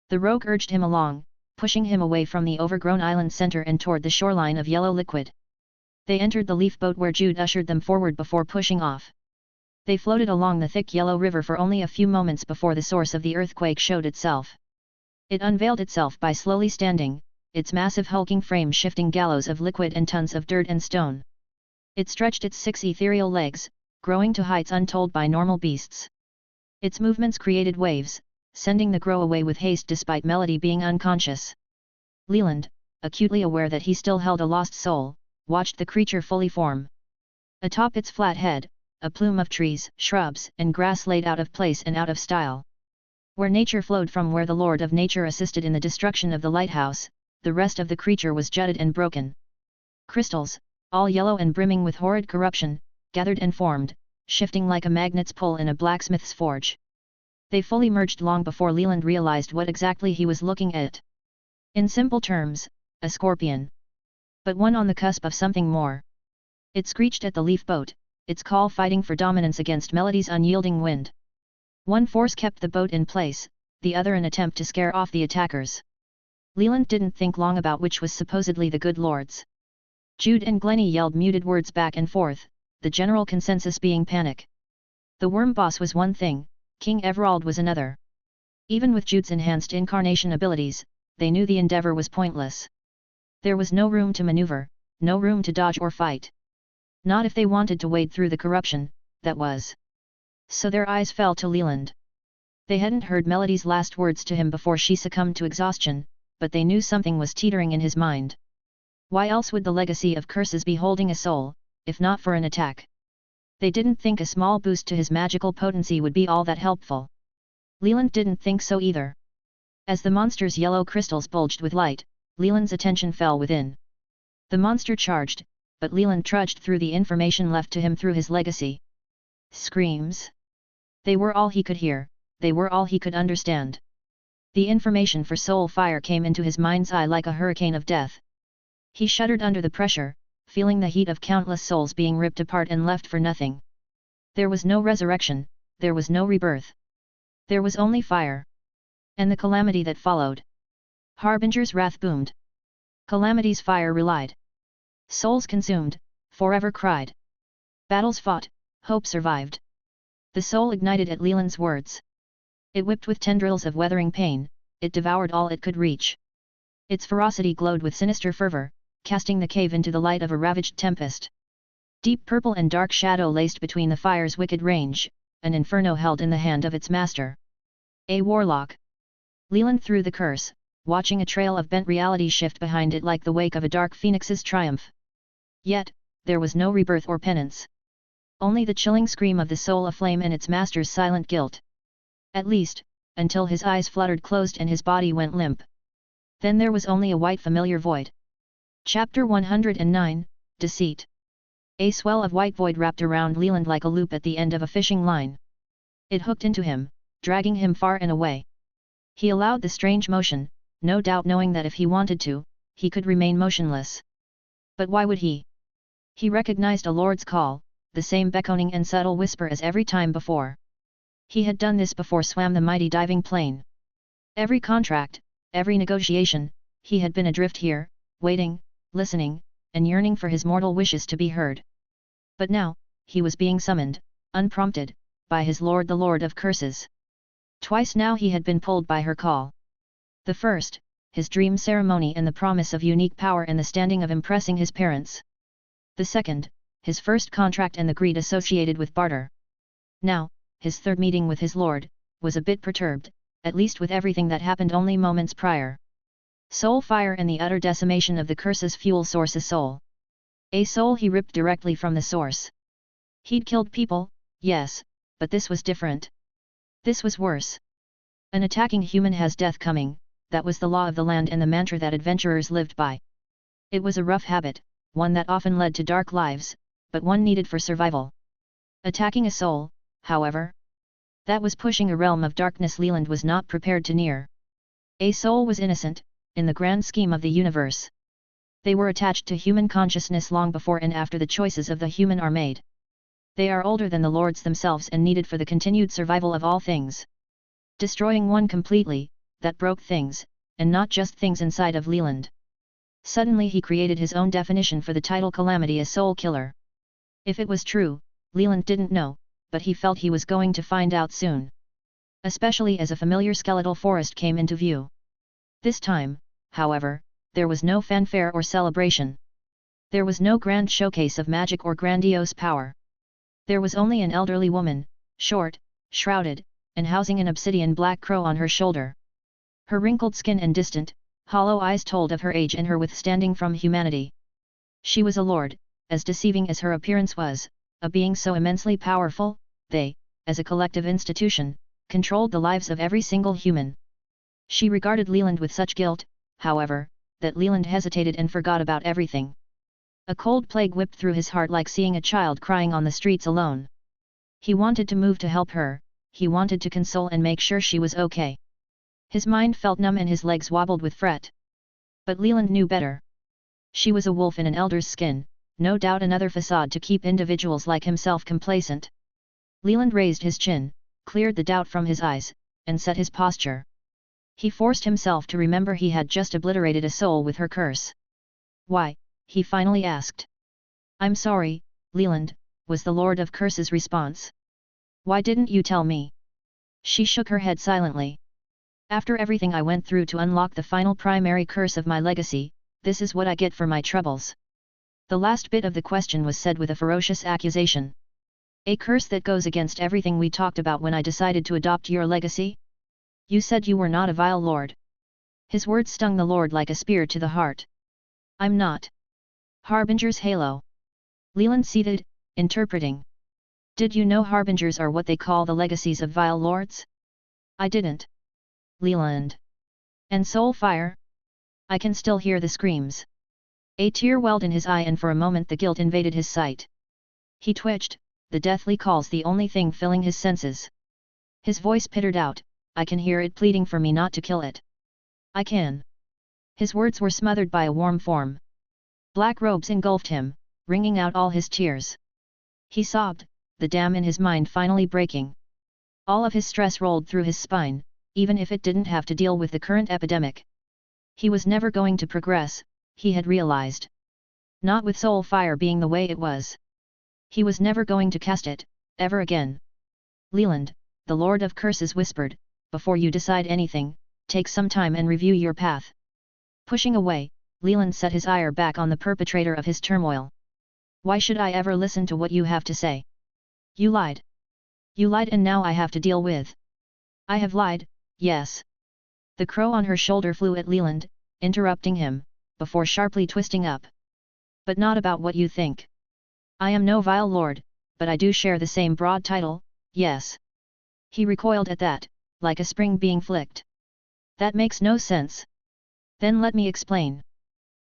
The rogue urged him along, pushing him away from the overgrown island center and toward the shoreline of yellow liquid. They entered the leaf boat where Jude ushered them forward before pushing off. They floated along the thick yellow river for only a few moments before the source of the earthquake showed itself. It unveiled itself by slowly standing, its massive hulking frame shifting gallows of liquid and tons of dirt and stone. It stretched its 6 ethereal legs, growing to heights untold by normal beasts. Its movements created waves, sending the grow away with haste despite Melody being unconscious. Leland, acutely aware that he still held a lost soul, watched the creature fully form. Atop its flat head, a plume of trees, shrubs, and grass laid out of place and out of style. Where nature flowed from where the Lord of Nature assisted in the destruction of the lighthouse, the rest of the creature was jutted and broken. Crystals, all yellow and brimming with horrid corruption, gathered and formed, shifting like a magnet's pull in a blacksmith's forge. They fully merged long before Leland realized what exactly he was looking at. In simple terms, a scorpion. But one on the cusp of something more. It screeched at the leaf boat, its call fighting for dominance against Melody's unyielding wind. One force kept the boat in place, the other an attempt to scare off the attackers. Leland didn't think long about which was supposedly the good lords. Jude and Glennie yelled muted words back and forth, the general consensus being panic. The worm boss was one thing, King Everald was another. Even with Jude's enhanced incarnation abilities, they knew the endeavor was pointless. There was no room to maneuver, no room to dodge or fight. Not if they wanted to wade through the corruption, that was. So their eyes fell to Leland. They hadn't heard Melody's last words to him before she succumbed to exhaustion, but they knew something was teetering in his mind. Why else would the legacy of curses be holding a soul, if not for an attack? They didn't think a small boost to his magical potency would be all that helpful. Leland didn't think so either. As the monster's yellow crystals bulged with light, Leland's attention fell within. The monster charged, but Leland trudged through the information left to him through his legacy. Screams. They were all he could hear, they were all he could understand. The information for soul fire came into his mind's eye like a hurricane of death. He shuddered under the pressure, feeling the heat of countless souls being ripped apart and left for nothing. There was no resurrection, there was no rebirth. There was only fire. And the calamity that followed. Harbinger's wrath boomed. Calamity's fire relied. Souls consumed, forever cried. Battles fought, hope survived. The soul ignited at Leland's words. It whipped with tendrils of weathering pain, it devoured all it could reach. Its ferocity glowed with sinister fervor, casting the cave into the light of a ravaged tempest. Deep purple and dark shadow laced between the fire's wicked range, an inferno held in the hand of its master. A warlock. Leland threw the curse, watching a trail of bent reality shift behind it like the wake of a dark phoenix's triumph. Yet, there was no rebirth or penance. Only the chilling scream of the soul aflame and its master's silent guilt. At least, until his eyes fluttered closed and his body went limp. Then there was only a white familiar void. Chapter 109, Deceit. A swell of white void wrapped around Leland like a loop at the end of a fishing line. It hooked into him, dragging him far and away. He allowed the strange motion, no doubt knowing that if he wanted to, he could remain motionless. But why would he? He recognized a lord's call, the same beckoning and subtle whisper as every time before. He had done this before swam the mighty diving plane. Every contract, every negotiation, he had been adrift here, waiting, listening, and yearning for his mortal wishes to be heard. But now, he was being summoned, unprompted, by his lord the Lord of Curses. Twice now he had been pulled by her call. The first, his dream ceremony and the promise of unique power and the standing of impressing his parents. The second, his first contract and the greed associated with barter. Now, his third meeting with his lord, was a bit perturbed, at least with everything that happened only moments prior. Soul fire and the utter decimation of the curse's fuel source, a soul. A soul he ripped directly from the source. He'd killed people, yes, but this was different. This was worse. An attacking human has death coming, that was the law of the land and the mantra that adventurers lived by. It was a rough habit, one that often led to dark lives, but one needed for survival. Attacking a soul, however, that was pushing a realm of darkness Leland was not prepared to near. A soul was innocent, in the grand scheme of the universe. They were attached to human consciousness long before and after the choices of the human are made. They are older than the lords themselves and needed for the continued survival of all things. Destroying one completely, that broke things, and not just things inside of Leland. Suddenly he created his own definition for the title Calamity, a soul killer. If it was true, Leland didn't know, but he felt he was going to find out soon. Especially as a familiar skeletal forest came into view. This time, however, there was no fanfare or celebration. There was no grand showcase of magic or grandiose power. There was only an elderly woman, short, shrouded, and housing an obsidian black crow on her shoulder. Her wrinkled skin and distant, hollow eyes told of her age and her withstanding from humanity. She was a lord, as deceiving as her appearance was, a being so immensely powerful, they, as a collective institution, controlled the lives of every single human. She regarded Leland with such guilt, however, that Leland hesitated and forgot about everything. A cold plague whipped through his heart like seeing a child crying on the streets alone. He wanted to move to help her, he wanted to console and make sure she was okay. His mind felt numb and his legs wobbled with fret. But Leland knew better. She was a wolf in an elder's skin, no doubt another facade to keep individuals like himself complacent. Leland raised his chin, cleared the doubt from his eyes, and set his posture. He forced himself to remember he had just obliterated a soul with her curse. "Why?" he finally asked. "I'm sorry, Leland," was the Lord of Curse's response. "Why didn't you tell me?" She shook her head silently. "After everything I went through to unlock the final primary curse of my legacy, this is what I get for my troubles." The last bit of the question was said with a ferocious accusation. "A curse that goes against everything we talked about when I decided to adopt your legacy? You said you were not a vile lord." His words stung the Lord like a spear to the heart. "I'm not." Harbinger's halo. Leland seethed, interpreting. "Did you know harbingers are what they call the legacies of vile lords?" "I didn't." "Leland. And soul fire?" "I can still hear the screams." A tear welled in his eye and for a moment the guilt invaded his sight. He twitched, the deathly calls the only thing filling his senses. His voice pittered out, "I can hear it pleading for me not to kill it. I can." His words were smothered by a warm form. Black robes engulfed him, wringing out all his tears. He sobbed, the dam in his mind finally breaking. All of his stress rolled through his spine, even if it didn't have to deal with the current epidemic. He was never going to progress, he had realized. Not with soul fire being the way it was. He was never going to cast it, ever again. "Leland," the Lord of Curses whispered, "before you decide anything, take some time and review your path." Pushing away, Leland set his ire back on the perpetrator of his turmoil. "Why should I ever listen to what you have to say? You lied. You lied and now I have to deal with." "I have lied, yes." The crow on her shoulder flew at Leland, interrupting him, before sharply twisting up. "But not about what you think. I am no vile lord, but I do share the same broad title, yes." He recoiled at that, like a spring being flicked. "That makes no sense." "Then let me explain."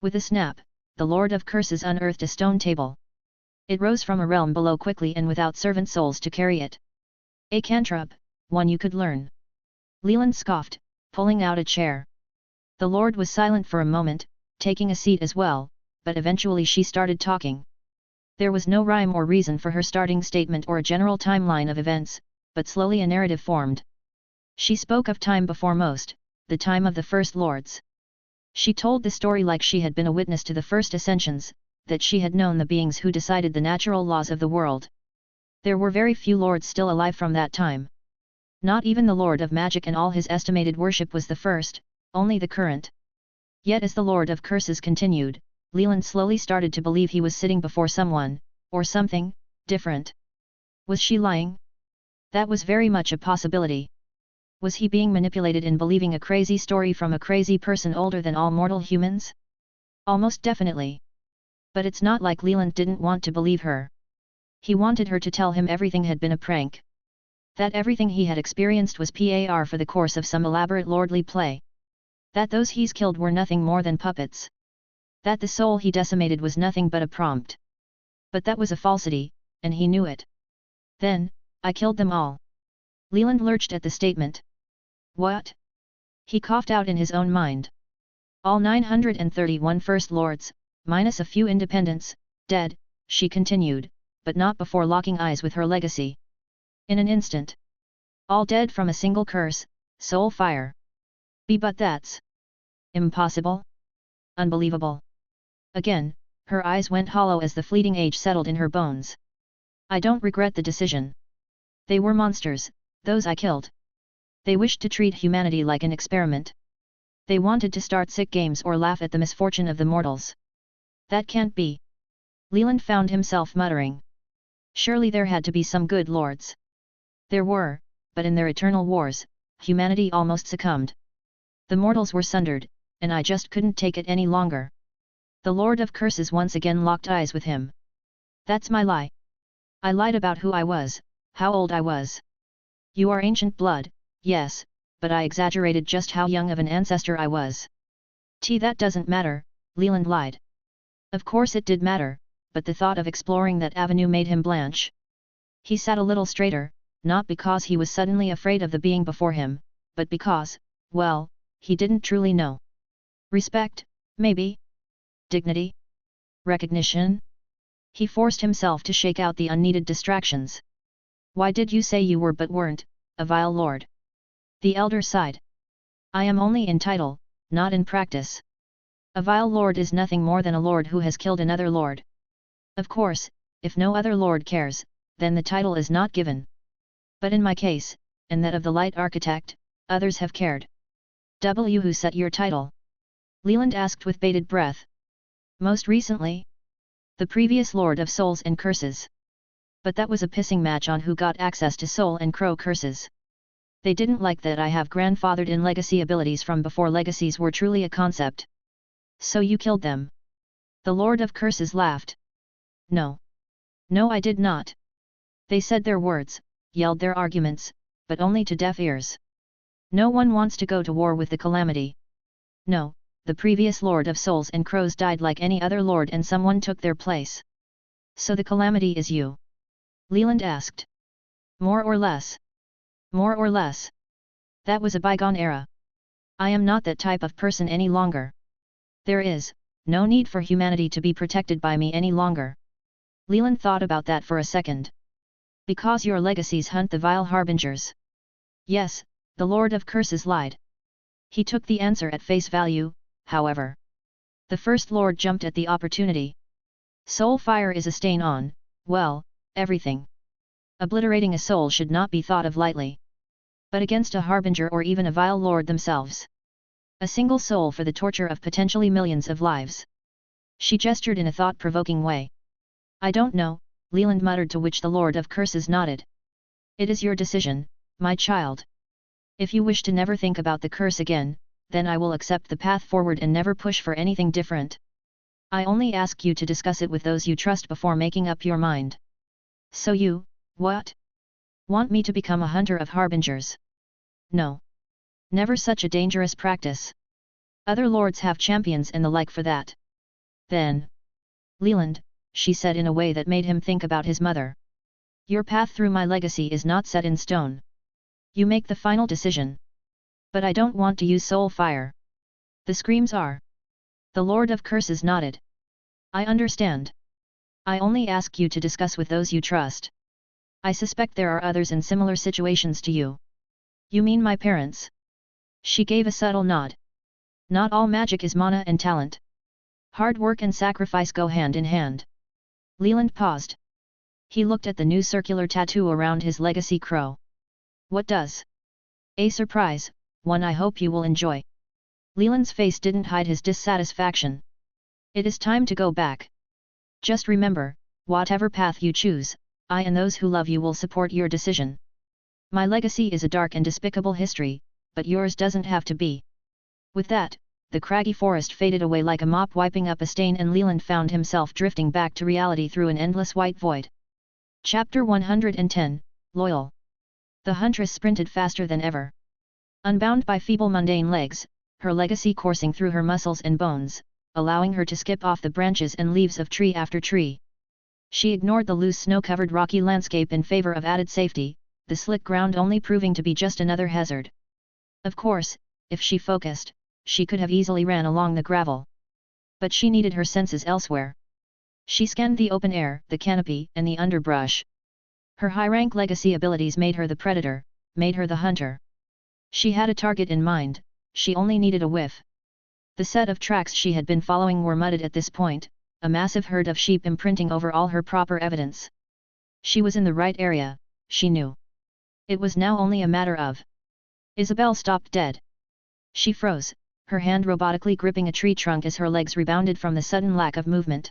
With a snap, the Lord of Curses unearthed a stone table. It rose from a realm below quickly and without servant souls to carry it. "A cantrip, one you could learn." Leland scoffed, pulling out a chair. The Lord was silent for a moment, taking a seat as well, but eventually she started talking. There was no rhyme or reason for her starting statement or a general timeline of events, but slowly a narrative formed. She spoke of time before most, the time of the First Lords. She told the story like she had been a witness to the first ascensions, that she had known the beings who decided the natural laws of the world. There were very few lords still alive from that time. Not even the Lord of Magic and all his estimated worship was the first, only the current. Yet as the Lord of Curses continued, Leland slowly started to believe he was sitting before someone, or something, different. Was she lying? That was very much a possibility. Was he being manipulated in believing a crazy story from a crazy person older than all mortal humans? Almost definitely. But it's not like Leland didn't want to believe her. He wanted her to tell him everything had been a prank. That everything he had experienced was par for the course of some elaborate lordly play. That those he's killed were nothing more than puppets. That the soul he decimated was nothing but a prompt. But that was a falsity, and he knew it. "Then, I killed them all." Leland lurched at the statement. "What?" He coughed out in his own mind. "All 931 First Lords, minus a few independents, dead," she continued, "but not before locking eyes with her legacy. In an instant. All dead from a single curse, soul fire. But that's impossible? Unbelievable." Again, her eyes went hollow as the fleeting age settled in her bones. "I don't regret the decision. They were monsters, those I killed. They wished to treat humanity like an experiment. They wanted to start sick games or laugh at the misfortune of the mortals. That can't be." Leland found himself muttering. Surely there had to be some good lords. There were, but in their eternal wars, humanity almost succumbed. The mortals were sundered, and I just couldn't take it any longer. The Lord of Curses once again locked eyes with him. "That's my lie. I lied about who I was, how old I was. You are ancient blood, yes, but I exaggerated just how young of an ancestor I was." That doesn't matter," Leland lied. Of course it did matter, but the thought of exploring that avenue made him blanch. He sat a little straighter, not because he was suddenly afraid of the being before him, but because, well, he didn't truly know. Respect, maybe? Dignity? Recognition? He forced himself to shake out the unneeded distractions. Why did you say you were but weren't, a vile lord? The elder sighed. I am only in title, not in practice. A vile lord is nothing more than a lord who has killed another lord. Of course, if no other lord cares, then the title is not given. But in my case, and that of the Light Architect, others have cared. Who set your title? Leland asked with bated breath. Most recently? The previous Lord of Souls and Curses. But that was a pissing match on who got access to Soul and Crow curses. They didn't like that I have grandfathered in legacy abilities from before legacies were truly a concept. So you killed them? The Lord of Curses laughed. No. No, I did not. They said their words, yelled their arguments, but only to deaf ears. No one wants to go to war with the calamity. No, the previous Lord of Souls and Crows died like any other lord and someone took their place. So the calamity is you? Leland asked. More or less. More or less. That was a bygone era. I am not that type of person any longer. There is no need for humanity to be protected by me any longer. Leland thought about that for a second. Because your legacies hunt the vile harbingers. Yes, the Lord of Curses lied. He took the answer at face value, however. The First Lord jumped at the opportunity. Soul fire is a stain on, well, everything. Obliterating a soul should not be thought of lightly. But against a harbinger or even a vile lord themselves. A single soul for the torture of potentially millions of lives. She gestured in a thought-provoking way. I don't know, Leland muttered, to which the Lord of Curses nodded. It is your decision, my child. If you wish to never think about the curse again, then I will accept the path forward and never push for anything different. I only ask you to discuss it with those you trust before making up your mind. So you, what? Want me to become a hunter of harbingers? No. Never such a dangerous practice. Other lords have champions and the like for that. Then. Leland, she said in a way that made him think about his mother. Your path through my legacy is not set in stone. You make the final decision. But I don't want to use soul fire. The screams are. The Lord of Curses nodded. I understand. I only ask you to discuss with those you trust. I suspect there are others in similar situations to you. You mean my parents? She gave a subtle nod. Not all magic is mana and talent. Hard work and sacrifice go hand in hand. Leland paused. He looked at the new circular tattoo around his legacy crow. What does? A surprise, one I hope you will enjoy. Leland's face didn't hide his dissatisfaction. It is time to go back. Just remember, whatever path you choose, I and those who love you will support your decision. My legacy is a dark and despicable history, but yours doesn't have to be. With that, the craggy forest faded away like a mop wiping up a stain, and Leland found himself drifting back to reality through an endless white void. Chapter 110, Loyal. The huntress sprinted faster than ever. Unbound by feeble mundane legs, her legacy coursing through her muscles and bones, allowing her to skip off the branches and leaves of tree after tree. She ignored the loose snow-covered rocky landscape in favor of added safety, the slick ground only proving to be just another hazard. Of course, if she focused, she could have easily ran along the gravel. But she needed her senses elsewhere. She scanned the open air, the canopy, and the underbrush. Her high-rank legacy abilities made her the predator, made her the hunter. She had a target in mind, she only needed a whiff. The set of tracks she had been following were mudded at this point, a massive herd of sheep imprinting over all her proper evidence. She was in the right area, she knew. It was now only a matter of. Isabel stopped dead. She froze, her hand robotically gripping a tree trunk as her legs rebounded from the sudden lack of movement.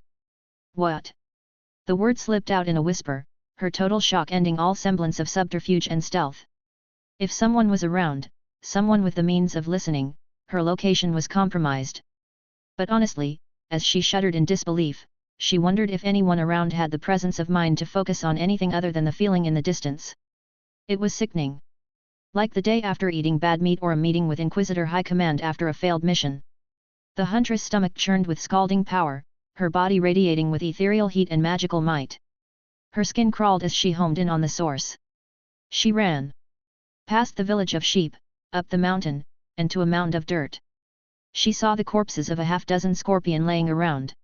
What? The word slipped out in a whisper, her total shock ending all semblance of subterfuge and stealth. If someone was around, someone with the means of listening, her location was compromised. But honestly, as she shuddered in disbelief, she wondered if anyone around had the presence of mind to focus on anything other than the feeling in the distance. It was sickening. Like the day after eating bad meat or a meeting with Inquisitor High Command after a failed mission. The huntress' stomach churned with scalding power, her body radiating with ethereal heat and magical might. Her skin crawled as she homed in on the source. She ran. Past the village of sheep, up the mountain, and to a mound of dirt. She saw the corpses of a half-dozen scorpion laying around.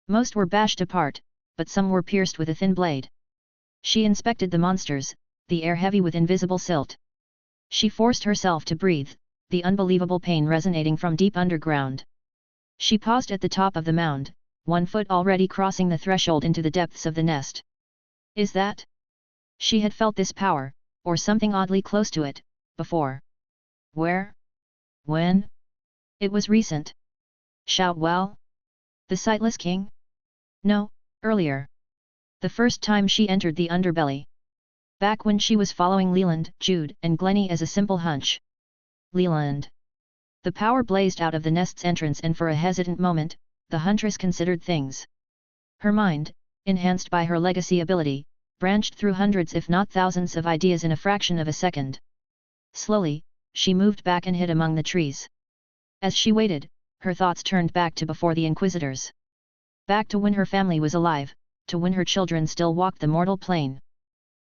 Most were bashed apart, but some were pierced with a thin blade. She inspected the monsters, the air heavy with invisible silt. She forced herself to breathe, the unbelievable pain resonating from deep underground. She paused at the top of the mound, 1 foot already crossing the threshold into the depths of the nest. Is that? She had felt this power, or something oddly close to it, before. Where? When? It was recent. Shoutwell? The sightless king? No, earlier. The first time she entered the underbelly. Back when she was following Leland, Jude, and Glennie as a simple hunch. Leland. The power blazed out of the nest's entrance, and for a hesitant moment, the huntress considered things. Her mind, enhanced by her legacy ability, branched through hundreds if not thousands of ideas in a fraction of a second. Slowly, she moved back and hid among the trees. As she waited, her thoughts turned back to before the Inquisitors. Back to when her family was alive, to when her children still walked the mortal plane.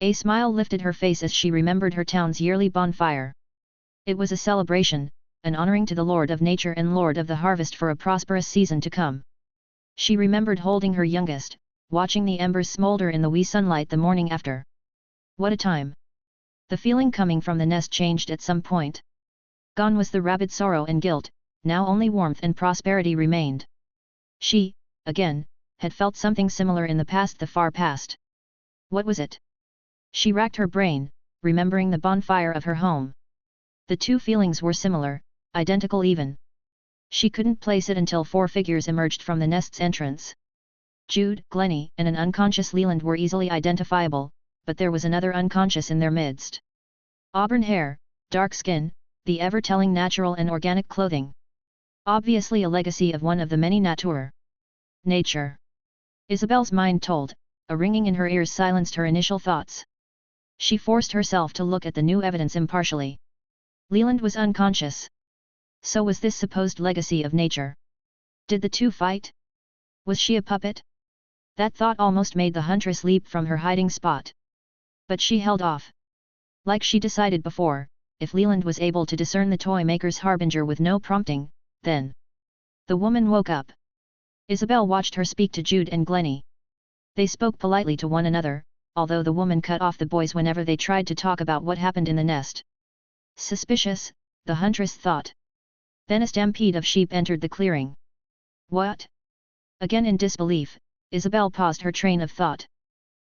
A smile lifted her face as she remembered her town's yearly bonfire. It was a celebration, an honoring to the Lord of Nature and Lord of the Harvest for a prosperous season to come. She remembered holding her youngest, watching the embers smolder in the wee sunlight the morning after. What a time! The feeling coming from the nest changed at some point. Gone was the rabid sorrow and guilt, now only warmth and prosperity remained. She, again, had felt something similar in the far past. What was it? She racked her brain, remembering the bonfire of her home. The two feelings were similar, identical even. She couldn't place it until 4 figures emerged from the nest's entrance. Jude, Glennie, and an unconscious Leland were easily identifiable, but there was another unconscious in their midst. Auburn hair, dark skin, the ever-telling natural and organic clothing. Obviously a legacy of one of the many nature. Isabel's mind told, a ringing in her ears silenced her initial thoughts. She forced herself to look at the new evidence impartially. Leland was unconscious. So was this supposed legacy of nature. Did the two fight? Was she a puppet? That thought almost made the huntress leap from her hiding spot. But she held off. Like she decided before, if Leland was able to discern the toy maker's harbinger with no prompting, then... The woman woke up. Isabel watched her speak to Jude and Glennie. They spoke politely to one another, although the woman cut off the boys whenever they tried to talk about what happened in the nest. Suspicious, the huntress thought. Then a stampede of sheep entered the clearing. What? Again in disbelief, Isabel paused her train of thought.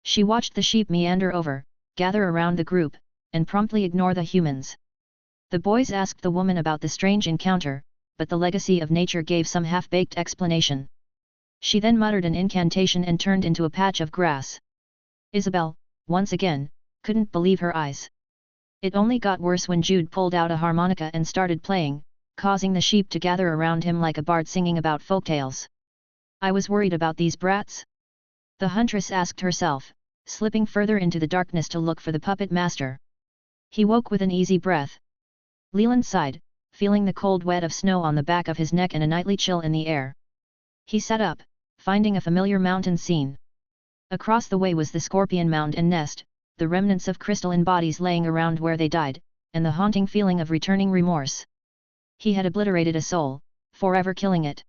She watched the sheep meander over, gather around the group, and promptly ignore the humans. The boys asked the woman about the strange encounter, but the legacy of nature gave some half-baked explanation. She then muttered an incantation and turned into a patch of grass. Isabel, once again, couldn't believe her eyes. It only got worse when Jude pulled out a harmonica and started playing, causing the sheep to gather around him like a bard singing about folktales. I was worried about these brats? The huntress asked herself, slipping further into the darkness to look for the puppet master. He woke with an easy breath. Leland sighed, feeling the cold wet of snow on the back of his neck and a nightly chill in the air. He sat up, finding a familiar mountain scene. Across the way was the scorpion mound and nest, the remnants of crystalline bodies laying around where they died, and the haunting feeling of returning remorse. He had obliterated a soul, forever killing it.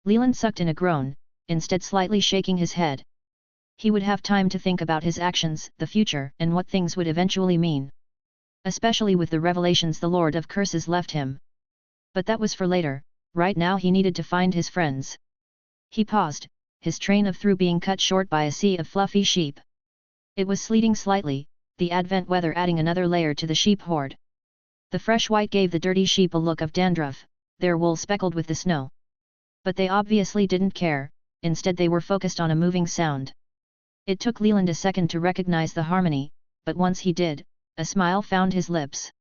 Leland sucked in a groan, instead slightly shaking his head. He would have time to think about his actions, the future, and what things would eventually mean. Especially with the revelations the Lord of Curses left him. But that was for later, right now he needed to find his friends. He paused, his train of thought being cut short by a sea of fluffy sheep. It was sleeting slightly, the advent weather adding another layer to the sheep horde. The fresh white gave the dirty sheep a look of dandruff, their wool speckled with the snow. But they obviously didn't care, instead they were focused on a moving sound. It took Leland a second to recognize the harmony, but once he did, a smile found his lips.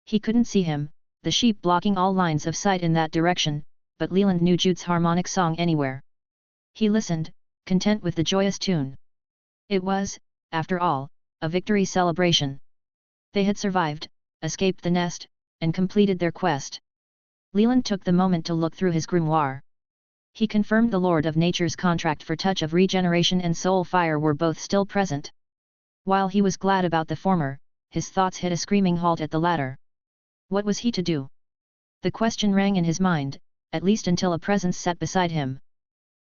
He couldn't see him, the sheep blocking all lines of sight in that direction, but Leland knew Jude's harmonic song anywhere. He listened, content with the joyous tune. It was, after all, a victory celebration. They had survived, escaped the nest, and completed their quest. Leland took the moment to look through his grimoire. He confirmed the Lord of Nature's contract for touch of regeneration and soul fire were both still present. While he was glad about the former, his thoughts hit a screaming halt at the ladder. What was he to do? The question rang in his mind, at least until a presence sat beside him.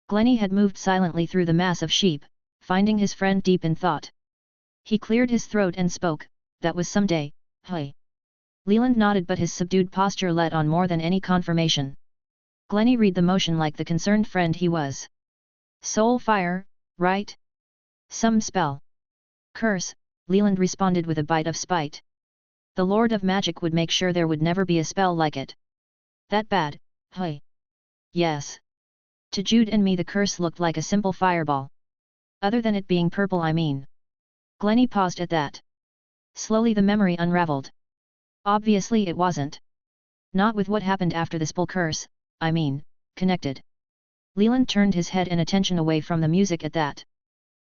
Glennie had moved silently through the mass of sheep, finding his friend deep in thought. He cleared his throat and spoke, "That was some day, hey." Leland nodded, but his subdued posture let on more than any confirmation. Glennie read the motion like the concerned friend he was. "Soul fire, right? Some spell." "Curse," Leland responded with a bite of spite. The Lord of Magic would make sure there would never be a spell like it. "That bad, hey?" "Yes. To Jude and me the curse looked like a simple fireball. Other than it being purple, I mean." Glennie paused at that. Slowly the memory unraveled. Obviously it wasn't. Not with what happened after the spell curse, I mean, connected. Leland turned his head and attention away from the music at that.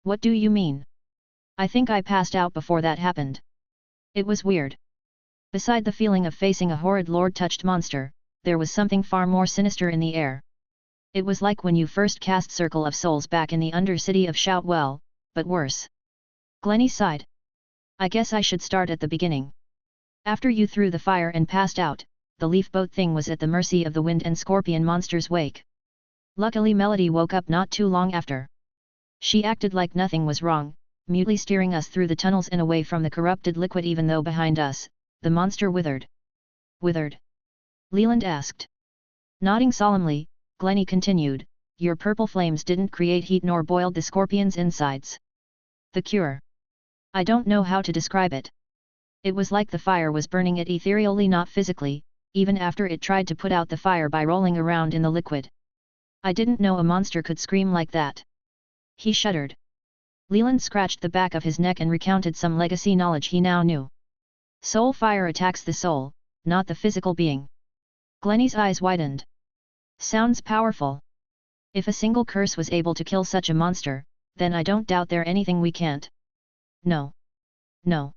"What do you mean?" "I think I passed out before that happened. It was weird." Beside the feeling of facing a horrid Lord-touched monster, there was something far more sinister in the air. It was like when you first cast Circle of Souls back in the Undercity of Shoutwell, but worse. Glennie sighed. "I guess I should start at the beginning. After you threw the fire and passed out, the leaf boat thing was at the mercy of the wind and scorpion monster's wake. Luckily Melody woke up not too long after. She acted like nothing was wrong, mutely steering us through the tunnels and away from the corrupted liquid, even though behind us, the monster withered." "Withered?" Leland asked. Nodding solemnly, Glennie continued, "Your purple flames didn't create heat nor boiled the scorpion's insides. The cure? I don't know how to describe it. It was like the fire was burning it ethereally, not physically, even after it tried to put out the fire by rolling around in the liquid. I didn't know a monster could scream like that." He shuddered. Leland scratched the back of his neck and recounted some legacy knowledge he now knew. Soul fire attacks the soul, not the physical being. Glennie's eyes widened. Sounds powerful. If a single curse was able to kill such a monster, then I don't doubt there's anything we can't. No. No.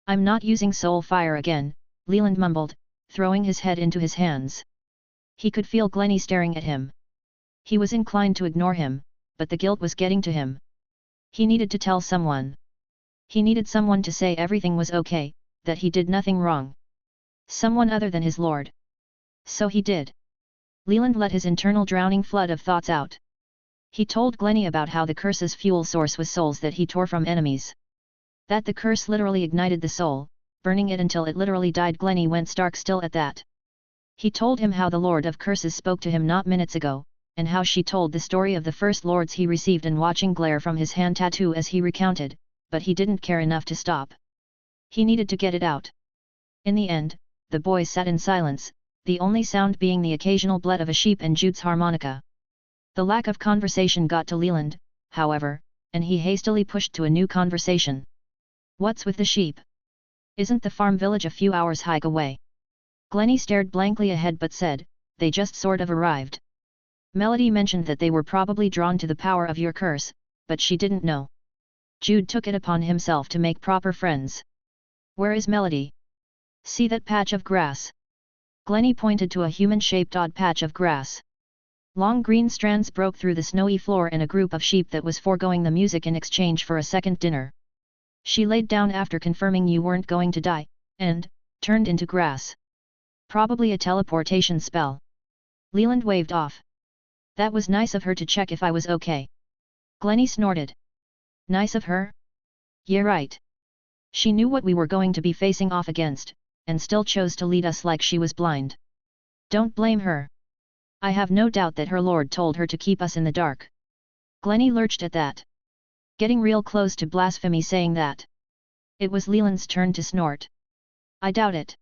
I'm not using soul fire again, Leland mumbled, throwing his head into his hands. He could feel Glennie staring at him. He was inclined to ignore him, but the guilt was getting to him. He needed to tell someone. He needed someone to say everything was okay, that he did nothing wrong. Someone other than his lord. So he did. Leland let his internal drowning flood of thoughts out. He told Glennie about how the curse's fuel source was souls that he tore from enemies. That the curse literally ignited the soul, burning it until it literally died. Glennie went stark still at that. He told him how the Lord of Curses spoke to him not minutes ago, and how she told the story of the first lords he received and watching glare from his hand tattoo as he recounted, but he didn't care enough to stop. He needed to get it out. In the end, the boys sat in silence, the only sound being the occasional bleat of a sheep and Jude's harmonica. The lack of conversation got to Leland, however, and he hastily pushed to a new conversation. "What's with the sheep? Isn't the farm village a few hours' hike away?" Glennie stared blankly ahead but said, "They just sort of arrived. Melody mentioned that they were probably drawn to the power of your curse, but she didn't know. Jude took it upon himself to make proper friends." "Where is Melody?" "See that patch of grass?" Glennie pointed to a human-shaped odd patch of grass. Long green strands broke through the snowy floor and a group of sheep that was foregoing the music in exchange for a second dinner. "She laid down after confirming you weren't going to die, and turned into grass. Probably a teleportation spell." Leland waved off. "That was nice of her to check if I was okay." Glennie snorted. "Nice of her? Yeah, right. She knew what we were going to be facing off against, and still chose to lead us like she was blind. Don't blame her. I have no doubt that her lord told her to keep us in the dark." Glennie lurched at that. Getting real close to blasphemy saying that. It was Leland's turn to snort. "I doubt it.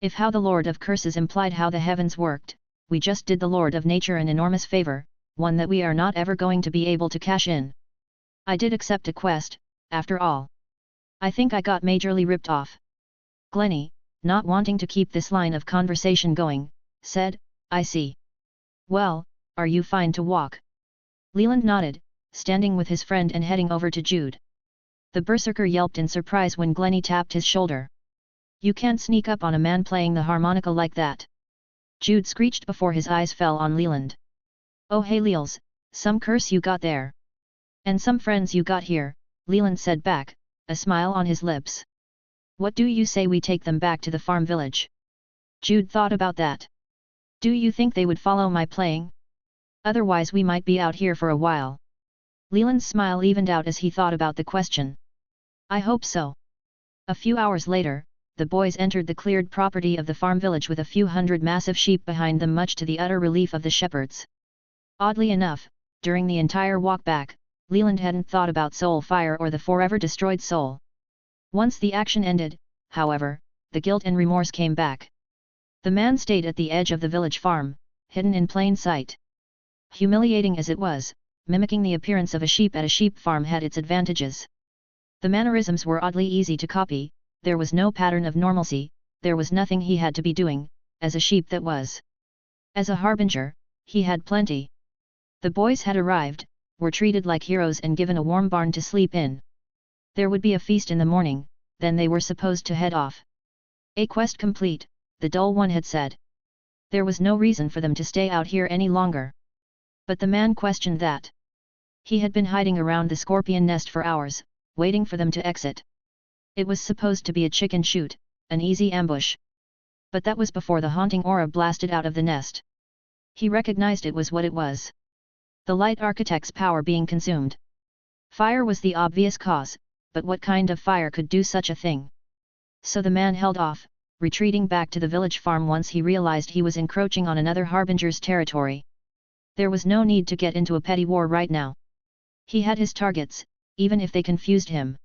If how the Lord of Curses implied how the heavens worked, we just did the Lord of Nature an enormous favor, one that we are not ever going to be able to cash in. I did accept a quest, after all. I think I got majorly ripped off." Glennie, not wanting to keep this line of conversation going, said, "I see. Well, are you fine to walk?" Leland nodded, standing with his friend and heading over to Jude. The berserker yelped in surprise when Glennie tapped his shoulder. "You can't sneak up on a man playing the harmonica like that!" Jude screeched before his eyes fell on Leland. "Oh hey Leels, some curse you got there. And some friends you got here," Leland said back, a smile on his lips. What do you say we take them back to the farm village? Jude thought about that. Do you think they would follow my playing? Otherwise we might be out here for a while. Leland's smile evened out as he thought about the question. I hope so. A few hours later, the boys entered the cleared property of the farm village with a few hundred massive sheep behind them, much to the utter relief of the shepherds. Oddly enough, during the entire walk back, Leland hadn't thought about soul fire or the forever destroyed soul. Once the action ended, however, the guilt and remorse came back. The man stayed at the edge of the village farm, hidden in plain sight. Humiliating as it was, mimicking the appearance of a sheep at a sheep farm had its advantages. The mannerisms were oddly easy to copy, there was no pattern of normalcy, there was nothing he had to be doing, as a sheep that was. As a harbinger, he had plenty. The boys had arrived, were treated like heroes and given a warm barn to sleep in. There would be a feast in the morning, then they were supposed to head off. A quest complete, the dull one had said. There was no reason for them to stay out here any longer. But the man questioned that. He had been hiding around the scorpion nest for hours, waiting for them to exit. It was supposed to be a chicken shoot, an easy ambush. But that was before the haunting aura blasted out of the nest. He recognized it was what it was. The light architect's power being consumed. Fire was the obvious cause, but what kind of fire could do such a thing? So the man held off, retreating back to the village farm once he realized he was encroaching on another harbinger's territory. There was no need to get into a petty war right now. He had his targets, even if they confused him.